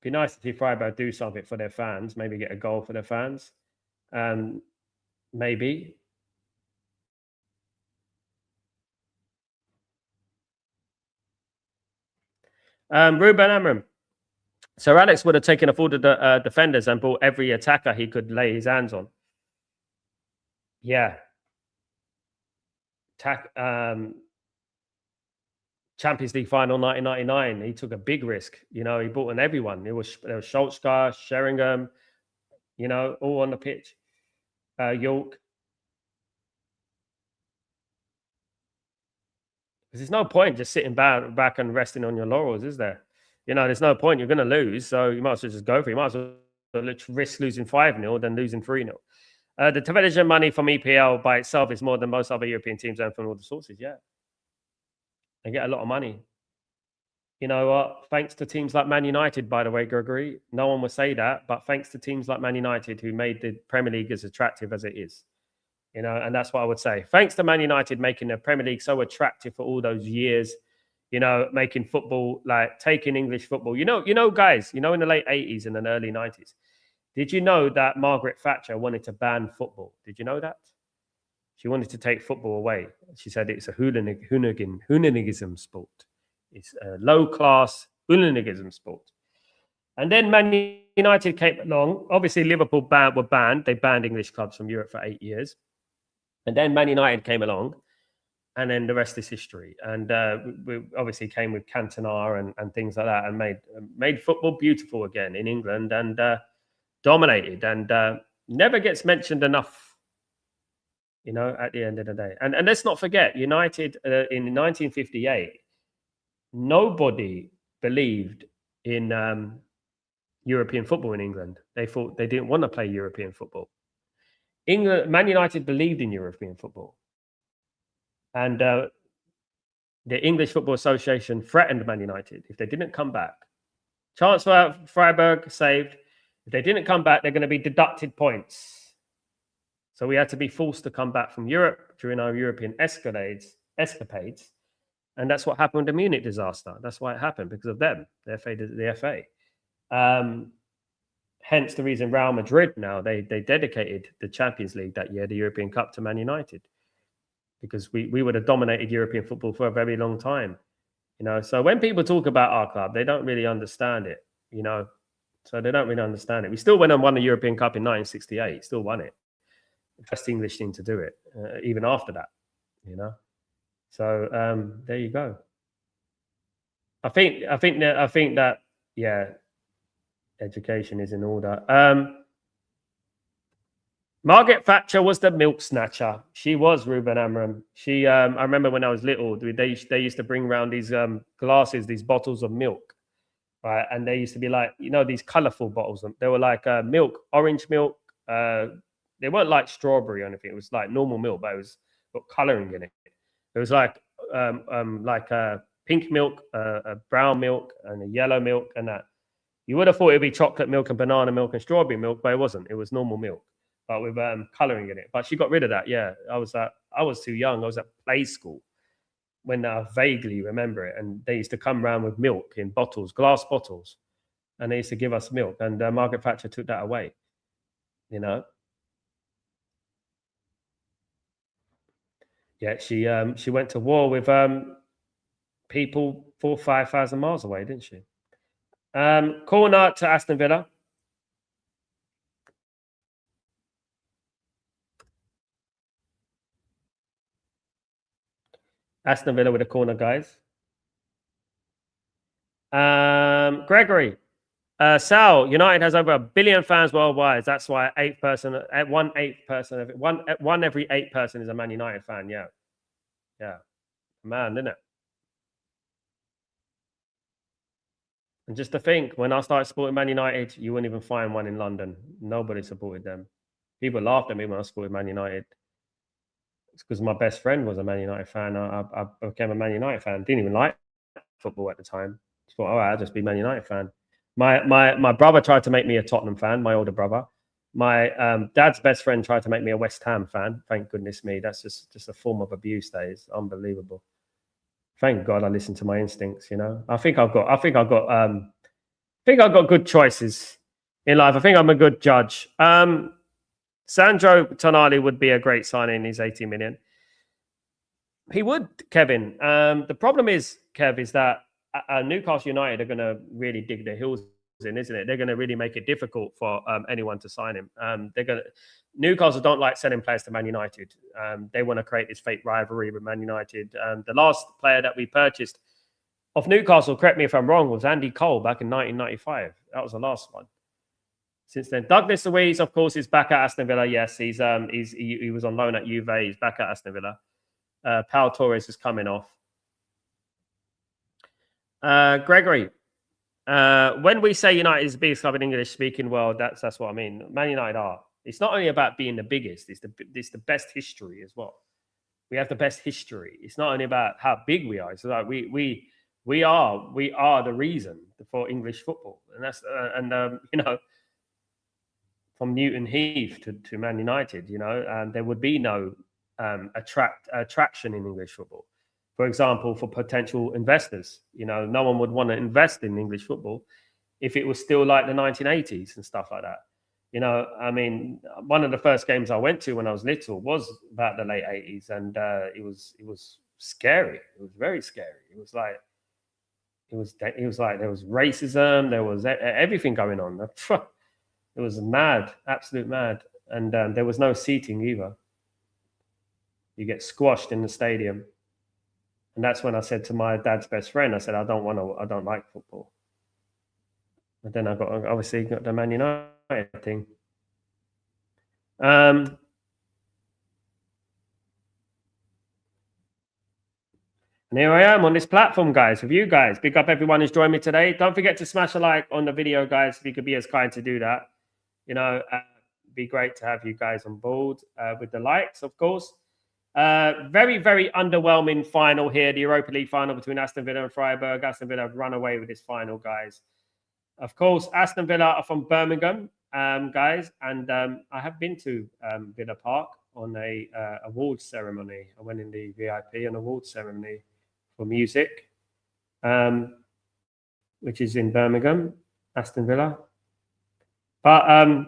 Be nice to see Freiburg do something for their fans. Maybe get a goal for their fans. Maybe. Ruben Amram. Sir Alex would have taken off all the defenders and bought every attacker he could lay his hands on. Yeah. Champions League final 1999. He took a big risk. He bought on everyone. There was Solskjaer, Sheringham, all on the pitch. York. Because there's no point just sitting back and resting on your laurels, is there? There's no point. You're going to lose, so you might as well just go for it. You might as well risk losing 5-0 than losing 3-0. The television money from EPL by itself is more than most other European teams earn from all the sources. Yeah, they get a lot of money. You know what? Thanks to teams like Man United, by the way, Gregory. No one would say that, but thanks to teams like Man United who made the Premier League as attractive as it is. And that's what I would say. Thanks to Man United making the Premier League so attractive for all those years, making football, like taking English football. Guys, in the late 80s and the early 90s, did you know that Margaret Thatcher wanted to ban football? Did you know that? She wanted to take football away. She said it's a hooliganism sport. It's a low-class hooliganism sport. And then Man United came along. Obviously, Liverpool were banned. They banned English clubs from Europe for 8 years. And then Man United came along. And then the rest is history. And we obviously came with Cantona and things like that and made football beautiful again in England and dominated and never gets mentioned enough, at the end of the day. And let's not forget, United in 1958, nobody believed in European football in England. They thought they didn't want to play European football. Man United believed in European football. And the English Football Association threatened Man United if they didn't come back. Chance for Freiburg saved. If they didn't come back, they're going to be deducted points. So we had to be forced to come back from Europe during our European escapades. And that's what happened with the Munich disaster. That's why it happened, because of them, the FA. Hence the reason Real Madrid now, they dedicated the Champions League that year, the European Cup, to Man United, because we would have dominated European football for a very long time. So when people talk about our club, they don't really understand it, so they don't really understand it. We still went and won the European Cup in 1968, still won it. Best English team to do it, even after that, So there you go. I think that yeah, education is in order. Margaret Thatcher was the milk snatcher. She was, Ruben Amram. She, I remember when I was little, they used to bring around these glasses, these bottles of milk, right? And they used to be like, these colorful bottles. They were like milk, orange milk. They weren't like strawberry or anything. It was like normal milk, but it was got coloring in it. It was like pink milk, a brown milk, and a yellow milk, and that. You would have thought it'd be chocolate milk and banana milk and strawberry milk, but it wasn't. It was normal milk, but with coloring in it. But she got rid of that. Yeah, I was too young. I was at play school when I vaguely remember it, and they used to come around with milk in bottles, glass bottles, and they used to give us milk. And Margaret Thatcher took that away. Yeah, she went to war with people 4,000 or 5,000 miles away, didn't she? Corner to Aston Villa. Aston Villa with a corner, guys. Gregory. Sal, United has over 1 billion fans worldwide. That's why 1/8 person, one every 8 person is a Man United fan. Yeah. Man, isn't it? And just to think, when I started supporting Man United, you wouldn't even find one in London. Nobody supported them. People laughed at me when I supported Man United. It's because my best friend was a Man United fan. I became a Man United fan. Didn't even like football at the time. Just thought, I'll just be a Man United fan. My brother tried to make me a Tottenham fan, my older brother. My dad's best friend tried to make me a West Ham fan. Thank goodness me. That's just a form of abuse. That is unbelievable. Thank God I listened to my instincts. I think I've got good choices in life. I think I'm a good judge. Sandro Tonali would be a great signing. He's 80 million. He would, Kevin. The problem is, Kev, is that Newcastle United are going to really dig their heels in, isn't it? They're going to really make it difficult for anyone to sign him. Newcastle don't like selling players to Man United. They want to create this fake rivalry with Man United. The last player that we purchased of Newcastle, correct me if I'm wrong, was Andy Cole back in 1995. That was the last one. Since then, Douglas Luiz, of course, is back at Aston Villa. Yes, he was on loan at Juve. He's back at Aston Villa. Pau Torres is coming off. Gregory, when we say United is the biggest club in English-speaking world, that's what I mean. Man United are. It's not only about being the biggest; it's the best history as well. We have the best history. It's not only about how big we are. It's like we are the reason for English football, and that's from Newton Heath to Man United, there would be no attraction in English football. For example, for potential investors, no one would want to invest in English football if it was still like the 1980s and stuff like that. I mean, one of the first games I went to when I was little was about the late 80s, and it was scary. It was very scary. It was like there was racism, there was everything going on. It was mad, absolute mad, and there was no seating either. You get squashed in the stadium. And that's when I said to my dad's best friend, I said, I don't like football. And then I got the Man United thing. And here I am on this platform, guys, with you guys. Big up everyone who's joined me today. Don't forget to smash a like on the video, guys, if you could be as kind to do that. Be great to have you guys on board with the likes, of course. Very, very underwhelming final here, the Europa League final between Aston Villa and Freiburg. Aston Villa have run away with this final, guys. Of course, Aston Villa are from Birmingham, guys, and I have been to Villa Park on a awards ceremony. I went in the VIP and awards ceremony for music, which is in Birmingham, Aston Villa. But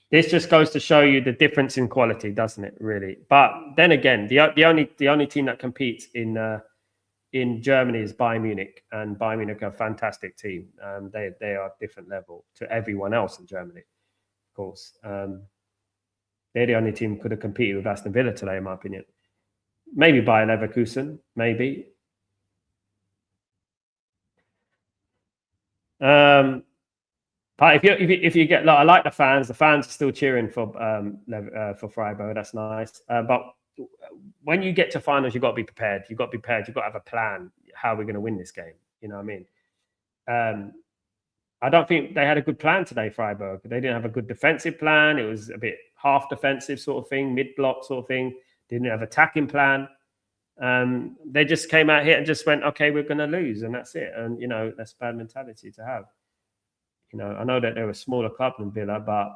this just goes to show you the difference in quality, doesn't it? Really. But then again, the only team that competes in Germany is Bayern Munich, and Bayern Munich are a fantastic team. They are a different level to everyone else in Germany, of course. They're the only team who could have competed with Aston Villa today, in my opinion. Maybe Bayer Leverkusen, maybe. But if you get, like, I like the fans. The fans are still cheering for Freiburg. That's nice. But when you get to finals, you've got to be prepared. You've got to be prepared. You've got to have a plan. How we're going to win this game. You know what I mean? I don't think they had a good plan today, Freiburg. They didn't have a good defensive plan. It was a bit half defensive sort of thing, mid block sort of thing. They didn't have attacking plan. They just came out here and just went, okay, we're going to lose, and that's it. And that's a bad mentality to have. I know that they're a smaller club than Villa, but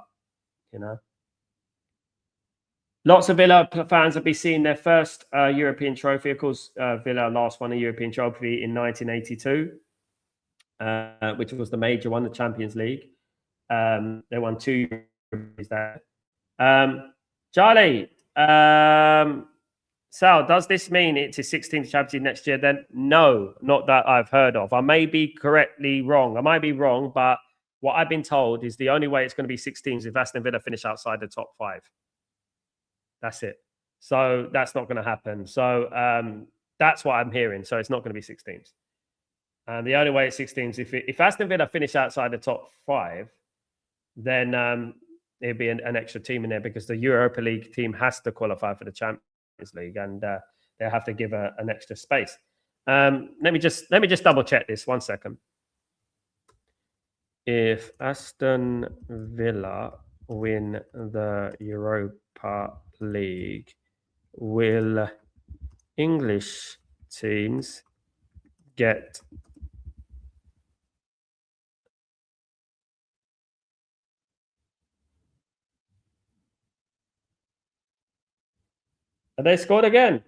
lots of Villa fans will be seeing their first European trophy. Of course, Villa last won a European trophy in 1982, which was the major one, the Champions League. They won 2 trophies there. Charlie, Sal, does this mean it's a 16th Champions League next year then? No, not that I've heard of. I may be correctly wrong. I might be wrong, but what I've been told is the only way it's going to be 6 teams if Aston Villa finish outside the top 5. That's it. So that's not going to happen. So that's what I'm hearing. So it's not going to be 6 teams. And the only way it's 6 teams, if Aston Villa finish outside the top 5, then there'll be an extra team in there, because the Europa League team has to qualify for the Champions League, and they have to give an extra space. Let me just double check this 1 second. If Aston Villa win the Europa League, will English teams get Have they scored again?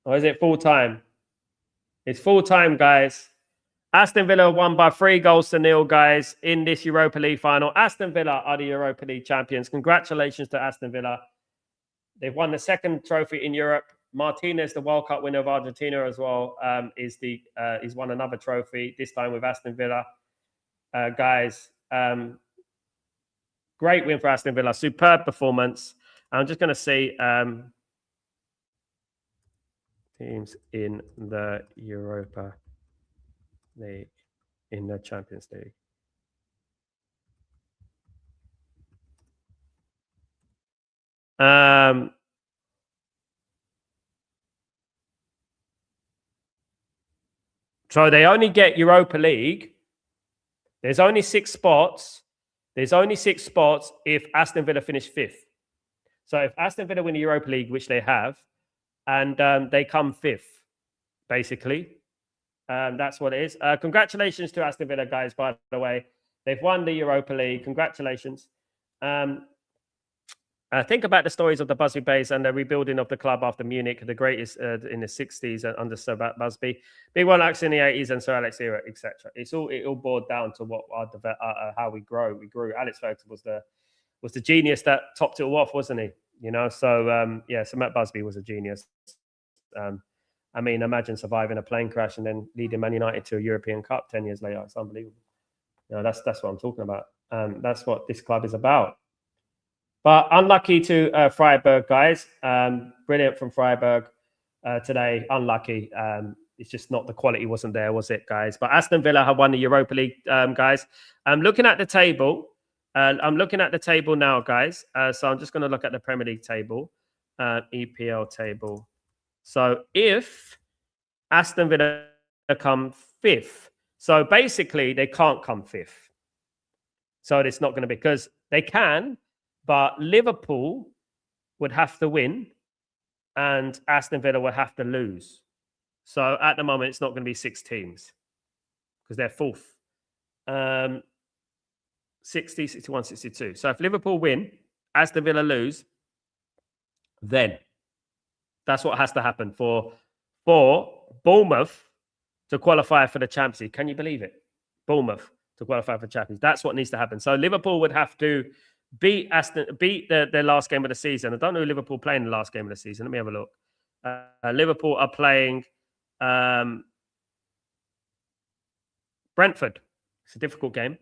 Or is it full time? It's full time, guys. Aston Villa won by 3-0, guys, in this Europa League final. Aston Villa are the Europa League champions. Congratulations to Aston Villa. They've won the 2nd trophy in Europe. Martinez, the World Cup winner of Argentina as well, he's won another trophy, this time with Aston Villa. Guys, great win for Aston Villa. Superb performance. I'm just going to see teams in the Europa League, in the Champions League. So they only get Europa League. There's only 6 spots. There's only 6 spots if Aston Villa finish 5th. So if Aston Villa win the Europa League, which they have, and they come 5th, basically, that's what it is. Congratulations to Aston Villa, guys, by the way. They've won the Europa League. Congratulations. Think about the stories of the Busby Bays and the rebuilding of the club after Munich, the greatest in the 60s under Sir Busby. Big one acts in the 80s and Sir Alex era, etc. It all boiled down to what how we grow. We grew. Alex Ferguson was the genius that topped it all off, wasn't he? So so Matt Busby was a genius. I mean, imagine surviving a plane crash and then leading Man United to a European Cup 10 years later. It's unbelievable. That's what I'm talking about. That's what this club is about. But unlucky to Freiburg, guys. Brilliant from Freiburg today. Unlucky. It's just not, the quality wasn't there, was it, guys? But Aston Villa have won the Europa League, guys. I'm looking at the table. I'm looking at the table now, guys. So I'm just going to look at the Premier League table, EPL table. So if Aston Villa come 5th, so basically they can't come 5th. So it's not going to be, because they can, but Liverpool would have to win and Aston Villa would have to lose. So at the moment, it's not going to be 6 teams because they're 4th. 60, 61, 62. So if Liverpool win, Aston Villa lose, then that's what has to happen for Bournemouth to qualify for the Champions League. Can you believe it? Bournemouth to qualify for Champions League. That's what needs to happen. So Liverpool would have to beat their last game of the season. I don't know who Liverpool playing the last game of the season. Let me have a look. Liverpool are playing Brentford. It's a difficult game.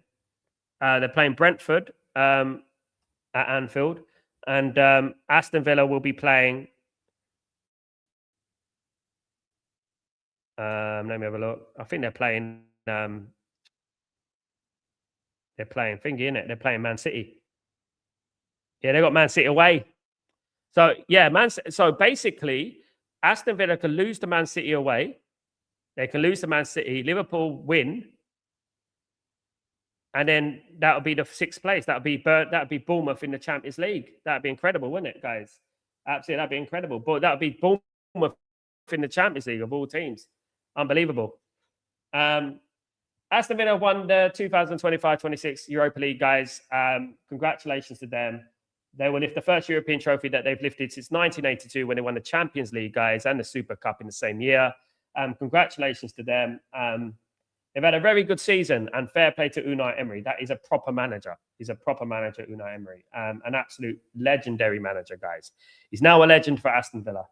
They're playing Brentford at Anfield, and Aston Villa will be playing. Let me have a look. I think they're playing. They're playing thingy, innit? They're playing Man City. Yeah, they got Man City away. So yeah, so basically, Aston Villa can lose to Man City away. They can lose to Man City. Liverpool win, and then that would be the 6th place. That would be Bournemouth in the Champions League. That'd be incredible, wouldn't it, guys? Absolutely, that'd be incredible. But that would be Bournemouth in the Champions League of all teams. Unbelievable. Aston Villa won the 2025-26 Europa League, guys. Congratulations to them. They will lift the first European trophy that they've lifted since 1982 when they won the Champions League, guys, and the Super Cup in the same year. Congratulations to them. They've had a very good season, and fair play to Unai Emery. That is a proper manager. He's a proper manager, Unai Emery. An absolute legendary manager, guys. He's now a legend for Aston Villa.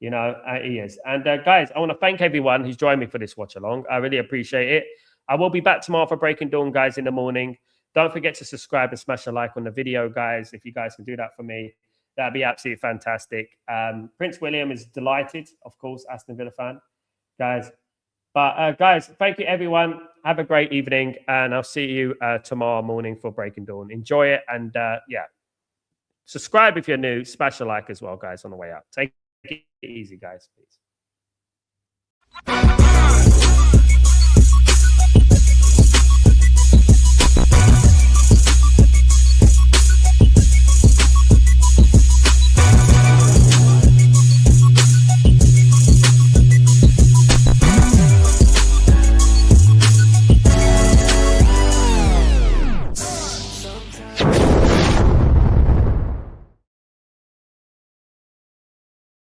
You know, he is. And guys, I want to thank everyone who's joined me for this watch along. I really appreciate it. I will be back tomorrow for Breaking Dawn, guys, in the morning. Don't forget to subscribe and smash a like on the video, guys. If you guys can do that for me, that'd be absolutely fantastic. Prince William is delighted, of course, Aston Villa fan, guys. But guys, thank you, everyone. Have a great evening, and I'll see you tomorrow morning for Breaking Dawn. Enjoy it, and yeah, subscribe if you're new. Smash a like as well, guys, on the way out. Take it easy, guys, please.